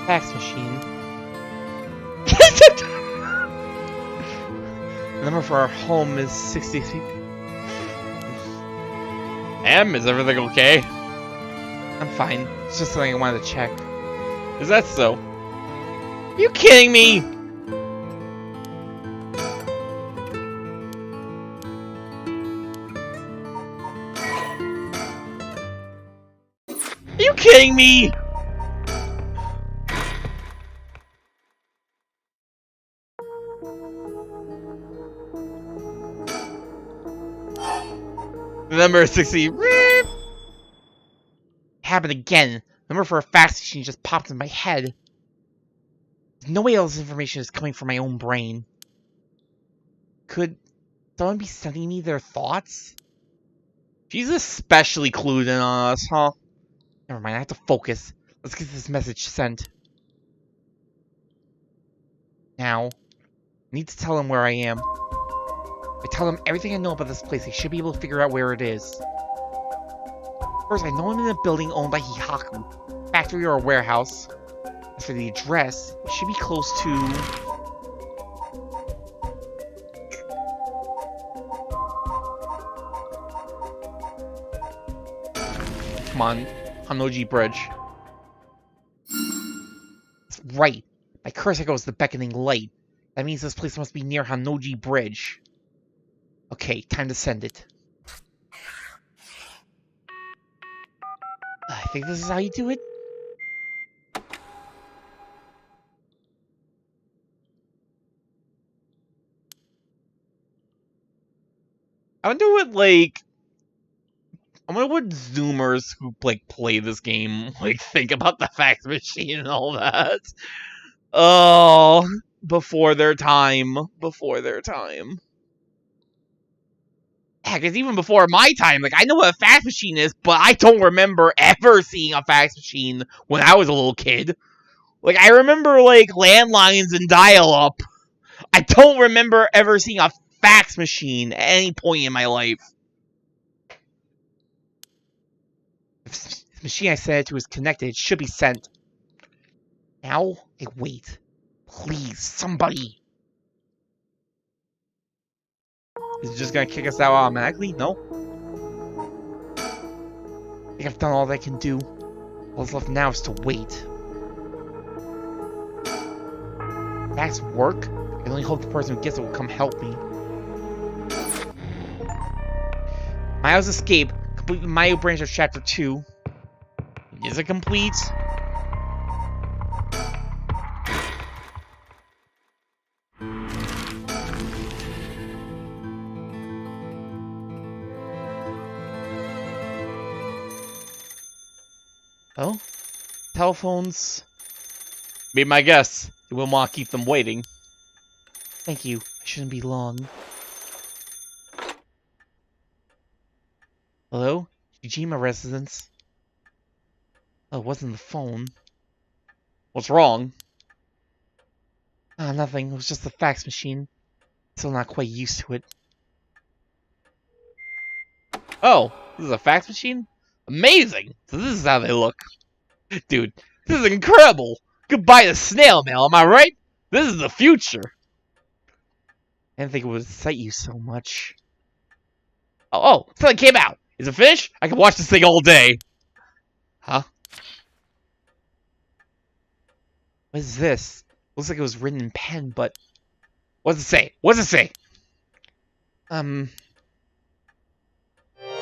Fax machine. The number for our home is 60. Em, is everything okay? I'm fine. It's just something I wanted to check. Is that so? Are you kidding me? Are you kidding me? The number is 60. Happened again. The number for a fax machine just popped in my head. There's no way all this information is coming from my own brain. Could someone be sending me their thoughts? She's especially clued in on us, huh? Never mind, I have to focus. Let's get this message sent. Now, I need to tell them where I am. If I tell them everything I know about this place, they should be able to figure out where it is. First, I know I'm in a building owned by Hihaku, factory or a warehouse. As for the address, it should be close to... Come on, Honjo Bridge. That's right. My cursor goes to the beckoning light. That means this place must be near Honjo Bridge. Okay, time to send it. I think this is how you do it. I wonder what, like... I wonder what Zoomers who, like, play this game, like, think about the fax machine and all that. Oh, before their time. Before their time. Heck, it's even before my time. Like, I know what a fax machine is, but I don't remember ever seeing a fax machine when I was a little kid. Like, I remember, like, landlines and dial-up. I don't remember ever seeing a fax machine at any point in my life. If the machine I sent it to is connected, it should be sent. Now, I wait. Please, somebody. Is it just gonna kick us out automatically? No. I think I've done all that I can do. All that's left now is to wait. That's work? I only hope the person who gets it will come help me. Miles Escape. Complete the Mayo branch of Chapter 2. Is it complete? Oh? Telephones. Be my guess. You will want to keep them waiting. Thank you. I shouldn't be long. Hello? Ujima residence? Oh, it wasn't the phone. What's wrong? Ah, nothing. It was just the fax machine. Still not quite used to it. Oh, this is a fax machine? Amazing! So this is how they look. Dude, this is incredible! Goodbye to snail mail, am I right? This is the future! I didn't think it would excite you so much. Oh, something came out! Is it finished? I can watch this thing all day! Huh? What is this? Looks like it was written in pen, but... What's it say? What's it say?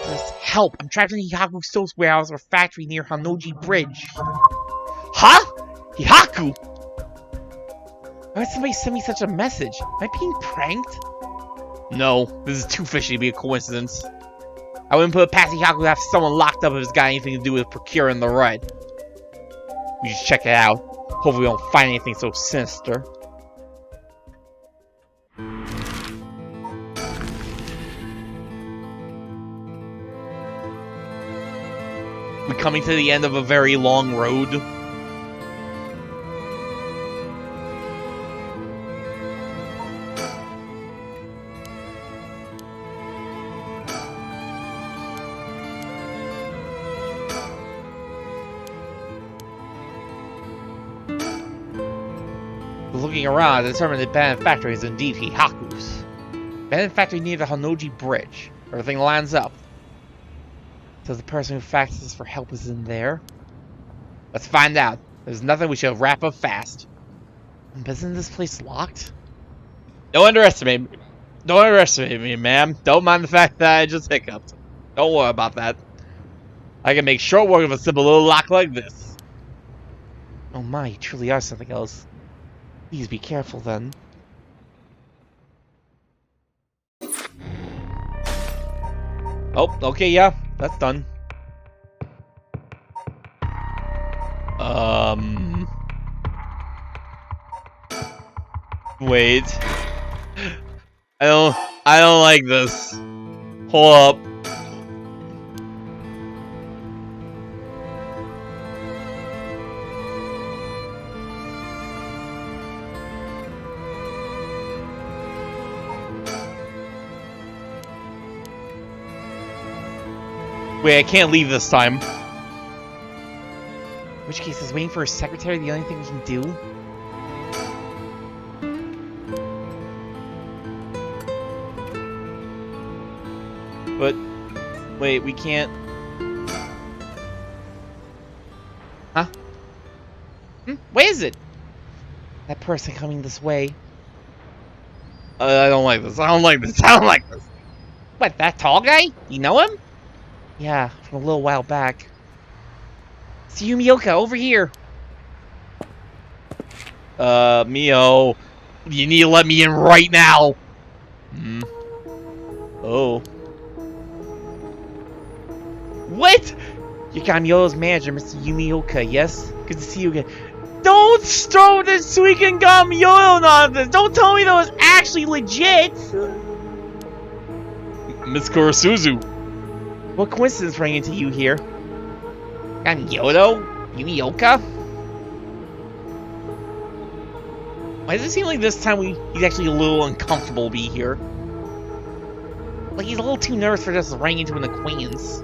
Just help! I'm trapped in the Hihaku Stove's warehouse or factory near Honjo Bridge. Huh? Hihaku? Why would somebody send me such a message? Am I being pranked? No, this is too fishy to be a coincidence. I wouldn't put it past Hihaku to have someone locked up if it's got anything to do with procuring the ride. We should check it out. Hopefully we don't find anything so sinister. We're coming to the end of a very long road. Looking around, I determined the abandoned factory is indeed Hihaku's. Abandoned factory near the Honjo Bridge. Everything lines up. So the person who faxes for help is in there. Let's find out. There's nothing, we should wrap up fast. But isn't this place locked? Don't underestimate me, ma'am. Don't mind the fact that I just hiccuped. Don't worry about that. I can make short work of a simple little lock like this. Oh my, you truly are something else. Please be careful then. Oh, okay, yeah, that's done. Wait. I don't like this. Hold up. Wait, I can't leave this time. In which case, is waiting for a secretary the only thing we can do? But, wait, we can't... Huh? Where is it? That person coming this way. I don't like this. I don't like this. I don't like this. What, that tall guy? You know him? Yeah, from a little while back. It's Yumioka, over here. Mio. You need to let me in right now. Oh. What? You're Gamyo's manager, Mr. Yumioka, yes? Good to see you again. Don't throw this Suiken Gamyo nonsense! Don't tell me that was actually legit! Miss Kurosuzu. What coincidence ran into you here? Gamyo? Yumioka? Why does it seem like this time he's actually a little uncomfortable to be here? Like he's a little too nervous for just running into an acquaintance.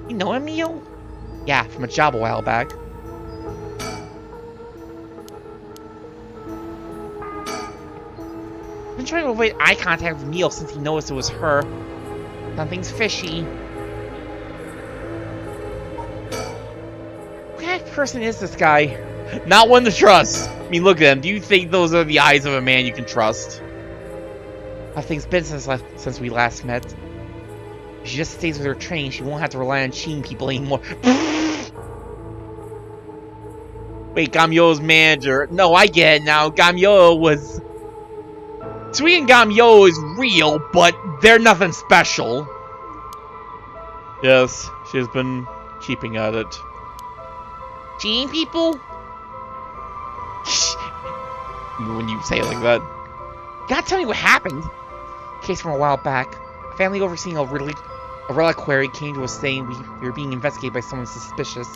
You know him, Mio? Yeah, from a job a while back. I've been trying to avoid eye contact with Mio since he noticed it was her. Something's fishy. What kind of person is this guy? Not one to trust. I mean, look at him. Do you think those are the eyes of a man you can trust? How have things been since we last met? If she just stays with her training, she won't have to rely on cheating people anymore. Wait, Gamyo's manager. No, I get it now. Gamyo was... Sui and Gamyo is real, but they're nothing special. Yes, she has been keeping at it. Cheating people? When you say it like that. You gotta tell me what happened. Case from a while back. Family overseeing a reliquary came to us saying we were being investigated by someone suspicious.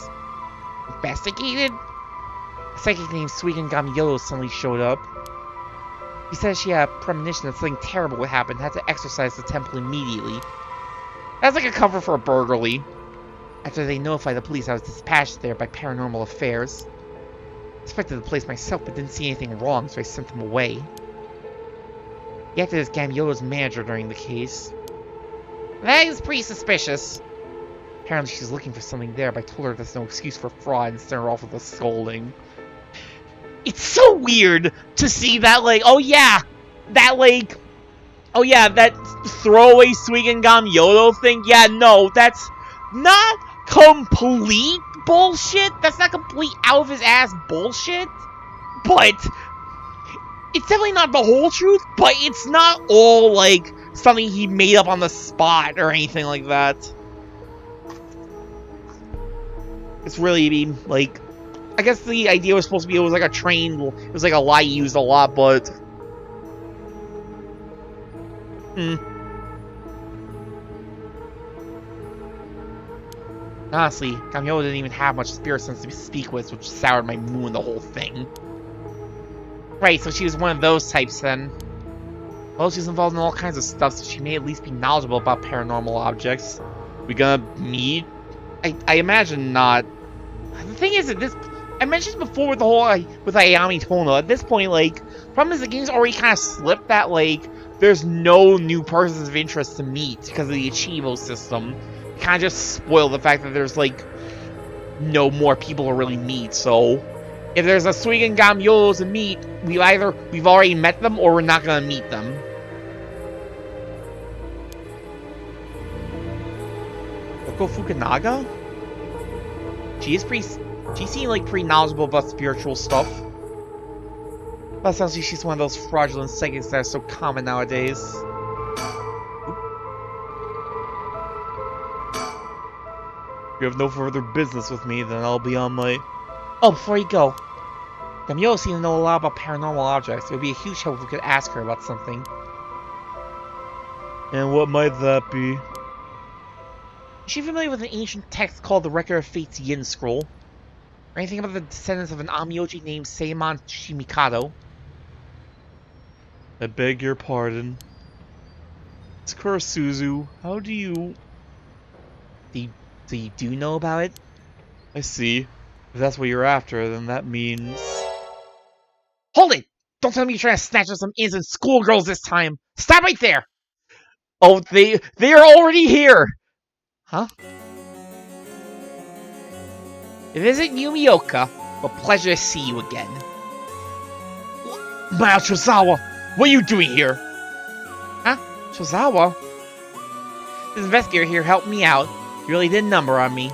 Investigated? A psychic named Suigen Gamyoto suddenly showed up. He said she had a premonition that something terrible would happen and had to exorcise the temple immediately. That's like a cover for a burglary. After they notified the police, I was dispatched there by Paranormal Affairs. I inspected the place myself but didn't see anything wrong, so I sent them away. He acted as Gamyoto's manager during the case. That is pretty suspicious. Apparently she's looking for something there, but I told her there's no excuse for fraud and sent her off with a scolding. It's so weird to see that, like, oh yeah, that throwaway Suigen Gamyoto thing. Yeah, no, that's not complete bullshit. That's not complete out of his ass bullshit. But it's definitely not the whole truth, but it's not all, like, something he made up on the spot or anything like that. It's really, like, I guess the idea was supposed to be it was like a train, it was like a lie used a lot, but... Honestly, Gamyoto didn't even have much spirit sense to speak with, which soured my mood the whole thing. Right, so she was one of those types then. Well, she's involved in all kinds of stuff, so she may at least be knowledgeable about paranormal objects. We gonna meet? I imagine not. The thing is, at this, I mentioned before with the whole with Ayami Tono. At this point, like, problem is the game's already kind of slipped that like there's no new persons of interest to meet because of the Ichibo system. Kind of just spoiled the fact that there's like no more people to really meet. So if there's a Suigen Gamyoto to meet, we've already met them or we're not gonna meet them. Oko Fukunaga? She seemed like pretty knowledgeable about spiritual stuff. But it sounds like she's one of those fraudulent psychics that are so common nowadays. If you have no further business with me, then I'll be on my... Oh, before you go. Gamyoto seems to know a lot about paranormal objects. It would be a huge help if we could ask her about something. And what might that be? Is she familiar with an ancient text called the Record of Fate's Yin Scroll? Or anything about the descendants of an Amyoji named Seimon Shimikado? I beg your pardon. It's Kurasuzu. How do you... So you do know about it? I see. If that's what you're after, then that means... Hold it! Don't tell me you're trying to snatch up some innocent schoolgirls this time! Stop right there! Oh, they are already here! Huh? It isn't Yumioka, but pleasure to see you again. Mao Chozawa! What are you doing here? Huh? Chozawa? This investigator here helped me out. He really did a number on me.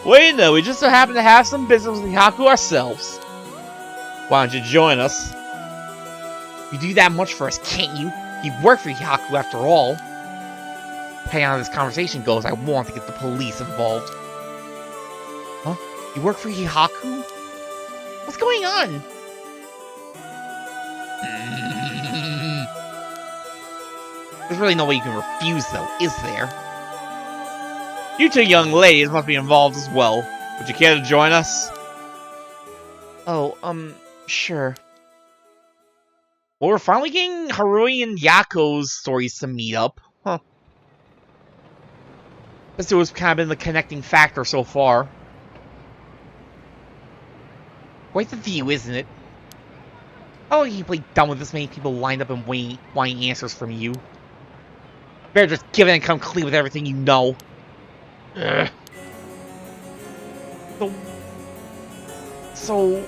Wait, no, we just so happen to have some business with Haku ourselves. Why don't you join us? You do that much for us, can't you? You work for Haku after all. Depending on how this conversation goes, I want to get the police involved. Huh? You work for Hihaku? What's going on? There's really no way you can refuse, though, is there? You two young ladies must be involved as well. Would you care to join us? Oh, sure. Well, we're finally getting Harue and Yako's stories to meet up. Huh. This was kind of been the connecting factor so far. Quite the view, isn't it? Oh, you play dumb with this many people lined up and wanting answers from you. Better just give it and come clean with everything you know. Ugh. So...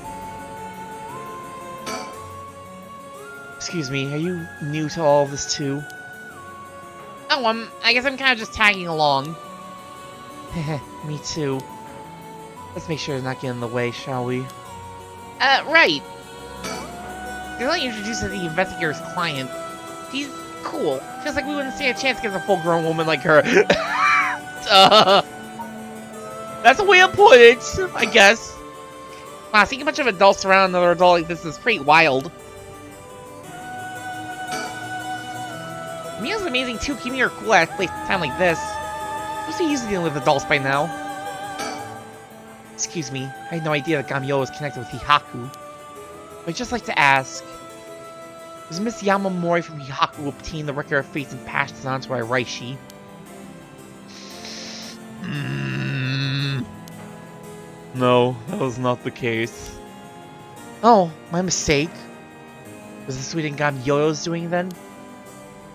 Excuse me, are you new to all of this too? Oh, I guess I'm kind of just tagging along. Me too. Let's make sure to not get in the way, shall we? Right. You're not introduced as the investigator's client. She's cool. Feels like we wouldn't stand a chance against a full-grown woman like her. That's a way to put it, I guess. Wow, seeing a bunch of adults around another adult like this is pretty wild. Mia's amazing too, keeping her cool at a time like this. I'm so used to dealing with adults by now. Excuse me, I had no idea that Gamyo was connected with Hihaku. But I'd just like to ask, was Miss Yamamori from Hihaku who obtained the record of fates and passed it on to Iraishi? No, that was not the case. Oh, my mistake. Was this what Gamyo's doing then?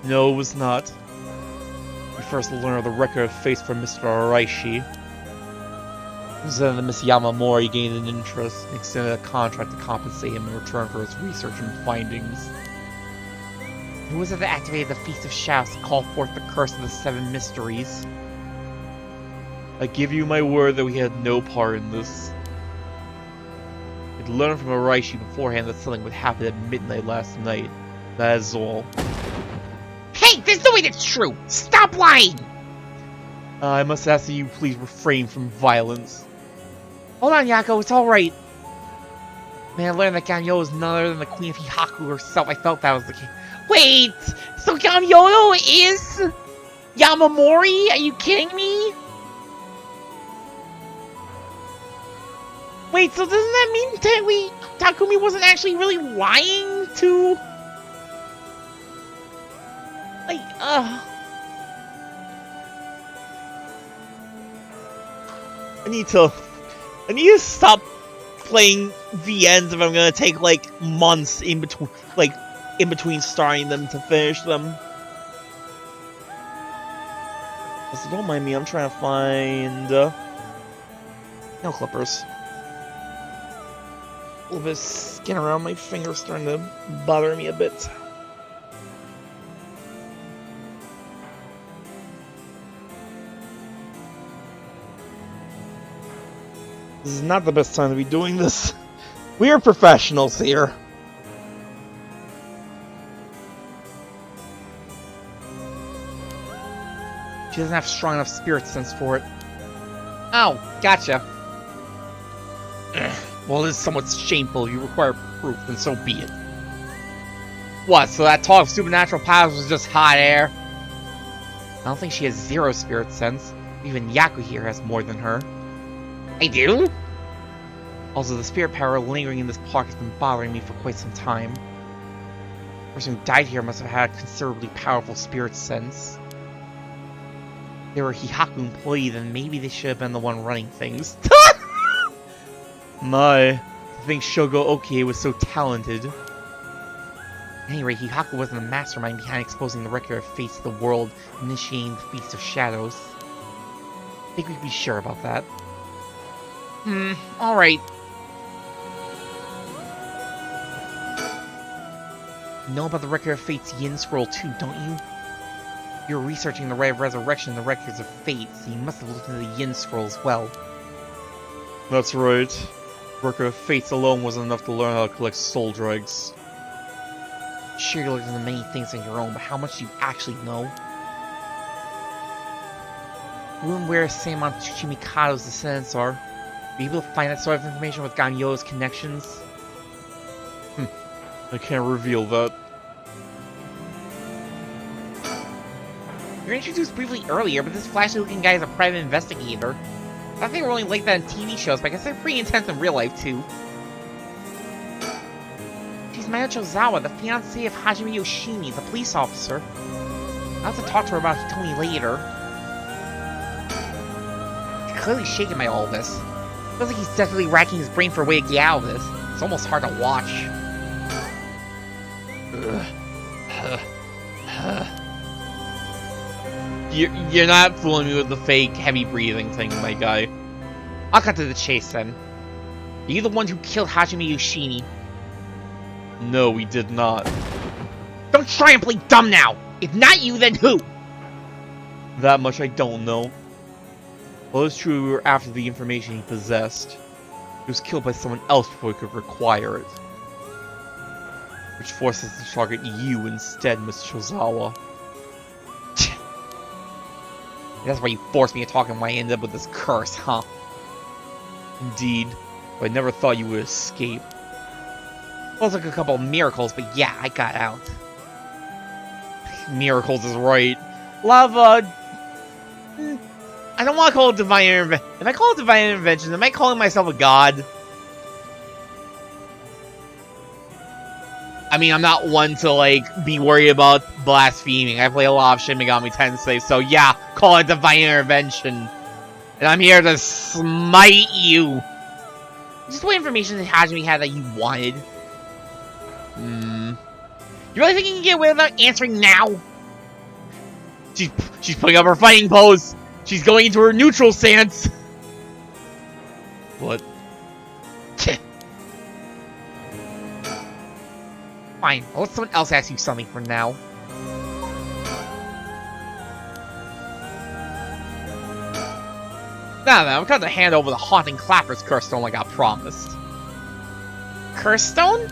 No, it was not. We first learned of the record of fates from Mr. Iraishi. Then the Miss Yamamori gained an interest and extended a contract to compensate him in return for his research and findings. Who was it that activated the Feast of Shouts to call forth the curse of the 7 mysteries? I give you my word that we had no part in this. I'd learned from Iraishi beforehand that something would happen at midnight last night. That is all. Hey, there's no way that's true! Stop lying! I must ask that you please refrain from violence. Hold on, Yako, it's alright. When I learned that Ganyo was none other than the Queen of Hihaku herself, I felt that was the case. Wait! So Ganyo is Yamamori? Are you kidding me? Wait, so doesn't that mean technically Takumi wasn't actually really lying to... Like, I need to stop playing VNs if I'm gonna take like months in between starting them to finish them. So don't mind me, I'm trying to find nail clippers. A little bit of skin around my fingers starting to bother me a bit. This is not the best time to be doing this. We are professionals here. she doesn't have strong enough spirit sense for it. Oh, gotcha. Well, it is somewhat shameful. If you require proof, then so be it. What, so that talk of supernatural powers was just hot air? I don't think she has 0 spirit sense. Even Yaku here has more than her. I do? Also, the spirit power lingering in this park has been bothering me for quite some time. The person who died here must have had considerably powerful spirit sense. If they were a Hihaku employee, then maybe they should have been the one running things. My, I think Shogo Okie was so talented. At any rate, Hihaku wasn't the mastermind behind exposing the record of fates to the world, initiating the Feast of Shadows. I think we can be sure about that. Alright. You know about the record of fate's Yin Scroll too, don't you? You were researching the Ray of Resurrection and the records of fate, so you must have looked into the Yin Scroll as well. That's right. The record of fates alone wasn't enough to learn how to collect soul dregs. Sure, you looked into many things on your own, but how much do you actually know? Who and where Samon Tsuchimikado's descendants are? Were you able to find that sort of information with Ganyo's connections? I can't reveal that. You were introduced briefly earlier, but this flashy-looking guy is a private investigator. I thought they were only like that in TV shows, but I guess they're pretty intense in real life, too. She's Maya Chozawa, the fiancée of Hajime Yoshimi, the police officer. I'll have to talk to her about Hitomi later. He's clearly shaken by all this. Feels like he's definitely racking his brain for a way to get out of this. It's almost hard to watch. You're not fooling me with the fake heavy breathing thing, my guy. I'll cut to the chase then. Are you the one who killed Hajime Yoshimi? No, we did not. Don't try and play dumb now! If not you, then who? That much I don't know. Well, it's true we were after the information he possessed. He was killed by someone else before we could require it. Which forced us to target you instead, Miss Chozawa. That's why you forced me to talk and why I ended up with this curse, huh? Indeed, but I never thought you would escape. Well, it's like a couple of miracles, but yeah, I got out. miracles is right. Lava... I don't want to call it divine intervention. If I call it divine intervention, am I calling myself a god? I mean, I'm not one to, like, be worried about blaspheming. I play a lot of Shin Megami Tensei, so yeah, call it divine intervention. And I'm here to smite you. Just what information did Hajime have that you wanted? You really think you can get away without answering now? She's putting up her fighting pose. She's going into her neutral stance. What? Fine, I'll let someone else ask you something for now. Now then, I'm going to hand over the Haunting Clapper's Curse Stone like I promised. Curse Stone?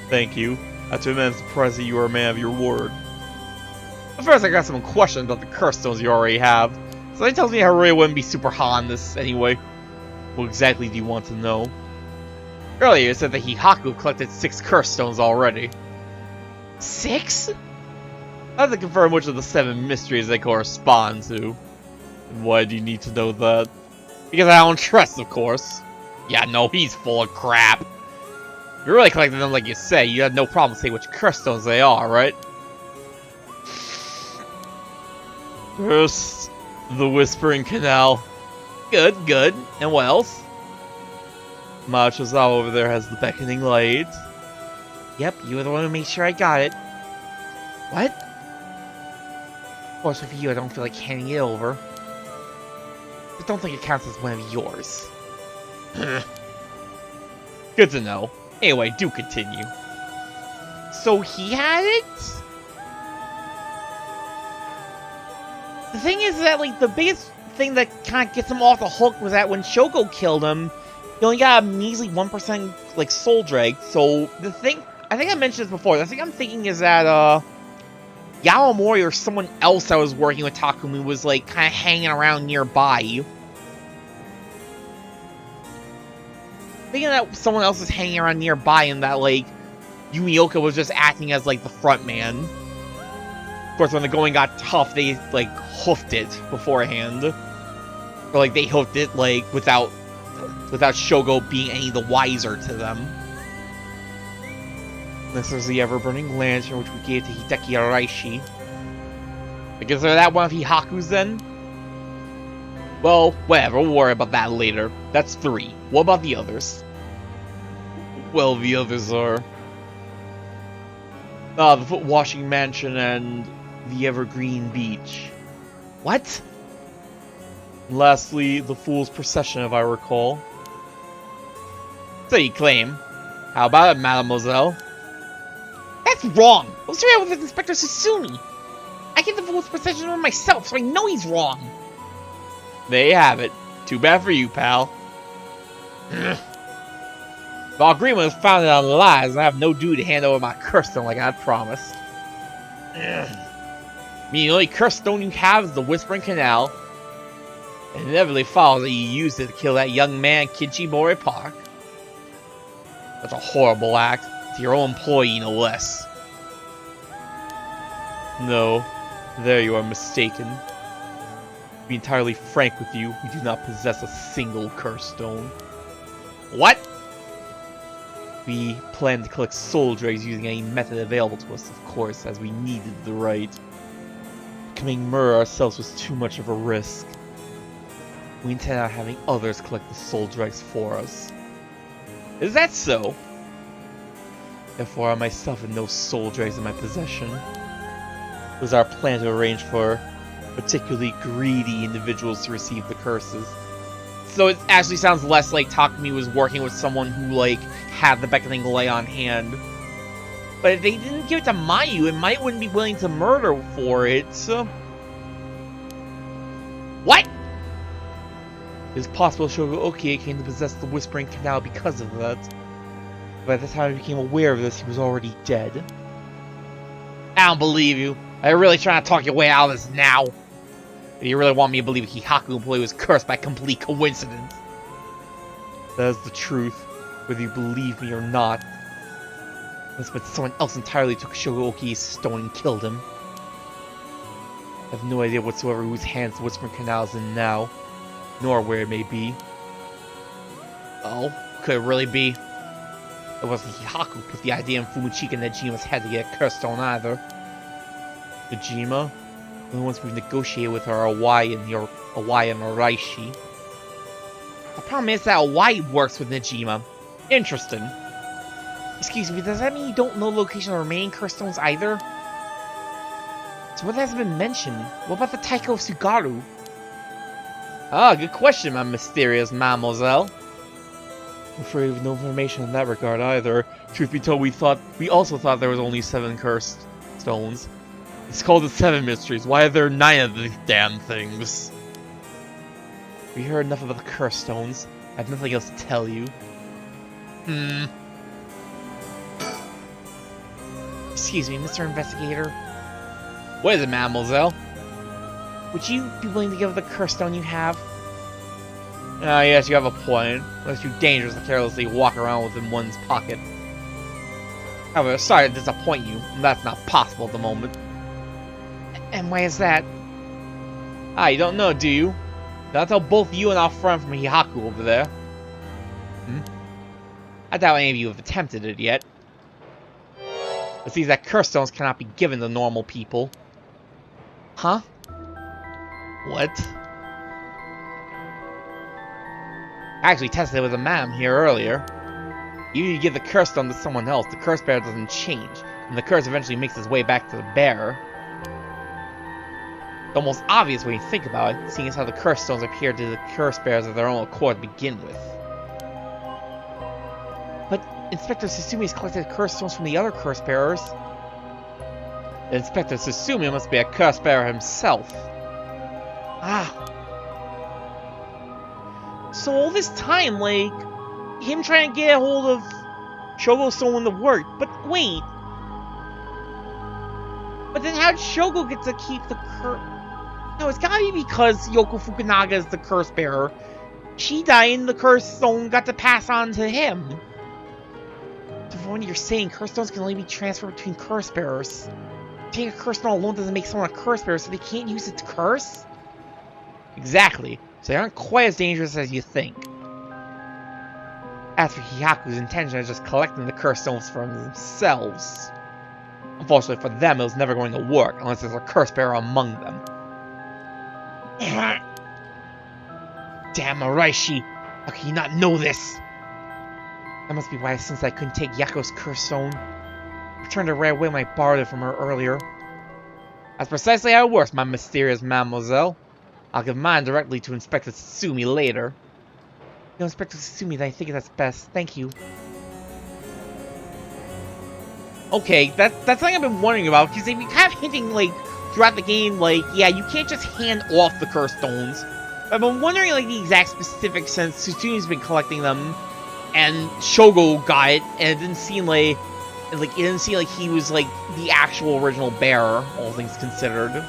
Thank you. After I'm surprised that you are a man of your word. But first, I got some questions about the Curse Stones you already have. So that tells me Harue wouldn't be super hot on this anyway. What exactly do you want to know? Earlier, it said that Hihaku collected 6 Curse Stones already. 6? I have to confirm which of the 7 mysteries they correspond to. And why do you need to know that? Because I don't trust, of course. Yeah, no, he's full of crap. If you're really collecting them like you say, you have no problem saying which Curse Stones they are, right? First, the Whispering Canal. Good, good. And what else? Machozawa over there has the Beckoning Light. Yep, you were the one who made sure I got it. What? Of course, with you, I don't feel like handing it over. But don't think it counts as one of yours. Good to know. Anyway, do continue. So he had it? The thing is that, like, the biggest thing that kind of gets him off the hook was that when Shoko killed him, he only got a measly 1%, like, soul drag. So, the thing... I think I mentioned this before. The thing I'm thinking is that, Yawamori or someone else that was working with Takumi was, like, kind of hanging around nearby. Thinking that someone else was hanging around nearby and that, like, Yumioka was just acting as, like, the front man. Of course, when the going got tough, they, like, hoofed it beforehand. Or, like, they hoofed it, like, without Shogo being any the wiser to them. This is the ever-burning lantern which we gave to Hideki Araishi. I guess they're that one of Hihaku's then? Well, whatever, we'll worry about that later. That's 3. What about the others? Well, the others are... the Foot Washing Mansion and the Evergreen Beach. What? And lastly, the Fool's Procession, if I recall. So you claim. How about it, mademoiselle? That's wrong! What's the matter with Inspector Susumi? I get the Fool's Procession on myself, so I know he's wrong! There you have it. Too bad for you, pal. The agreement was founded on lies, and I have no duty to hand over my curse stone like I had promised. I mean, the only curse stone you have is the Whispering Canal. And it inevitably follows that you used it to kill that young man, Kichimori Park. That's a horrible act. To your own employee, no less. No, there you are mistaken. To be entirely frank with you, we do not possess a single curse stone. What? We plan to collect soul dregs using any method available to us, of course, as we needed the right. Becoming murder ourselves was too much of a risk. We intend on having others collect the soul dregs for us. Is that so? Therefore, I myself have no soul dregs in my possession. It was our plan to arrange for particularly greedy individuals to receive the curses. So it actually sounds less like Takumi was working with someone who, like, had the Beckoning Light on hand. But if they didn't give it to Mayu, and Mayu wouldn't be willing to murder for it, so... What? It is possible Shogo Okie came to possess the Whispering Canal because of that. By the time he became aware of this, he was already dead. I don't believe you. Are you really trying to talk your way out of this now? If you really want me to believe a Hihaku employee was cursed by complete coincidence. That is the truth, whether you believe me or not. But someone else entirely took Shogoki's stone and killed him. I have no idea whatsoever whose hands the Whispering Canal is in now, nor where it may be. Oh, could it really be? It wasn't Hihaku who put the idea in Fumichika Nejima's head to get a curse stone either. Nejima? The only ones we've negotiated with are Awai and Araishi. The problem is that Awai works with Nejima. Interesting. Excuse me, does that mean you don't know the location of the remaining curse stones either? So what hasn't been mentioned? What about the Taiko of Sugaru? Ah, good question, my mysterious mademoiselle. I'm afraid we have no information in that regard either. Truth be told, we also thought there was only 7 cursed stones. It's called the 7 Mysteries. Why are there 9 of these damn things? We heard enough about the cursed stones. I have nothing else to tell you. Excuse me, Mr. Investigator. What is it, mademoiselle? Would you be willing to give the cursed stone you have? Yes, you have a point. Unless you're dangerous to carelessly walk around with it in one's pocket. However, sorry to disappoint you. That's not possible at the moment. And why is that? Ah, you don't know, do you? I'll tell both you and our friend from Hihaku over there. I doubt any of you have attempted it yet. It seems that curse stones cannot be given to normal people. Huh? What? I actually tested it with a man here earlier. Even if you give the curse stone to someone else, the curse bearer doesn't change, and the curse eventually makes its way back to the bearer. It's almost obvious when you think about it, seeing as how the curse stones appear to the curse bearers of their own accord to begin with. But Inspector Susumi has collected curse stones from the other curse bearers. Inspector Susumi must be a curse bearer himself. Ah. So all this time, like, him trying to get a hold of Shogo's stone to work. But wait. But then how'd Shogo get to keep the curse? No, it's gotta be because Yoko Fukunaga is the curse bearer. She died and the curse stone got to pass on to him. So from what you're saying, curse stones can only be transferred between curse bearers. Taking a curse stone alone doesn't make someone a curse bearer, so they can't use it to curse? Exactly. So they aren't quite as dangerous as you think. As for Hihaku's intention of just collecting the curse stones for themselves, unfortunately for them, it was never going to work unless there's a curse bearer among them. Damn Araishi! How can you not know this? That must be why since I couldn't take Yako's curse stone, I returned it right away when I borrowed it from her earlier. That's precisely how it works, my mysterious mademoiselle. I'll give mine directly to Inspector Susumi later. No, Inspector Susumi, then I think that's best. Thank you. Okay, that's something I've been wondering about, because they've been kind of hinting, like, throughout the game, like, yeah, you can't just hand off the curse stones. I've been wondering, like, the exact specifics since Susumi's been collecting them, and Shogo got it, and it didn't seem like he was, like, the actual original bearer, all things considered.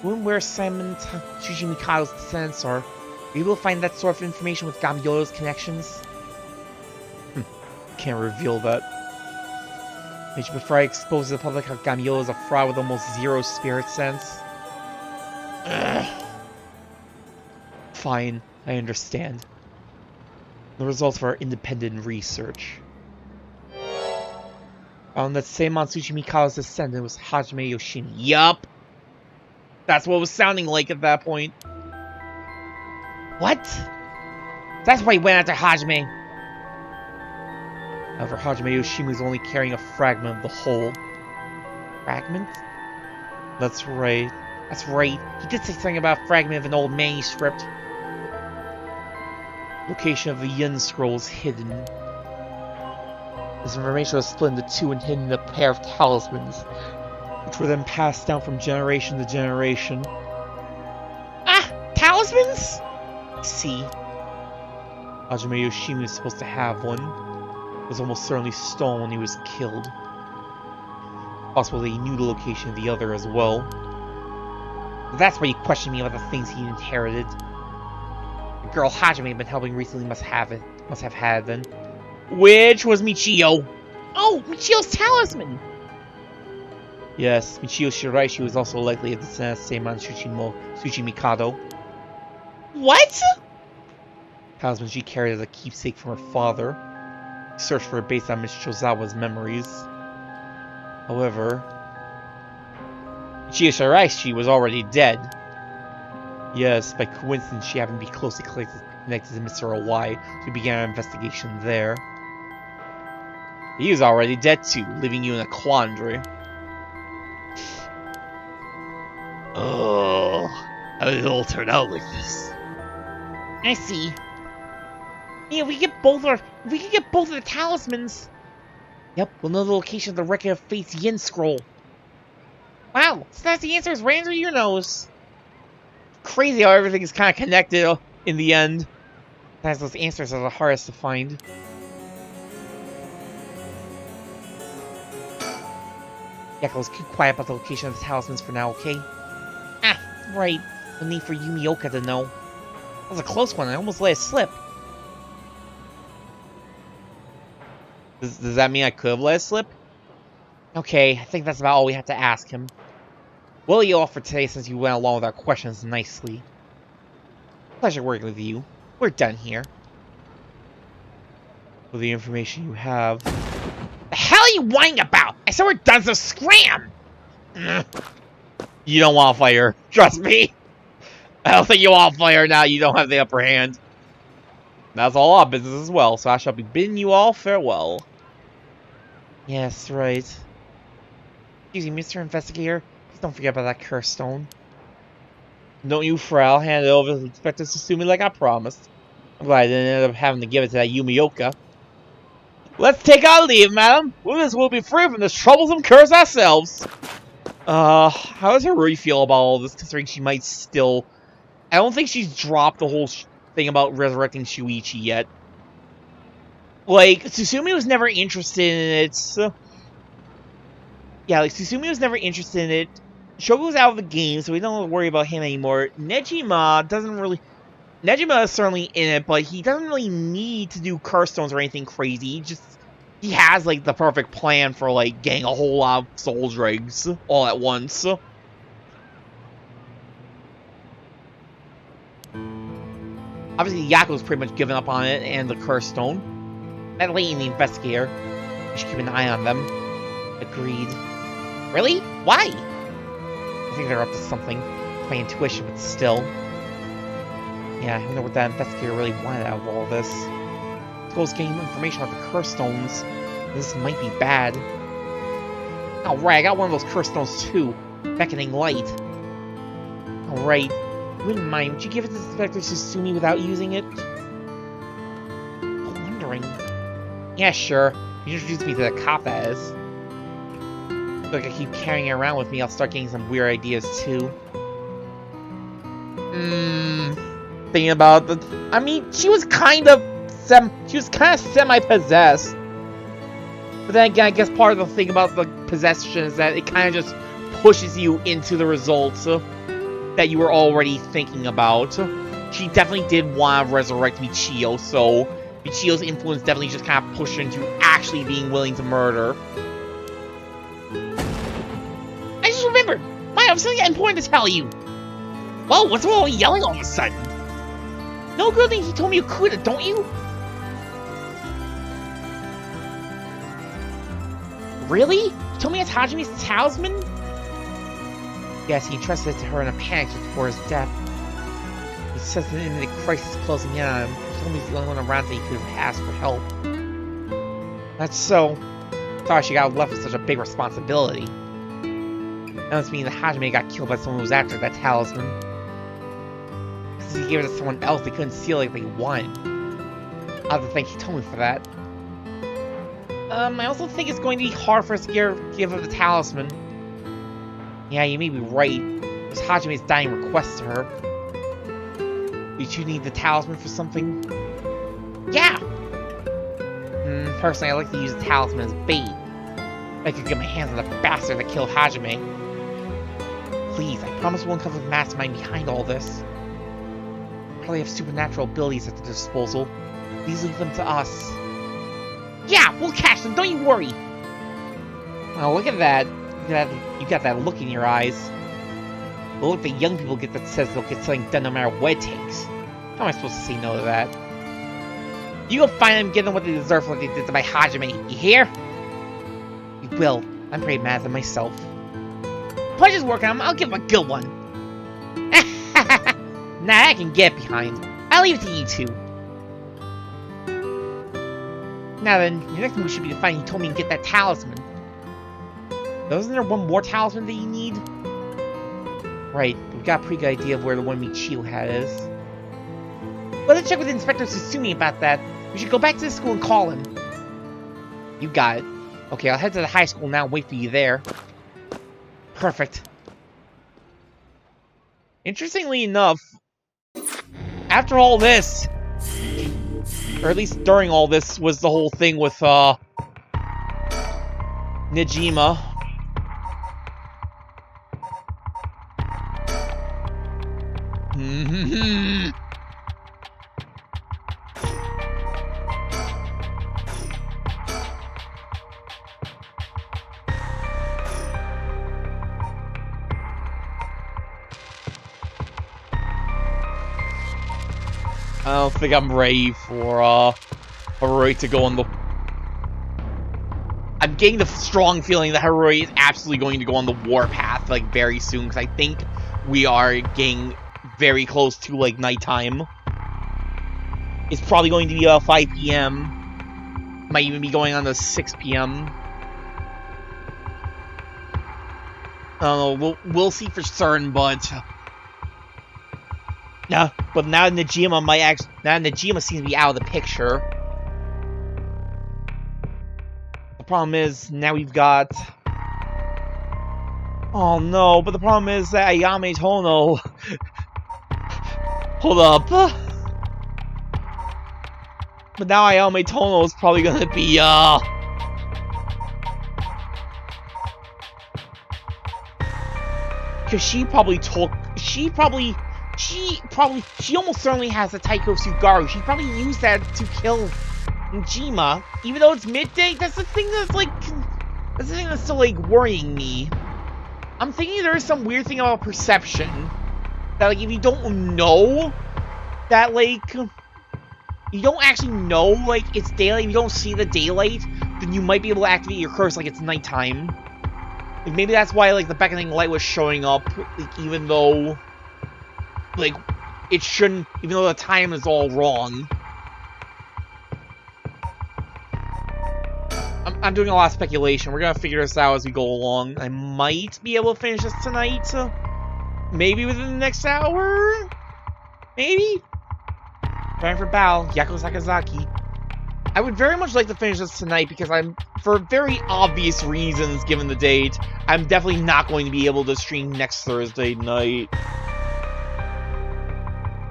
Where Simon Tsuchimikado's descendants are you able to find that sort of information with Gamyo's connections? Can't reveal that. Would you prefer I expose to the public how Gamyo is a fraud with almost zero spirit sense? Fine, I understand. The results of our independent research found that Seimon Tsuchimikado's descendant was Hajime Yoshimi. Yup! That's what it was sounding like at that point. What? That's why he went after Hajime. However, Hajime Yoshimi was only carrying a fragment of the whole. Fragment? That's right. That's right. He did say something about a fragment of an old manuscript. Location of the Yin scrolls hidden. This information was split into 2 and hidden in a pair of talismans, which were then passed down from generation to generation. Ah! Talismans? See. Hajime Yoshimi was supposed to have one. It was almost certainly stolen when he was killed. Possible that he knew the location of the other as well. That's why you questioned me about the things he inherited. girl Hajime had been helping recently must have had then. Which was Michio. Oh, Michio's talisman! Yes, Michio Shiraishi was also likely a descendant of Seiman Tsuchi Mikado. What? Talisman she carried as a keepsake from her father. He searched for it based on Miss Chozawa's memories. However, Michio Shiraishi was already dead. Yes, by coincidence she happened to be closely connected to Mr. O.Y., so we began our investigation there. He was already dead too, leaving you in a quandary. Oh, how did it all turn out like this? I see. Yeah, we could get both of the talismans. Yep, we'll know the location of the Record of Fate's Yin scroll. Wow, so that's the answer is right under your nose. Crazy how everything is kind of connected in the end. Sometimes those answers are the hardest to find. Yeah, let's keep quiet about the location of the talismans for now, okay? Ah, right. No need for Yumioka to know. That was a close one. I almost let it slip. Does that mean I could have let it slip? Okay, I think that's about all we have to ask him. Well, you all for today since you went along with our questions nicely. Pleasure working with you. We're done here. With the information you have... The hell are you whining about? I said we're done, so scram! You don't want to fight her. Trust me. I don't think you want to fight her now. You don't have the upper hand. That's all our business as well, so I shall be bidding you all farewell. Yes, right. Excuse me, Mr. Investigator. Please don't forget about that curse stone. Don't you fret. I'll hand it over to the Inspector Sutsumi like I promised. I'm glad I didn't end up having to give it to that Yumioka. Let's take our leave, madam. We'll be free from this troublesome curse ourselves. How does Harue feel about all this, considering she might still... I don't think she's dropped the whole thing about resurrecting Shuichi yet. Like, Sutsumi was never interested in it. So... Yeah, like, Sutsumi was never interested in it. Shogo's out of the game, so we don't have to worry about him anymore. Nejima doesn't really... Nejima is certainly in it, but he doesn't really need to do curse stones or anything crazy. He has, like, the perfect plan for, like, getting a whole lot of soul dregs all at once. Obviously, Yaku's pretty much given up on it and the curse stone. That lady and the investigator. We should keep an eye on them. Agreed. Really? Why? I think they're up to something. It's my intuition, but still. Yeah, I wonder what that investigator really wanted out of all this. As well as getting information about the curse stones. This might be bad. Alright, I got one of those curse stones too. Beckoning light. Alright. Wouldn't mind. Would you give it to Inspector Sutsumi without using it? I'm wondering. Yeah, sure. You introduced me to the cop, that is. I feel like I keep carrying it around with me, I'll start getting some weird ideas too. Thinking about the... I mean, she was kind of semi-possessed. But then again, I guess part of the thing about the possession is that it kind of just pushes you into the results that you were already thinking about. She definitely did want to resurrect Michio, so Michio's influence definitely just kind of pushed her into actually being willing to murder. I just remembered! I have something important to tell you! Whoa, what's all yelling all of a sudden? No good thing he told me you could, don't you? Really? You told me it's Hajime's talisman? Yes, he entrusted it to her in a panic just before his death. He says an imminent crisis closing in on him. He told me he's the only one around that he could have asked for help. That's so. Sorry she got left with such a big responsibility. That must mean that Hajime got killed by someone who was after that talisman. Because he gave it to someone else, they couldn't steal it like they wanted. I have to thank he told me for that. I also think it's going to be hard for us to give her the talisman. Yeah, you may be right. It was Hajime's dying request to her. Did you need the talisman for something? Yeah! Personally, I like to use the talisman as bait. I could get my hands on the bastard that killed Hajime. Please, I promise we'll uncover the mastermind behind all this. probably have supernatural abilities at their disposal. Please leave them to us. Yeah, we'll catch them, don't you worry! Oh, look at that. You got that look in your eyes. The look that young people get that says they'll get something done no matter what it takes. How am I supposed to say no to that? You go find them and give them what they deserve for what they did to my Hajime, you hear? You will. I'm pretty mad at them myself. Pleasure's working on them, I'll give them a good one. Nah, I can get behind. I'll leave it to you two. Now then, your next move should be to find Hitomi and get that talisman. Wasn't there one more talisman that you need? Right, we've got a pretty good idea of where the one Michio had is. Let's check with Inspector Susumi about that. We should go back to the school and call him. You got it. Okay, I'll head to the high school now and wait for you there. Perfect. Interestingly enough, after all this, or at least during all this, was the whole thing with, Nejima. I don't think I'm ready for, Harue to go on the... I'm getting the strong feeling that Harue is absolutely going to go on the warpath, like, very soon, because I think we are getting very close to, like, nighttime. It's probably going to be about 5 p.m. Might even be going on to 6 p.m. I don't know, we'll see for certain, but... Now Nejima might actually... Now Nejima seems to be out of the picture. The problem is, now we've got... Oh no, but the problem is that Ayame Tono... Hold up. But now Ayame Tono is probably gonna be, Because she almost certainly has a Taiko Sugaru. She probably used that to kill Nejima. Even though it's midday, that's the thing that's, like... That's the thing that's still, like, worrying me. I'm thinking there is some weird thing about perception. That, like, if you don't know that, like... You don't actually know, like, it's daylight, if you don't see the daylight, then you might be able to activate your curse like it's nighttime. Like, maybe that's why, like, the beckoning light was showing up, like, even though... Like, it shouldn't, even though the time is all wrong. I'm doing a lot of speculation. We're gonna figure this out as we go along. I might be able to finish this tonight. Maybe within the next hour? Maybe? Time for Bao, Yako Sakazaki. I would very much like to finish this tonight because for very obvious reasons given the date, I'm definitely not going to be able to stream next Thursday night.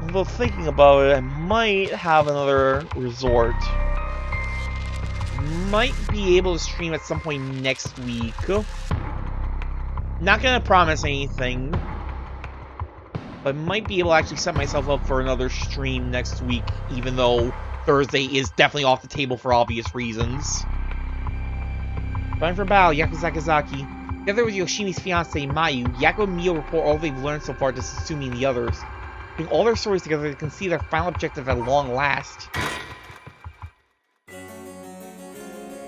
Although thinking about it, I might have another resort. Might be able to stream at some point next week. Not gonna promise anything. But might be able to actually set myself up for another stream next week, even though Thursday is definitely off the table for obvious reasons. Time for Bao, Yako Sakazaki. Together with Yoshimi's fiancée, Mayu, Yako and Mio report all they've learned so far to Susumi and the others. Putting all their stories together, they can see their final objective at long last.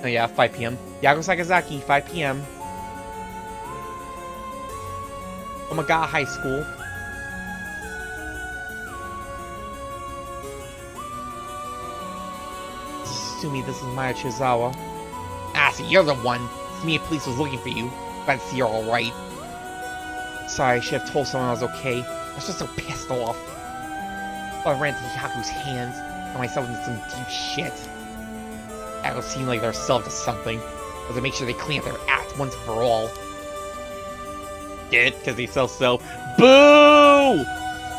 Oh yeah, 5 p.m. Yako Sakazaki, 5 p.m. Omagata High School. Susumi, this is Maya Chizawa. Ah, so you're the one. Sumiya Police was looking for you. Glad to see you're alright. Sorry, I should have told someone I was okay. I was just so pissed off. I ran into Hyaku's hands, got myself into some deep shit. That will seem like they're self to something. But to make sure they clean up their act once and for all. Get it? Because they so. Boo!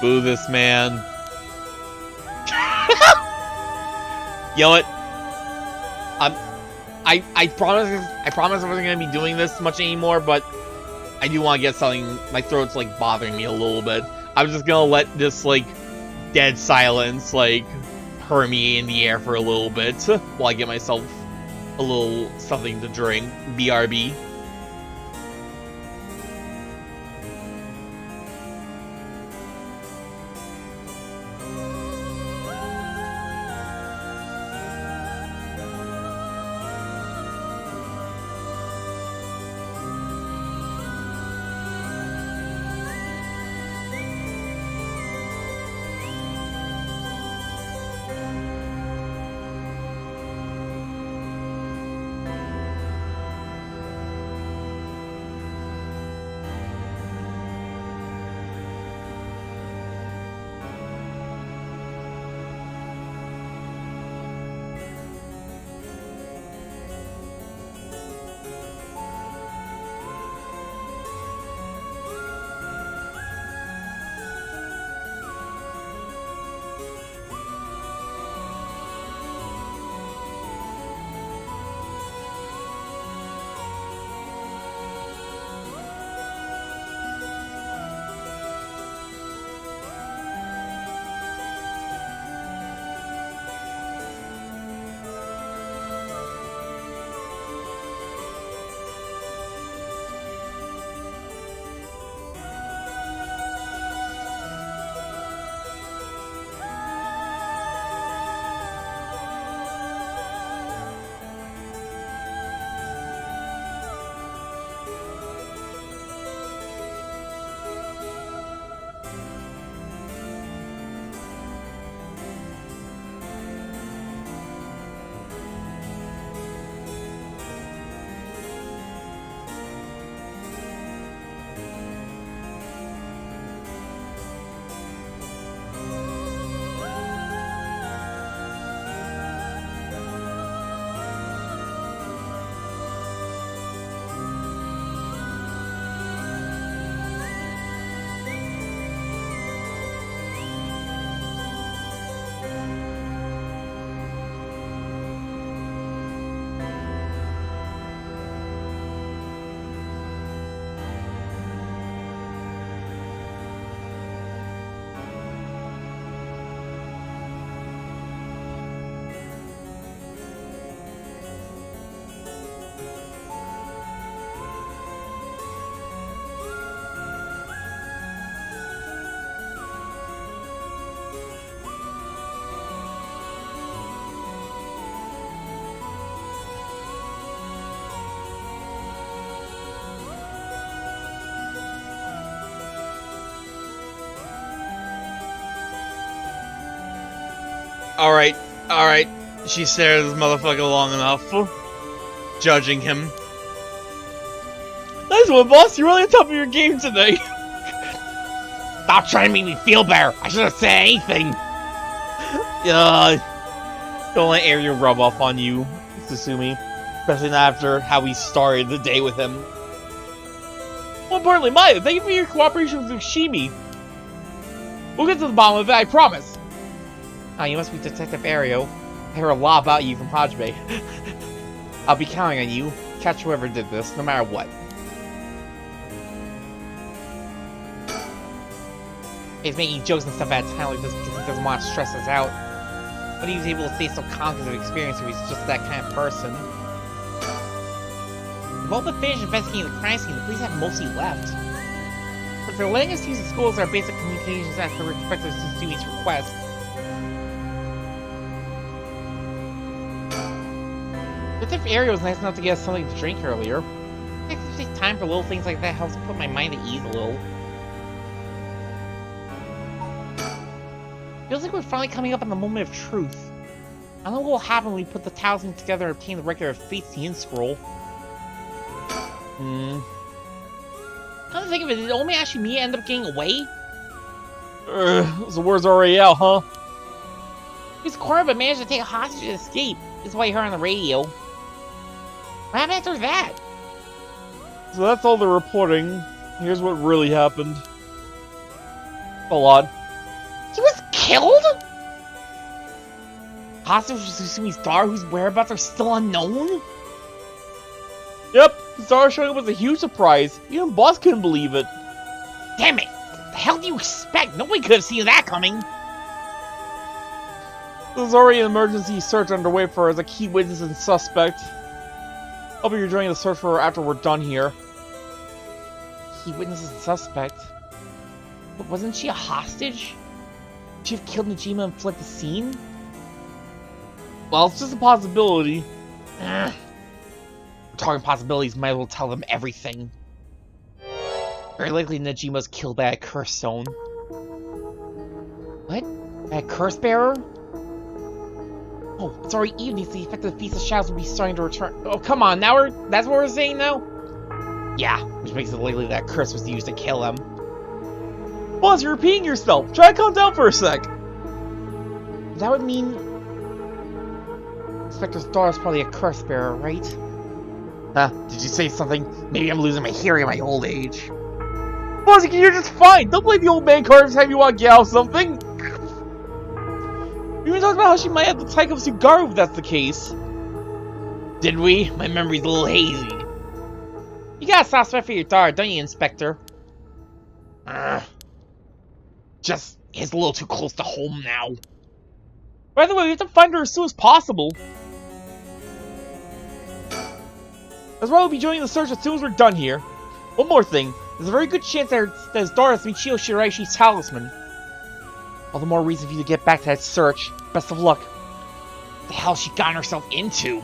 Boo this man. You know what? I promise I wasn't gonna be doing this much anymore, but I do want to get something. My throat's like bothering me a little bit. I'm just gonna let this like dead silence, like, permeate in the air for a little bit while I get myself a little something to drink. BRB. Alright, alright. She stared at this motherfucker long enough. Judging him. Nice one, boss. You're really on top of your game today. Stop trying to make me feel better. I shouldn't say anything. Don't let Ariel rub off on you, Susumi. Especially not after how we started the day with him. More importantly, Maya, thank you for your cooperation with Ushimi. We'll get to the bottom of it, I promise. Oh, you must be Detective Ariel. I heard a lot about you from Hajime. I'll be counting on you. Catch whoever did this, no matter what. He's making jokes and stuff at a time like this because he doesn't want to stress us out. But he was able to stay so calm because of experience, so he's just that kind of person. With all the finished investigating the crime scene, the police have mostly left. But they're letting us use the school as our basic communications after respect to Suzumi's request. Detective Ariel was nice enough to get us something to drink earlier. I think to take time for little things like that helps put my mind at ease a little. Feels like we're finally coming up on the moment of truth. I don't know what will happen when we put the talisman together and obtain the record of Fate's the End Scroll. Come to think of it, did Omi Ashimiya end up getting away? The word's already out, huh? He was cornered but managed to take a hostage and escape. This is what you heard on the radio. What happened after that? So that's all they're reporting. Here's what really happened. Hold on. He was killed? Hostage was Susumi's daughter whose whereabouts are still unknown? Yep, his daughter showing up was a huge surprise. Even Boss couldn't believe it. Damn it! What the hell do you expect? Nobody could have seen that coming. There's already an emergency search underway for as a key witness and suspect. I'll be joining the search for her after we're done here. Key witness and suspect? But wasn't she a hostage? Would she have killed Najima and fled the scene? Well, it's just a possibility. We're talking possibilities, might as well tell them everything. Very likely Najima was killed by a curse stone. What? By a curse bearer? Oh, it's already evening, so the effect of the Feast of Shadows will be starting to return. Oh, come on, now that's what we're saying now? Yeah, which makes it likely that curse was used to kill him. Boss, you're repeating yourself. Try to calm down for a sec. That would mean Inspector's daughter's probably a curse bearer, right? Huh? Did you say something? Maybe I'm losing my hearing in my old age. Boss, you're just fine. Don't blame the old man card every time you want to get out something. We even talked about how she might have the type of Sugaru if that's the case. Did we? My memory's a little hazy. You got a soft spot for your daughter, don't you, Inspector? Just it's a little too close to home now. By the way, we have to find her as soon as possible. That's why we'll be joining the search as soon as we're done here. One more thing. There's a very good chance that his daughter has Michio Shiraishi's talisman. All the more reason for you to get back to that search. Best of luck. What the hell she gotten herself into?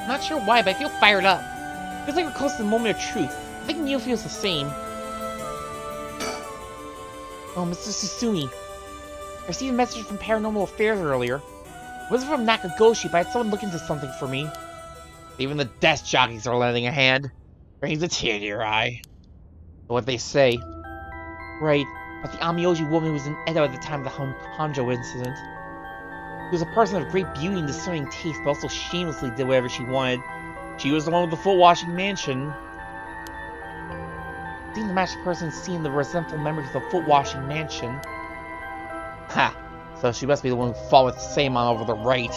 I'm not sure why, but I feel fired up. Feels like we're close to the moment of truth. I think Neil feels the same. Oh, Mr. Susumi. I received a message from Paranormal Affairs earlier. It wasn't from Nakagoshi, but I had someone look into something for me. Even the desk jockeys are lending a hand. Brings a tear to your eye. What they say. Right, but the Amioji woman who was in Edo at the time of the Honjo incident. She was a person of great beauty and discerning taste, but also shamelessly did whatever she wanted. She was the one with the foot-washing mansion. Seeing the matched person seen the resentful memories of the foot-washing mansion. Ha! So she must be the one who fought with Seimon over the right.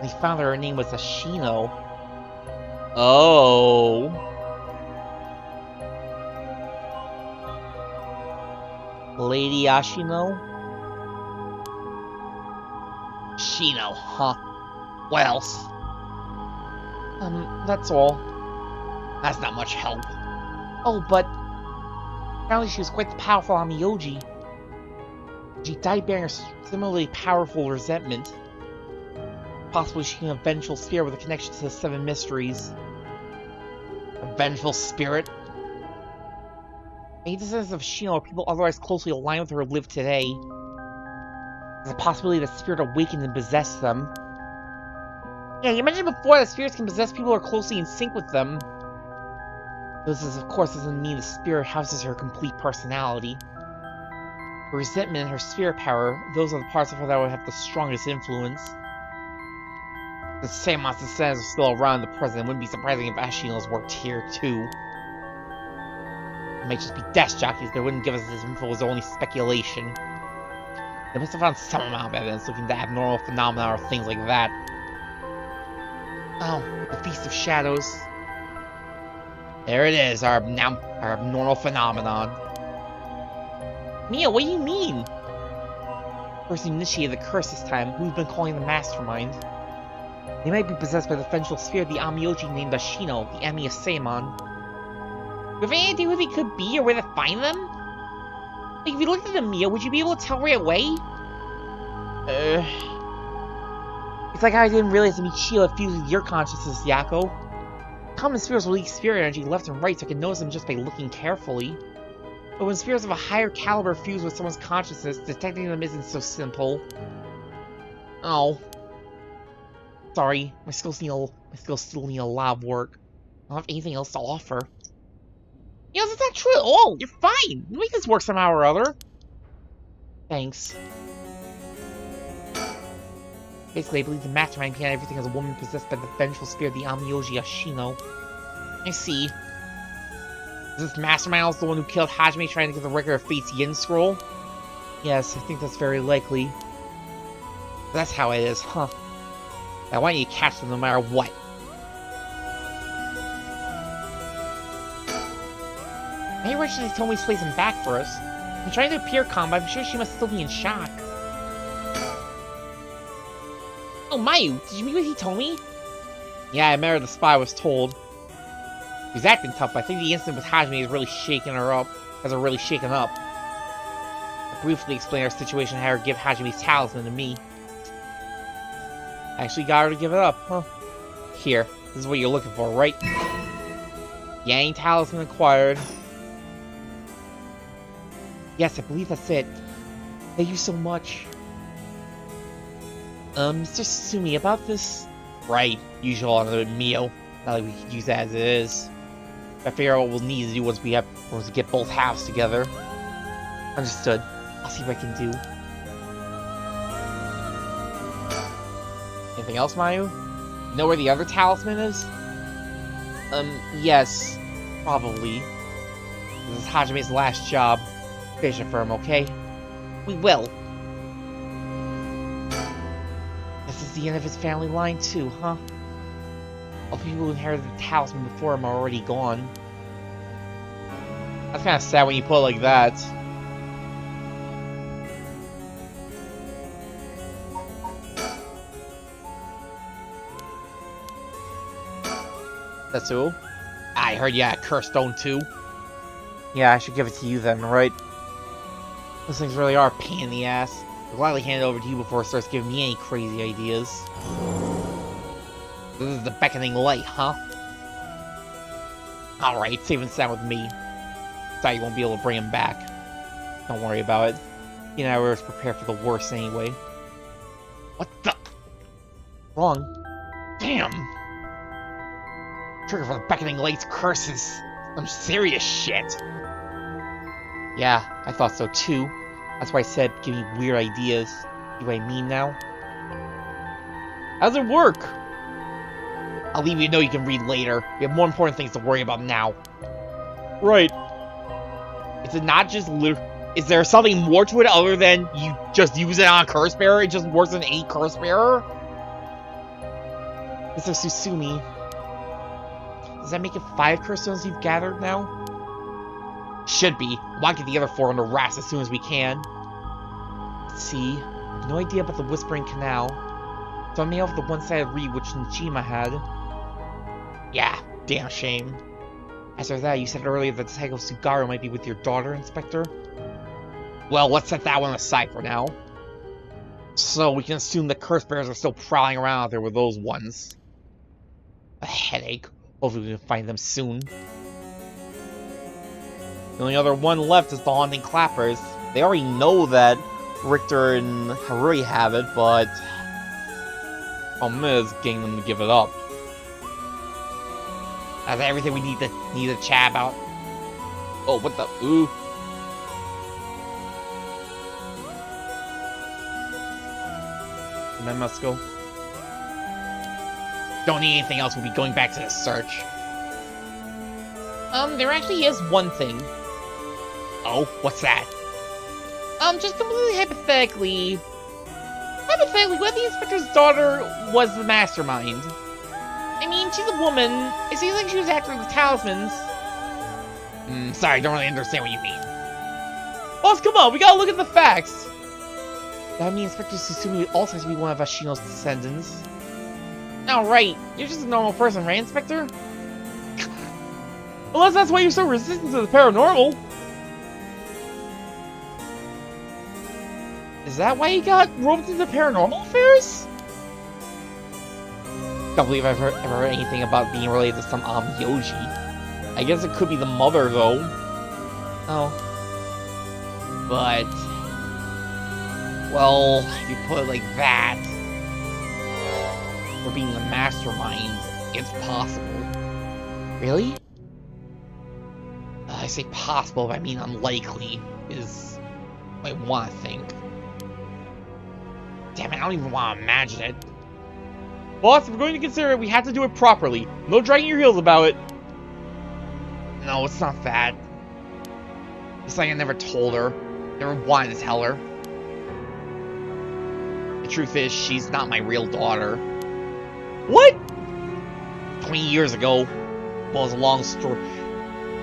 They found that her name was Ashino. Oh. Lady Ashino? Shino, huh? What else? That's all. That's not much help. Oh, but apparently she was quite the powerful Amioji. She died bearing a similarly powerful resentment. Possibly she can a vengeful spirit with a connection to the 7 mysteries. A vengeful spirit? Many descendants of Shino or people otherwise closely aligned with her live today. There's a possibility that spirit awakened and possessed them. Yeah, you mentioned before that spirits can possess people who are closely in sync with them. This, of course, doesn't mean the spirit houses her complete personality. Her resentment and her spirit power, those are the parts of her that would have the strongest influence. The same monster descendants are still around the present. It wouldn't be surprising if Ashino's worked here, too. It might just be desk jockeys, but it wouldn't give us this info as only speculation. They must have found some amount of evidence looking at abnormal phenomena or things like that. Oh, the Feast of Shadows. There it is, our abnormal phenomenon. Mia, what do you mean? The person who initiated the curse this time, who we've been calling the Mastermind. They might be possessed by the vengeful spirit of the Amioji named Ashino, the Ami of Seimon. Do you have any idea who they could be or where to find them? Like, if you looked at them, Mia, would you be able to tell right away? It's like how I didn't realize that Michio had fused with your consciousness, Yako. Common spirits will leak spirit energy left and right, so I can notice them just by looking carefully. But when spirits of a higher caliber fuse with someone's consciousness, detecting them isn't so simple. Oh. Sorry, my skills still need a lot of work. I don't have anything else to offer. You know, that's not true at all! You're fine! We'll make this work somehow or other. Thanks. Basically, I believe the Mastermind behind everything as a woman possessed by the vengeful spirit of the Amioji Ashino. I see. Is this Mastermind also the one who killed Hajime trying to get the Record of Fate's Yin Scroll? Yes, I think that's very likely. That's how it is, huh? I want you to catch them no matter what. Maybe wish they told me to play some back first. I'm trying to appear calm, but I'm sure she must still be in shock. Oh, Mayu, did you mean what he told me? Yeah, I remember the spy was told. He was acting tough, but I think the incident with Hajime is really shaking her up. Has her really shaken up. I briefly explained our situation and had her give Hajime's talisman to me. I actually got her to give it up, huh? Here, this is what you're looking for, right? Yang talisman acquired. Yes, I believe that's it. Thank you so much. Mr. Sumi, about this... Right, usual on the Mio. Not like we could use that as it is. I figure out what we'll need to do once we get both halves together. Understood. I'll see what I can do. Anything else, Mayu? You know where the other talisman is? Yes. Probably. This is Hajime's last job. Finish it for him, okay? We will. This is the end of his family line too, huh? All the people who inherited the talisman before him are already gone. That's kind of sad when you put it like that. That's all? I heard you had a curse stone too. Yeah, I should give it to you then, right? Those things really are a pain in the ass. I'll gladly hand it over to you before it starts giving me any crazy ideas. This is the beckoning light, huh? Alright, safe and sound with me. Thought you won't be able to bring him back. Don't worry about it. You know, we're prepared for the worst anyway. What the? Wrong. Damn! Trigger for the beckoning light's curses. Some serious shit. Yeah, I thought so too. That's why I said give me weird ideas. See what I mean now? How's it work? I'll leave you to know you can read later. We have more important things to worry about now. Right. Is it not just is there something more to it other than you just use it on a curse bearer? It just works on any curse bearer? Mr. Susumi. Does that make it 5 curse stones you've gathered now? Should be. We'll get the other 4 under wraps as soon as we can. Let's see. I have no idea about the Whispering Canal. So I may have the one-sided read which Nijima had. Yeah, damn shame. As for that, you said earlier that Taiko Sugaru might be with your daughter, Inspector? Well, let's set that one aside for now. So we can assume the curse bearers are still prowling around out there with those ones. A headache. Hopefully we can find them soon. The only other one left is the Haunting Clappers. They already know that Richter and Harue have it, but... problem is getting them to give it up. That's everything we need to chat about. Oh, what the? Ooh. And then let's go. Don't need anything else. We'll be going back to the search. There actually is one thing. Oh, what's that? Just completely hypothetically. Hypothetically, what if the inspector's daughter was the mastermind? I mean, she's a woman. It seems like she was after the talismans. Sorry, don't really understand what you mean. Boss, come on, we gotta look at the facts. That means Inspector Susumi also has to be one of Ashino's descendants. Oh, right. You're just a normal person, right, Inspector? Unless that's why you're so resistant to the paranormal. Is that why you got roped into paranormal affairs? Don't believe I've ever heard anything about being related to some Yoji. I guess it could be the mother, though. Oh. But... well, if you put it like that... for being the mastermind, it's possible. Really? I say possible, but I mean unlikely, is what I want to think. Damn it, I don't even want to imagine it. Boss, if we're going to consider it, we have to do it properly. No dragging your heels about it. No, it's not that. It's like I never told her. Never wanted to tell her. The truth is, she's not my real daughter. What? 20 years ago. Well, it's a long story.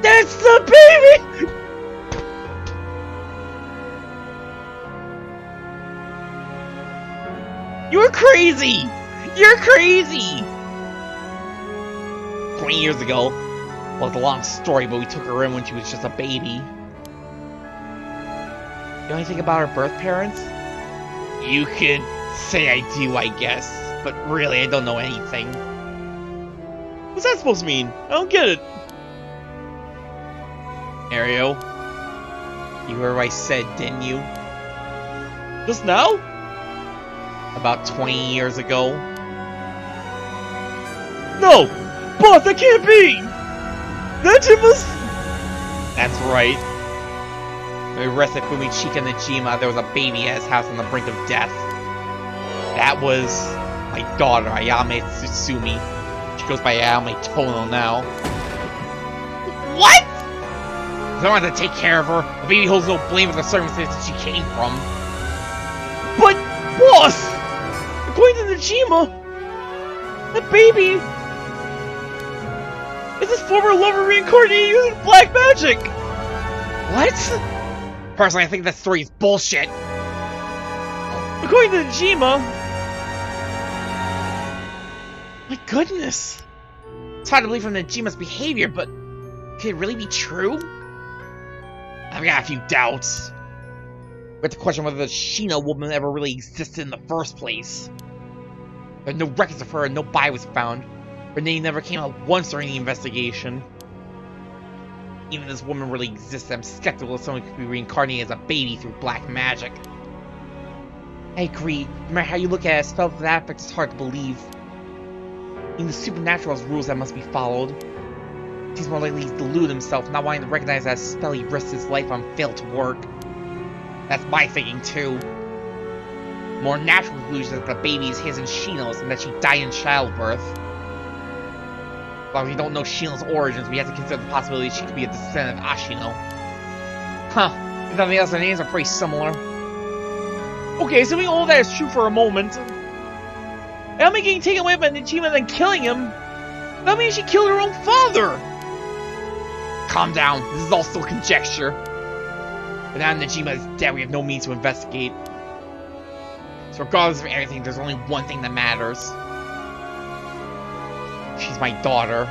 That's the baby! You're crazy! You're crazy! 20 years ago. Well, it's a long story, but we took her in when she was just a baby. You know anything about her birth parents? You could say I do, I guess. But really, I don't know anything. What's that supposed to mean? I don't get it. Harue, you heard what I said, didn't you? Just now? About 20 years ago. No! Boss, that can't be! That was... That's right. We arrested Fumichika and Najima. There was a baby at his house on the brink of death. That was my daughter, Ayame Tsutsumi. She goes by Ayame Tono now. What? I wanted to take care of her. The baby holds no blame for the circumstances she came from. But, boss! According to Najima, that baby is his former lover reincarnated using black magic! What? Personally, I think that story is bullshit. According to Najima... My goodness! It's hard to believe from Najima's behavior, but could it really be true? I've got a few doubts. We have to question whether the Shino woman ever really existed in the first place. There are no records of her and no body was found. Her name never came out once during the investigation. Even if this woman really exists, I'm skeptical if someone could be reincarnated as a baby through black magic. I agree. No matter how you look at it, a spell of that effect is hard to believe. Even the supernatural has rules that must be followed. He's more likely to delude himself, not wanting to recognize that a spell he risks his life on failed to work. That's my thinking too. More natural conclusion is that the baby is his and Shino's, and that she died in childbirth. While we don't know Shino's origins, we have to consider the possibility she could be a descendant of Ashino. Huh. If nothing else, their names are pretty similar. Okay, assuming all that is true for a moment, Elmi getting taken away by Najima and then killing him, that means she killed her own father! Calm down, this is all still conjecture. But now Najima is dead, we have no means to investigate. So regardless of everything, there's only one thing that matters. She's my daughter.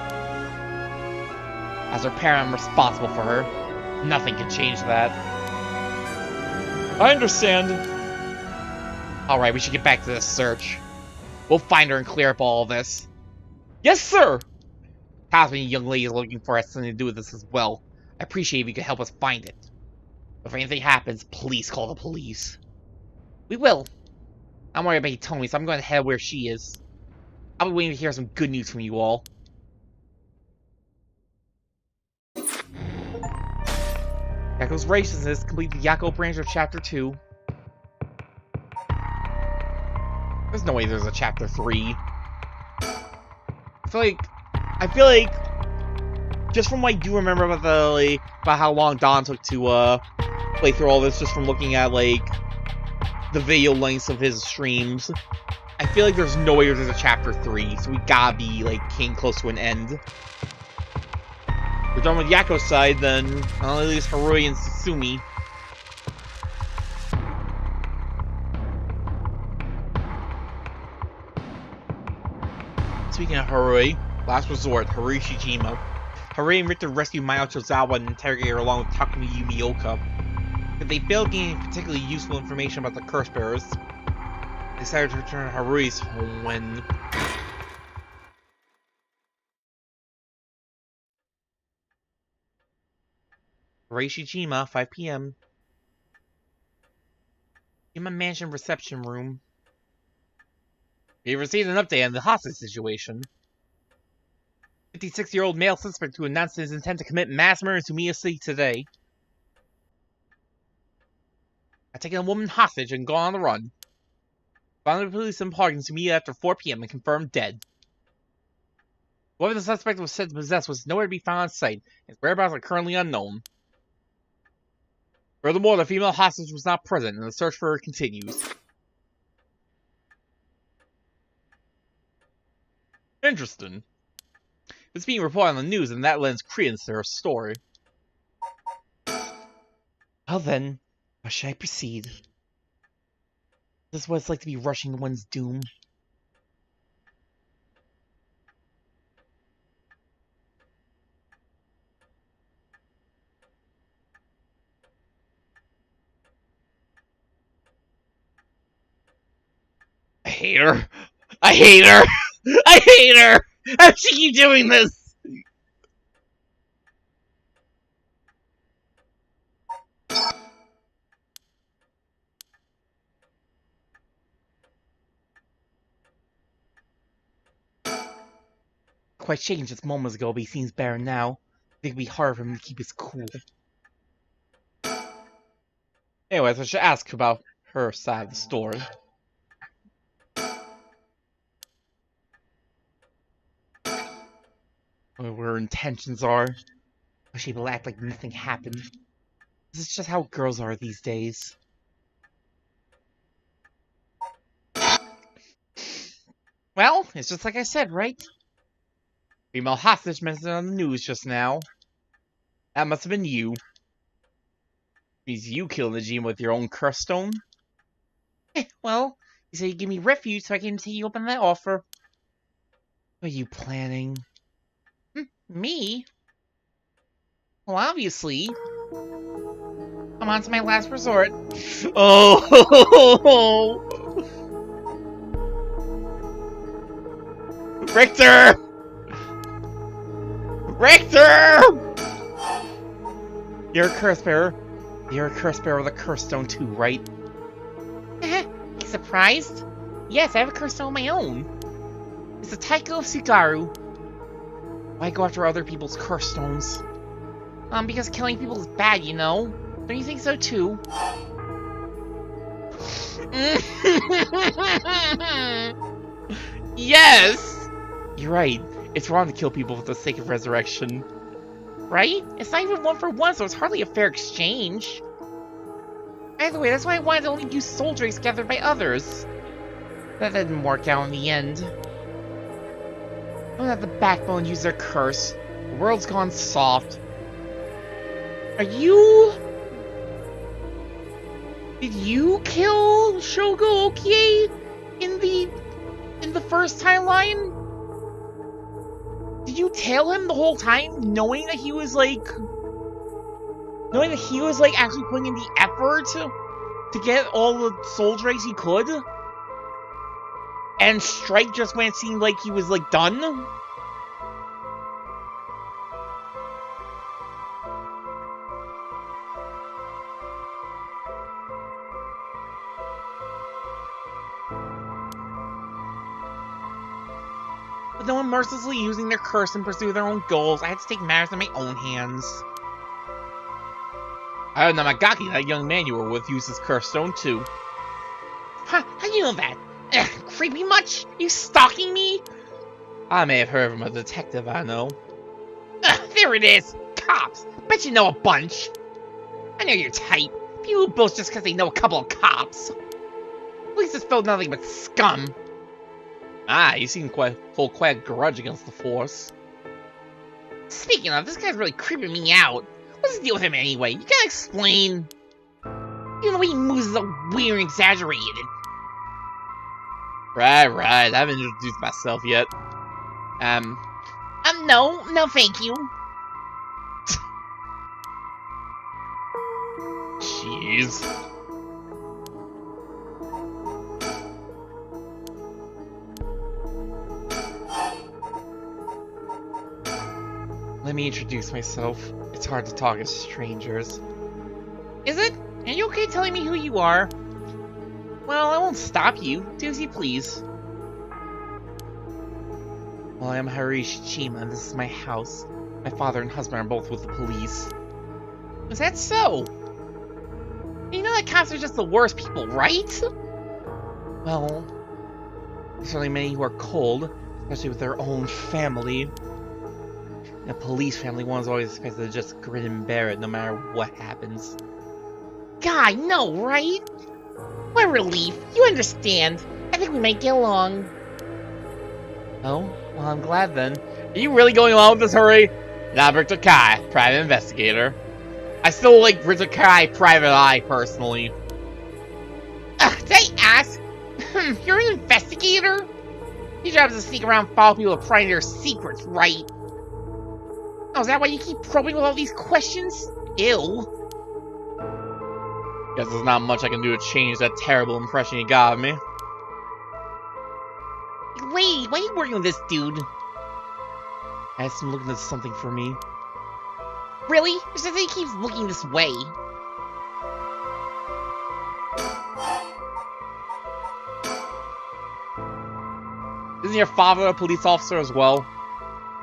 As her parent, I'm responsible for her. Nothing can change that. I understand. Alright, we should get back to this search. We'll find her and clear up all of this. Yes, sir! However, many young lady is looking for has something to do with this as well. I appreciate if you could help us find it. If anything happens, please call the police. We will. I'm worried about Hitomi, so I'm going to head where she is. I'll be waiting to hear some good news from you all. Yakko's Graciousness complete the Yakko branch of Chapter 2. There's no way there's a Chapter 3. I feel like just from what I do remember about the about how long Don took to play through all this, just from looking at like the video lengths of his streams, I feel like there's no way there's a Chapter 3, so we gotta be like getting close to an end. We're done with Yakko's side, then only leaves Harue and Tsutsumi. Speaking of Harue, last resort, Harue Shijima. Harue and Richter rescue Mayo Chozawa and interrogate her along with Takumi Yumioka. But they failed gaining particularly useful information about the curse bearers. They decided to return to Harue's home when... Harue Shijima, 5 p.m. In my mansion reception room. We received an update on the hostage situation. 56-year-old male suspect who announced his intent to commit mass murder in Sumiya City today. I've taken a woman hostage and gone on the run. Found the police in park in Sumiya after 4 p.m. and confirmed dead. Whoever the suspect was said to possess was nowhere to be found on site. His whereabouts are currently unknown. Furthermore, the female hostage was not present, and the search for her continues. Interesting. It's being reported on the news, and that lends credence to her story. Well then, how should I proceed? This is what it's like to be rushing to one's doom. I hate her. I hate her. I hate her. How does she keep doing this? Quite changed just moments ago, but he seems better now. I think it'd be hard for him to keep his cool. Anyways, I should ask about her side of the story. What her intentions are. How she will act like nothing happened. This is just how girls are these days. Well, it's just like I said, right? Female hostage mentioned on the news just now. That must have been you. Means you killed Najima with your own curse stone? Well, you said you'd give me refuge, so I came to take you up on that offer. What are you planning? Me? Well, obviously. I'm on to my last resort. Oh! Richter! Richter! You're a curse bearer. You're a curse bearer with a curse stone too, right? Surprised? Yes, I have a curse stone of my own. It's the Taiko of Sugaru. Why go after other people's curse stones? Because killing people is bad, you know? Don't you think so too? Yes! You're right. It's wrong to kill people for the sake of resurrection. Right? It's not even 1 for 1, so it's hardly a fair exchange. Either way, that's why I wanted to only use soul drakes gathered by others. That didn't work out in the end. I don't have the backbone to use their curse. The world's gone soft. Are you... Did you kill Shogo Okie in the first timeline? Did you tail him the whole time, knowing that he was like actually putting in the effort to get all the soul drakes he could? And strike just when it seemed like he was like done? With no one mercilessly using their curse in pursuit of their own goals, I had to take matters in my own hands. I heard Namagaki, that young man you were with, used his curse stone too. Huh? How do you know that? Creepy much? You stalking me? I may have heard from a detective I know. There it is! Cops! Bet you know a bunch! I know your type. People who boast just because they know a couple of cops. At least it's filled nothing but scum. Ah, you seem hold quite a grudge against the Force. Speaking of, this guy's really creeping me out. What's the deal with him anyway? You gotta explain. You know, the way he moves is so weird and exaggerated. Right. I haven't introduced myself yet. No, thank you. Jeez. Let me introduce myself. It's hard to talk as strangers. Is it? Are you okay telling me who you are? Well, I won't stop you. Do as you please. Well, I am Harue Shichima, and this is my house. My father and husband are both with the police. Is that so? You know that cops are just the worst people, right? Well, there's certainly many who are cold, especially with their own family. In a police family, one's always expected to just grin and bear it no matter what happens. God, no, right? What a relief. You understand. I think we might get along. Oh, well, I'm glad then. Are you really going along with this, Harue? Not Victor Kai, private investigator. I still like Victor Kai, private eye, personally. Did I ask? You're an investigator? Your job is to sneak around and follow people to pry their secrets, right? Oh, is that why you keep probing with all these questions? Ew. Guess there's not much I can do to change that terrible impression you got of me. Wait, why are you working with this dude? I asked him looking at something for me. Really? It's just that he keeps looking this way. Isn't your father a police officer as well?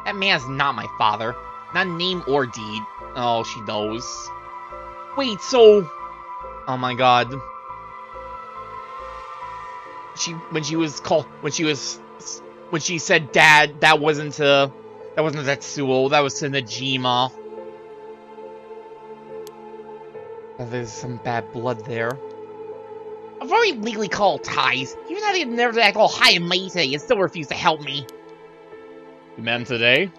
That man's not my father. Not name or deed. Oh, she knows. Wait, so... Oh my god. When she said dad, that wasn't Tetsuo, that was to Najima. There's some bad blood there. I've already legally called ties. Even though they never act all high and mighty today and still refuse to help me. You met him today?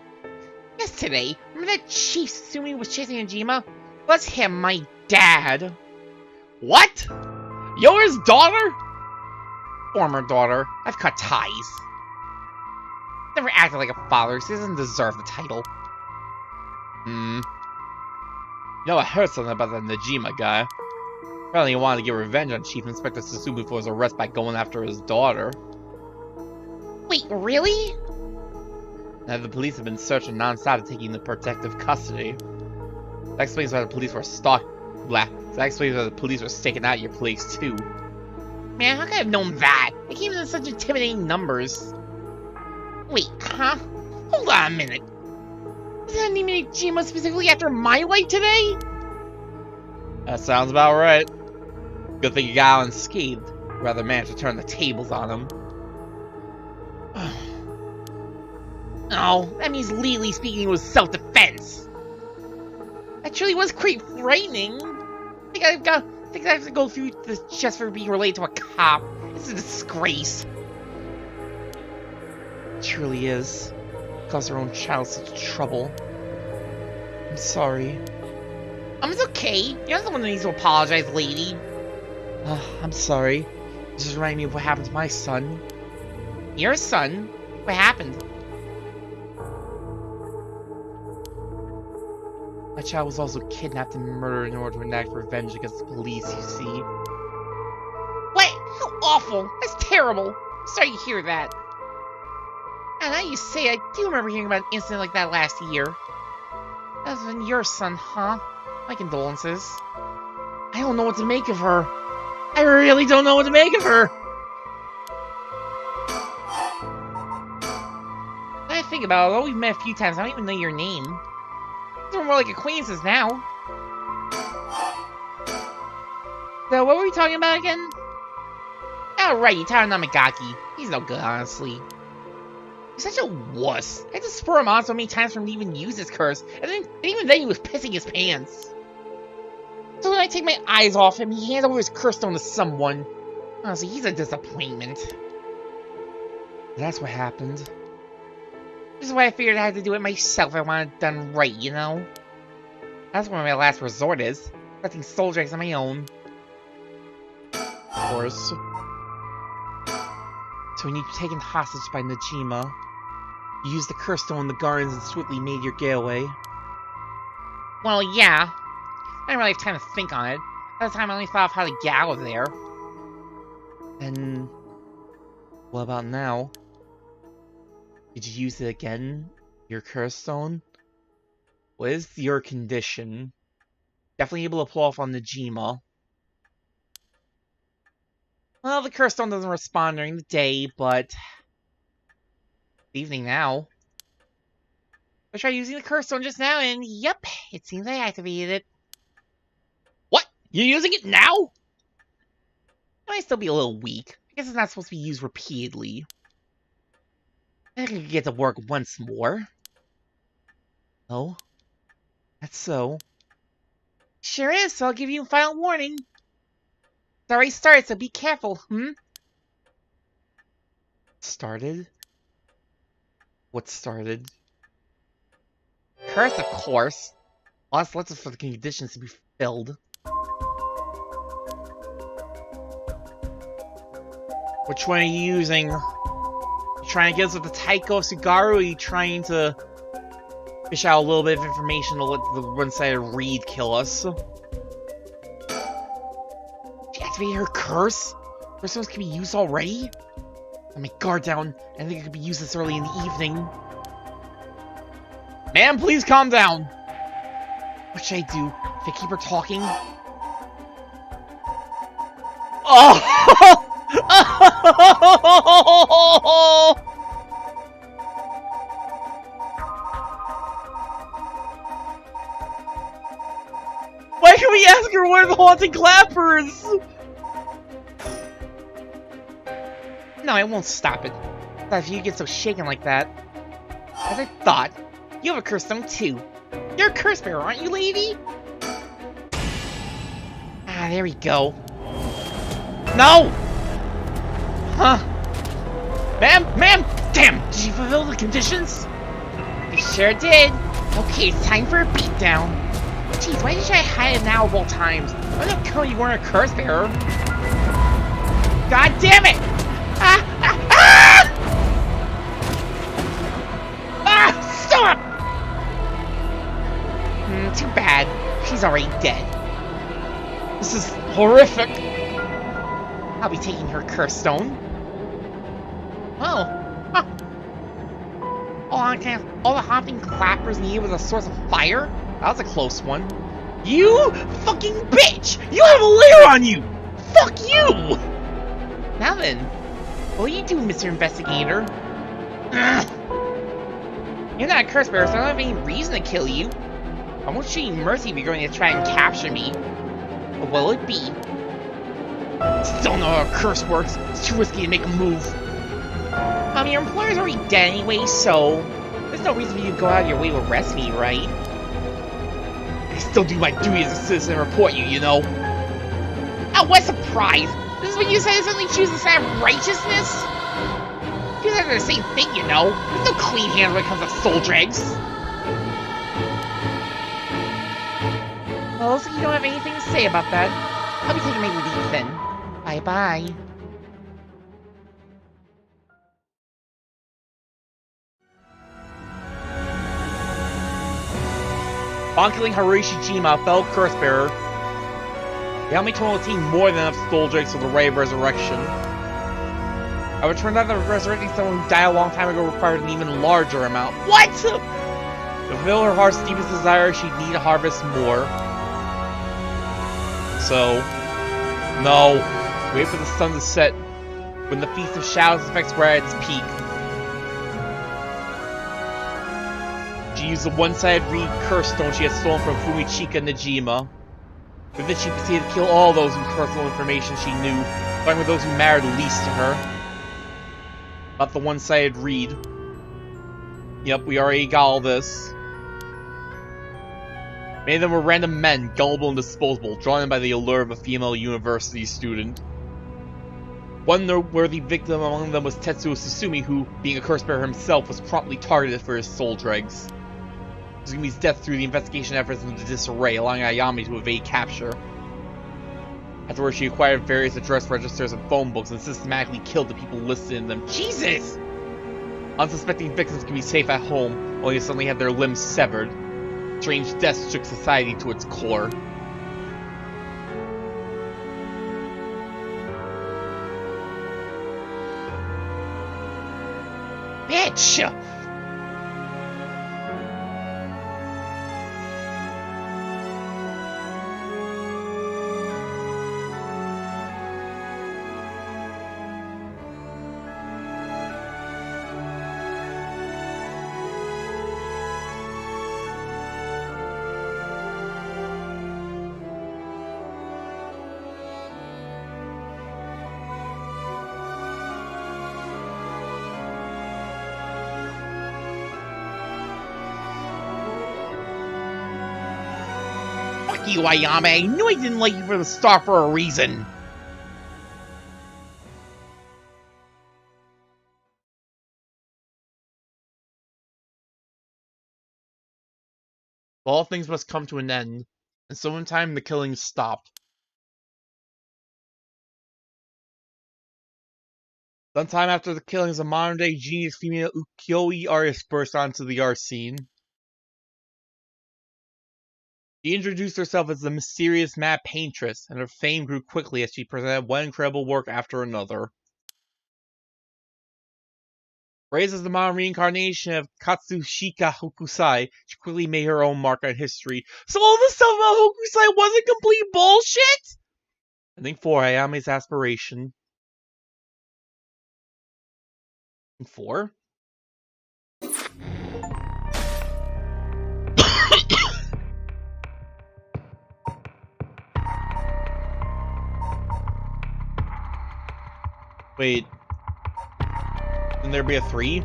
Yes, today. Remember that chief Sumi was chasing Najima? That's him, my dad. What? You're his daughter? Former daughter. I've cut ties. Never acted like a father, so he doesn't deserve the title. You know, I heard something about that Najima guy. Apparently he wanted to get revenge on Chief Inspector Susumu for his arrest by going after his daughter. Wait, really? Now the police have been searching non-stop to taking the protective custody. That explains why the police were that explains why the police were staking out your place too. Man, how could I have known that? They came in such intimidating numbers. Wait, huh? Hold on a minute. Is that Najima specifically after my life today? That sounds about right. Good thing you got out unscathed. Rather managed to turn the tables on him. Oh, that means legally speaking it was self-defense. That truly was quite frightening. I think I have to go through this just for being related to a cop. It's a disgrace. It truly is. Caused her own child such trouble. I'm sorry. It's okay. You're not the one that needs to apologize, lady. I'm sorry. It just reminded me of what happened to my son. Your son? What happened? My child was also kidnapped and murdered in order to enact revenge against the police, you see. What? How awful! That's terrible! I'm sorry to hear that. And now you say, I do remember hearing about an incident like that last year. That was when your son, huh? My condolences. I don't know what to make of her. I really don't know what to make of her. Now I think about it, although we've met a few times, I don't even know your name. We're more like acquaintances now. So, what were we talking about again? Oh, right, Utaro Namigaki. He's no good, honestly. He's such a wuss. I had to spur him on so many times for him to even use his curse, and even then he was pissing his pants. So when I take my eyes off him, he hands over his curse stone to someone. Honestly, he's a disappointment. That's what happened. This is why I figured I had to do it myself if I want it done right, you know? That's where my last resort is. Collecting soul drakes on my own. Of course. So when you were taken hostage by Najima, you used the curse stone in the gardens and swiftly made your getaway. Well, yeah. I didn't really have time to think on it. At the time, I only thought of how to get out of there. And what about now? Did you use it again? Your curse stone? What is your condition? Definitely able to pull off on Najima. Well, the curse stone doesn't respond during the day, but... evening now. I tried using the curse stone just now, and yep, it seems I activated it. What? You're using it now? It might still be a little weak. I guess it's not supposed to be used repeatedly. I can get to work once more. Oh? That's so. Sure is, so I'll give you a final warning. It's already started, so be careful, Started? what started. Curse, of course. Lots for the conditions to be filled. Which one are you using? You trying to get us with the Taiko of Sugaru, or are you trying to fish out a little bit of information to let the one-sided read kill us? She activated her curse? Curse stones can be used already? Let me guard down. I think it could be used this early in the evening. Ma'am, please calm down. What should I do? Should I keep her talking? Oh! Why can't we ask her where the haunted clappers? No, I won't stop it. Not if you get so shaken like that. As I thought, you have a curse stone too. You're a curse bearer, aren't you, lady? Ah, there we go. No! Huh? Ma'am! Damn! Did you fulfill the conditions? You sure did. Okay, it's time for a beatdown. Jeez, why did you hide it now of all times? Why not kill you weren't a curse bearer? God damn it! Stop! Too bad. She's already dead. This is horrific. I'll be taking her curse stone. Oh. Huh. All the hopping clappers needed was a source of fire? That was a close one. You fucking bitch! You have a layer on you! Fuck you! Now then, what will you do, Mr. Investigator? You're not a curse bearer, so I don't have any reason to kill you. I won't show you mercy if you're going to try and capture me. But what will it be? Still know how a curse works. It's too risky to make a move. Your employer's already dead anyway, so there's no reason for you to go out of your way to arrest me, right? I still do my duty as a citizen and report you, you know. Oh, what a surprise! This is what you say suddenly choose the side of righteousness? You guys are the same thing, you know. There's no clean hands when it comes to soul dregs. Well, looks like you don't have anything to say about that. I'll be taking my leave then. Bye-bye. Bonking Harue Shijima, fellow curse bearer. The Yami total team more than enough soul drakes for the Ray of Resurrection. I would turn out that resurrecting someone who died a long time ago required an even larger amount. What? To fulfill her heart's deepest desire, she'd need to harvest more. So, no. Wait for the sun to set, when the Feast of Shadows effects were at its peak. She used the one-sided reed curse stone she had stolen from Fumichika Najima. With it, she proceeded to kill all those whose personal information she knew, starting with those who mattered least to her. About the one-sided reed. Yep, we already got all this. Many of them were random men, gullible and disposable, drawn in by the allure of a female university student. One noteworthy victim among them was Tetsuo Susumi, who, being a curse bearer himself, was promptly targeted for his soul dregs. Suzumi's death threw the investigation efforts into disarray, allowing Ayami to evade capture. Afterwards, she acquired various address registers and phone books and systematically killed the people listed in them. Jesus! Unsuspecting victims can be safe at home, only to suddenly have their limbs severed. Strange deaths shook society to its core. Bitch! You, Ayame. I knew I didn't like you from the start for a reason. All things must come to an end, and so in time the killings stopped. Sometime after the killings, a modern-day genius female ukiyo-e artist burst onto the art scene. She introduced herself as the mysterious mad paintress, and her fame grew quickly as she presented one incredible work after another. Raised as the modern reincarnation of Katsushika Hokusai, she quickly made her own mark on history. So all this stuff about Hokusai wasn't complete bullshit? Ending 4, Ayame's aspiration. 4? Wait. Can there be a 3?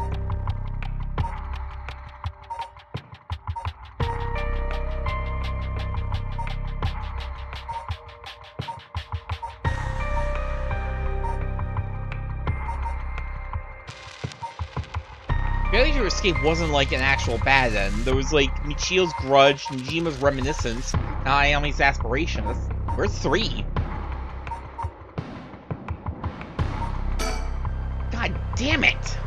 Failure to escape wasn't like an actual bad end. There was like Michio's grudge, Nijima's reminiscence, now Ayame's aspiration. We're 3. God damn it!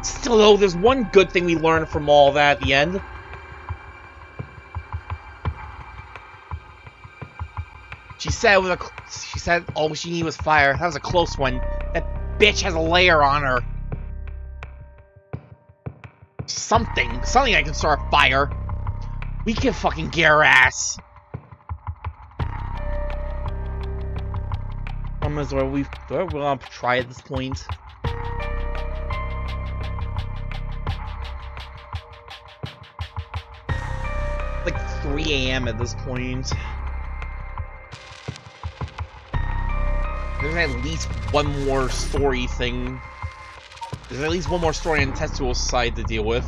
Still though, there's one good thing we learned from all that at the end. She said all she needed was fire. That was a close one. That bitch has a layer on her. Something I can start a fire. We can fucking get her ass. We're gonna try at this point. Like 3 AM at this point. There's at least one more story thing. There's at least one more story on Tetsuo's side to deal with.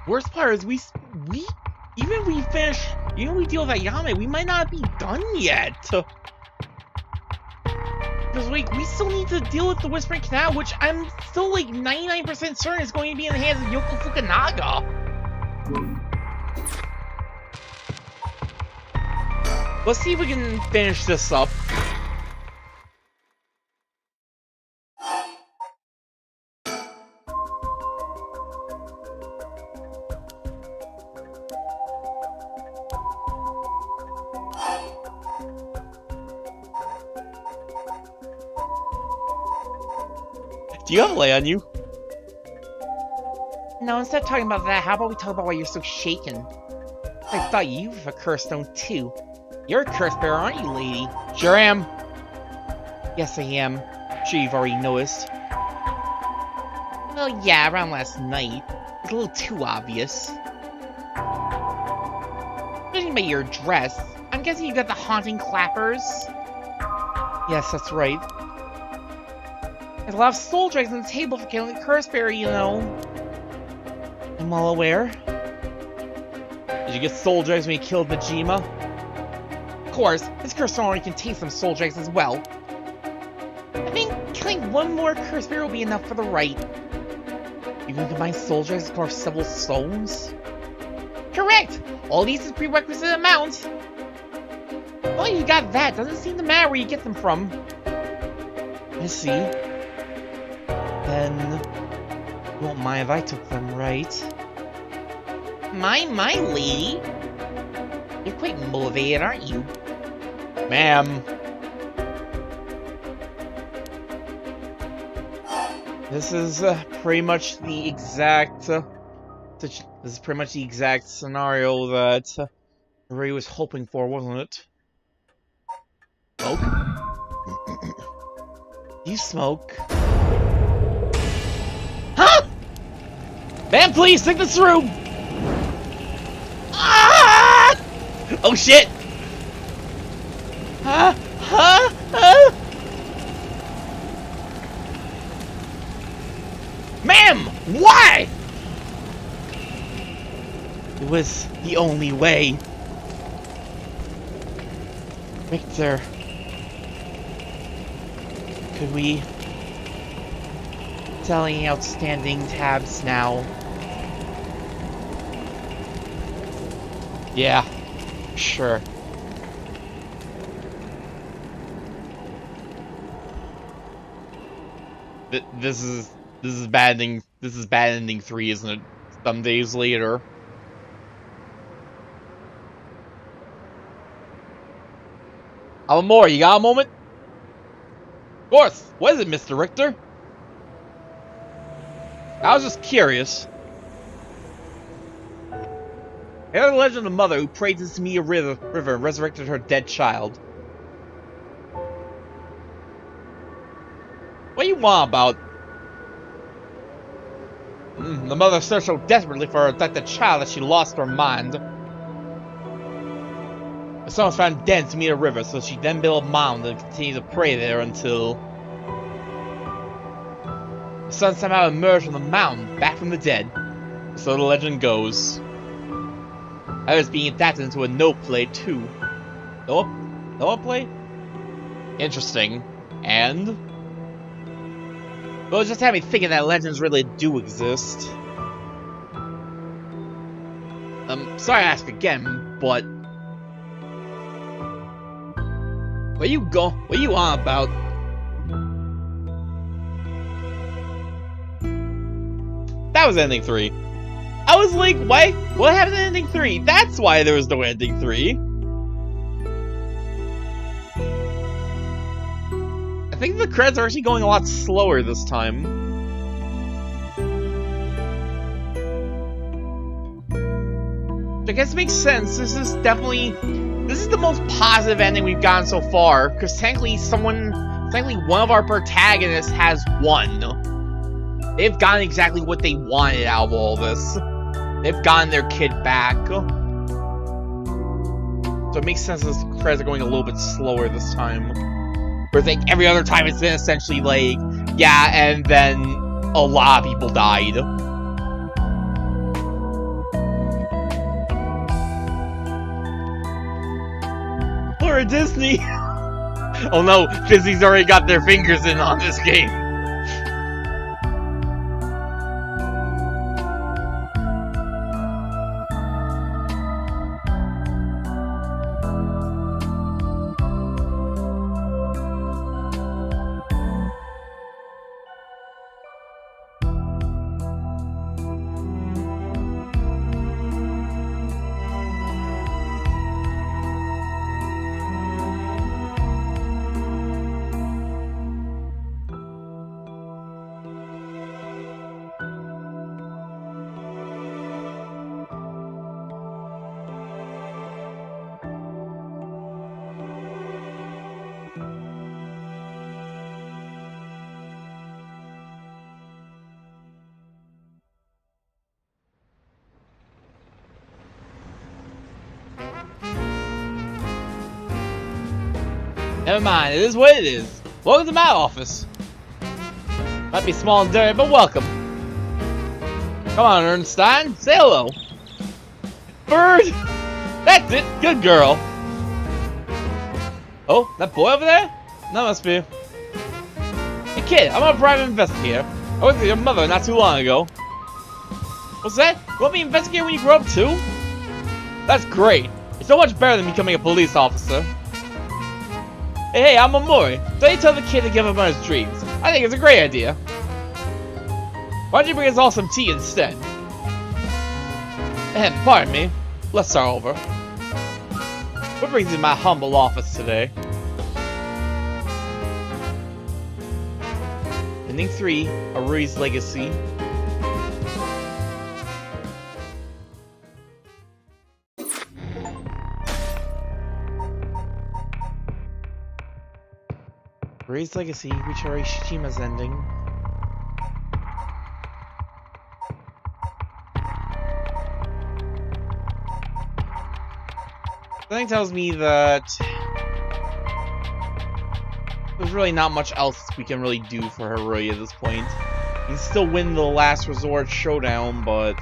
Worst part is we even if we finish, even if we deal with Ayame, we might not be done yet. Because like we still need to deal with the Whispering Canal, which I'm still like 99% certain is going to be in the hands of Yoko Fukunaga. Let's see if we can finish this up. Do you have a lay on you? No, instead of talking about that, how about we talk about why you're so shaken? I thought you have a curse stone too. You're a curse bearer, aren't you, lady? Sure am. Yes, I am. I'm sure you've already noticed. Well, yeah, around last night. It's a little too obvious. Judging by your dress, I'm guessing you got the haunting clappers? Yes, that's right. There's a lot of soul drags on the table for killing the curse bearer, you know. I'm well aware. Did you get soul drags when you killed Majima? Of course, this curse stone already contains some soul drags as well. I think killing one more curse bearer will be enough for the rite. You can combine soul drags to carve several stones? Correct! All these is prerequisite amount. Well, you got that. Doesn't seem to matter where you get them from. I see. Then, you won't mind if I took them, right? My lady? You're quite motivated, aren't you? Ma'am. This is pretty much the exact scenario that Harue was hoping for, wasn't it? Smoke? You smoke? Huh? Man, please, think this through! Ah! Oh shit! Huh? Ma'am! Why? It was the only way. Victor. Could we sell any outstanding tabs now? Yeah, sure. This is bad ending. This is bad ending 3, isn't it? Some days later. More, you got a moment? Of course. What is it, Mr. Richter? I was just curious. I heard the legend of the mother who prayed to me a river and resurrected her dead child. What do you want about? The mother searched so desperately for her abducted child that she lost her mind. The son was found dead to meet a river, so she then built a mound and continued to pray there until the son somehow emerged from the mound, back from the dead. So the legend goes. I was being adapted into a note play too. Note play? Interesting. And? Well, it just had me thinking that legends really do exist. Sorry to ask again, but what you on about? That was ending 3. I was like, why? What happened in ending 3? That's why there was no ending 3. I think the credits are actually going a lot slower this time. Which I guess makes sense. This is the most positive ending we've gotten so far, because technically one of our protagonists has won. They've gotten exactly what they wanted out of all this. They've gotten their kid back. So it makes sense that the credits are going a little bit slower this time. Whereas like every other time it's been essentially like, yeah, and then a lot of people died. Or Disney. Oh no, Disney's already got their fingers in on this game. Never mind, it is what it is. Welcome to my office. Might be small and dirty, but welcome. Come on, Ernstein, say hello. Bird! That's it, good girl. Oh, that boy over there? That must be. Hey kid, I'm a private investigator. I worked with your mother not too long ago. What's that? You want to be an investigator when you grow up too? That's great. It's so much better than becoming a police officer. Hey, I'm Amori. Don't you tell the kid to give up on his dreams. I think it's a great idea. Why don't you bring us all some tea instead? Pardon me. Let's start over. What brings you to my humble office today? Ending 3, Harue's Legacy. Harue's Legacy, Richari Shichima's ending. Something tells me that there's really not much else we can really do for Harue at this point. You can still win the last resort showdown, but...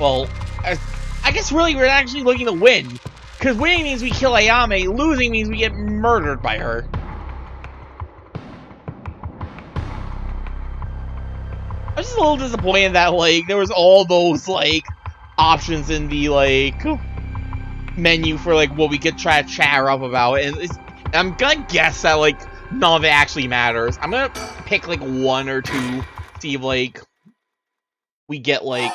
Well, I guess really we're actually looking to win. Because winning means we kill Ayame, losing means we get murdered by her. I'm just a little disappointed that, like, there was all those, like, options in the, like, menu for, like, what we could try to chat up about. And I'm gonna guess that, like, none of it actually matters. I'm gonna pick, like, one or two, see if, like, we get, like...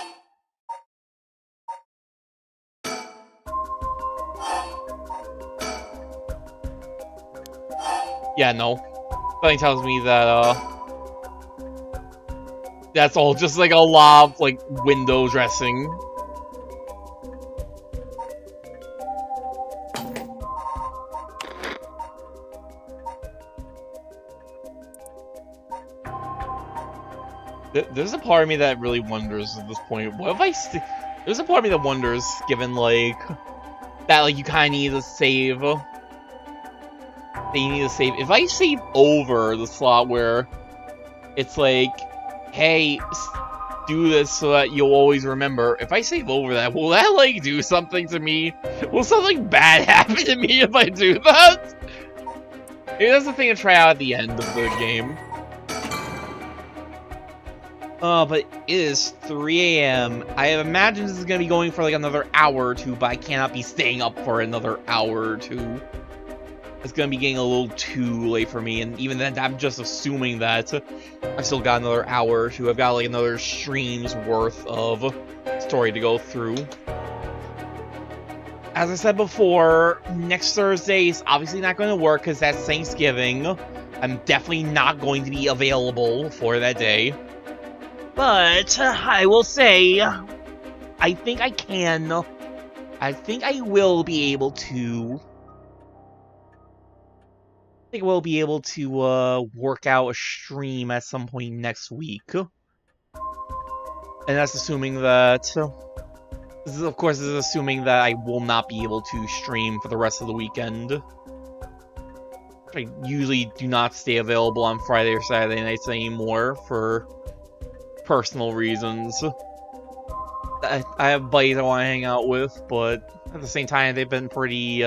Yeah, no. Something tells me that, that's all just, like, a lot of, like, window dressing. There's a part of me that really wonders at this point, what if there's a part of me that wonders, given, like, that, like, you kinda need to save... If I save over the slot where it's like, hey, do this so that you'll always remember. If I save over that, will that, like, do something to me? Will something bad happen to me if I do that? Maybe that's the thing to try out at the end of the game. But it is 3 AM. I imagine this is going to be going for, like, another hour or two, but I cannot be staying up for another hour or two. It's gonna be getting a little too late for me, and even then, I'm just assuming that I've still got another hour or two. I've got like another stream's worth of story to go through. As I said before, next Thursday is obviously not going to work because that's Thanksgiving. I'm definitely not going to be available for that day. But I will say, I think I can. I think I will be able to. I think we'll be able to work out a stream at some point next week. And that's assuming that... This is, of course, this is assuming that I will not be able to stream for the rest of the weekend. I usually do not stay available on Friday or Saturday nights anymore for personal reasons. I have buddies I want to hang out with, but at the same time, they've been pretty,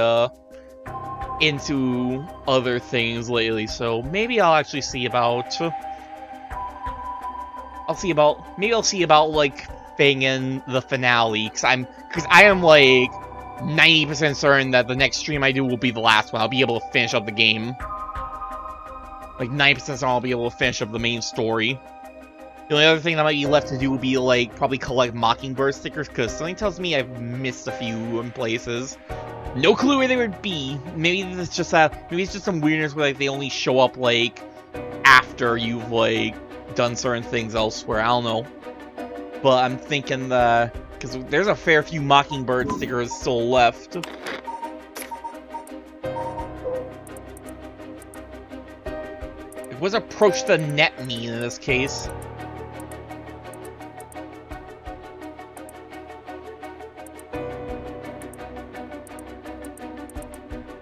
into other things lately, so maybe I'll actually see about... maybe I'll see about, like, in the finale, because I am, like, 90% certain that the next stream I do will be the last one. I'll be able to finish up the game. Like, 90% certain I'll be able to finish up the main story. The only other thing that might be left to do would be, like, probably collect Mockingbird stickers, because something tells me I've missed a few in places. No clue where they would be. Maybe it's just some weirdness where, like, they only show up, like, after you've, like, done certain things elsewhere. I don't know. But I'm thinking that, because there's a fair few Mockingbird stickers still left. What does approach the net mean in this case?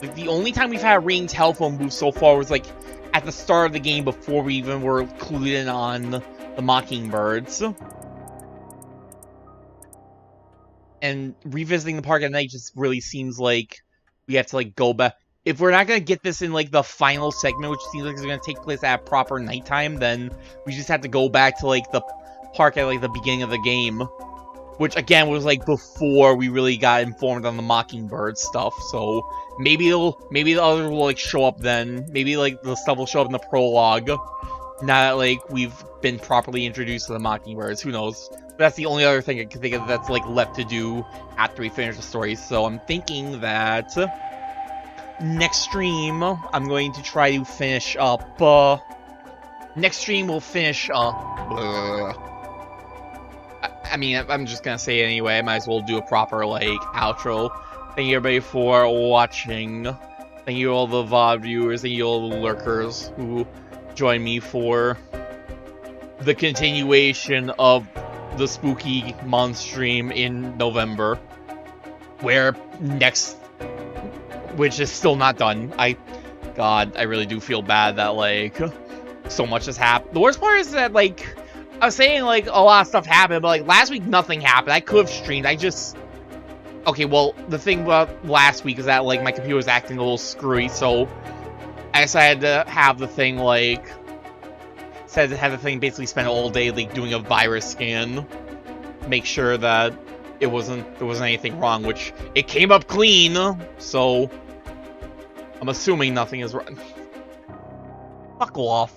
Like, the only time we've had a ringing telephone booth so far was, like, at the start of the game before we even were clued in on the Mockingbirds. And revisiting the park at night just really seems like we have to, like, go back. If we're not going to get this in, like, the final segment, which seems like it's going to take place at proper nighttime, then we just have to go back to, like, the park at, like, the beginning of the game. Which, again, was, like, before we really got informed on the Mockingbird stuff. So, maybe the others will, like, show up then. Maybe, like, the stuff will show up in the prologue. Now that, like, we've been properly introduced to the Mockingbirds. Who knows? But that's the only other thing I can think of that's, like, left to do after we finish the story. So, I'm thinking that... next stream, I'm going to try to finish up, next stream we'll finish up, I mean, I'm just gonna say it anyway, I might as well do a proper, like, outro. Thank you everybody for watching. Thank you all the VOD viewers, thank you all the lurkers who join me for the continuation of the spooky month stream in November. Which is still not done. God, I really do feel bad that, like, so much has happened. The worst part is that, like, I was saying, like, a lot of stuff happened, but, like, last week nothing happened. I could have streamed. Okay, well, the thing about last week is that, like, my computer was acting a little screwy, so I decided to have the thing, like, basically spend all day, like, doing a virus scan. Make sure that there wasn't anything wrong, which it came up clean, so I'm assuming nothing is wrong. Fuck off.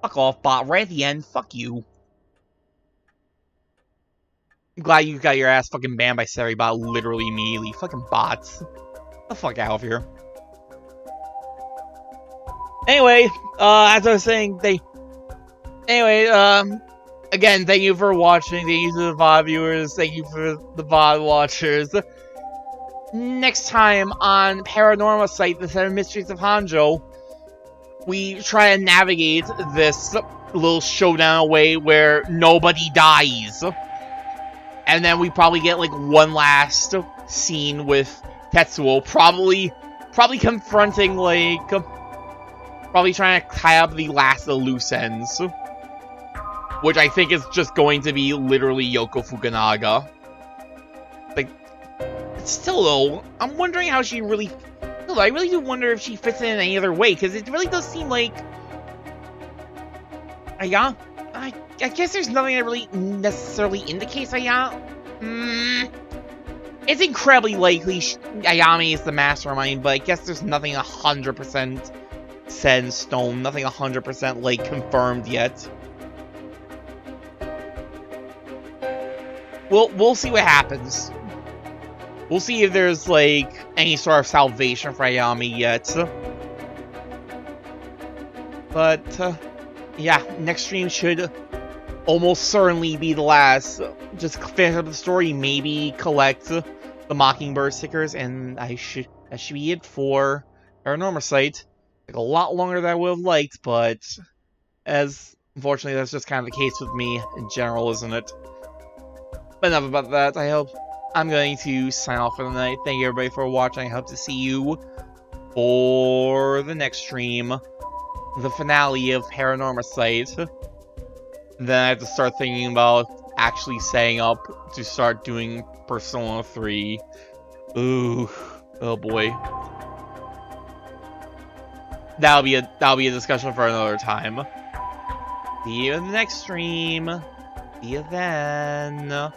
Fuck off, bot. Right at the end, fuck you. I'm glad you got your ass fucking banned by Seribot literally immediately. Fucking bots. Get the fuck out of here. Anyway, as I was saying, again, thank you for watching. Thank you to the VOD viewers. Thank you for the VOD watchers. Next time on Paranormasight, the 7 Mysteries of Honjo, we try to navigate this little showdown away where nobody dies. And then we probably get, like, one last scene with Tetsuo, probably confronting, like, probably trying to tie up the last of the loose ends. Which I think is just going to be literally Yoko Fukunaga. Like, still though, I'm wondering how she really... I really do wonder if she fits in any other way, because it really does seem like... I guess there's nothing that really necessarily indicates It's incredibly likely Ayami is the mastermind, but I guess there's nothing 100% set in stone, nothing 100% like confirmed yet. We'll see what happens. We'll see if there's, like, any sort of salvation for Ayami yet. But, yeah, next stream should almost certainly be the last. Just finish up the story, maybe collect the Mockingbird stickers, and that should be it for Paranormasight. Like, a lot longer than I would have liked, but unfortunately, that's just kind of the case with me in general, isn't it? But enough about that. I'm going to sign off for the night. Thank you everybody for watching. I hope to see you for the next stream. The finale of Paranormasight. Then I have to start thinking about actually setting up to start doing Persona 3. Ooh. Oh boy. That'll be a discussion for another time. See you in the next stream. See you then.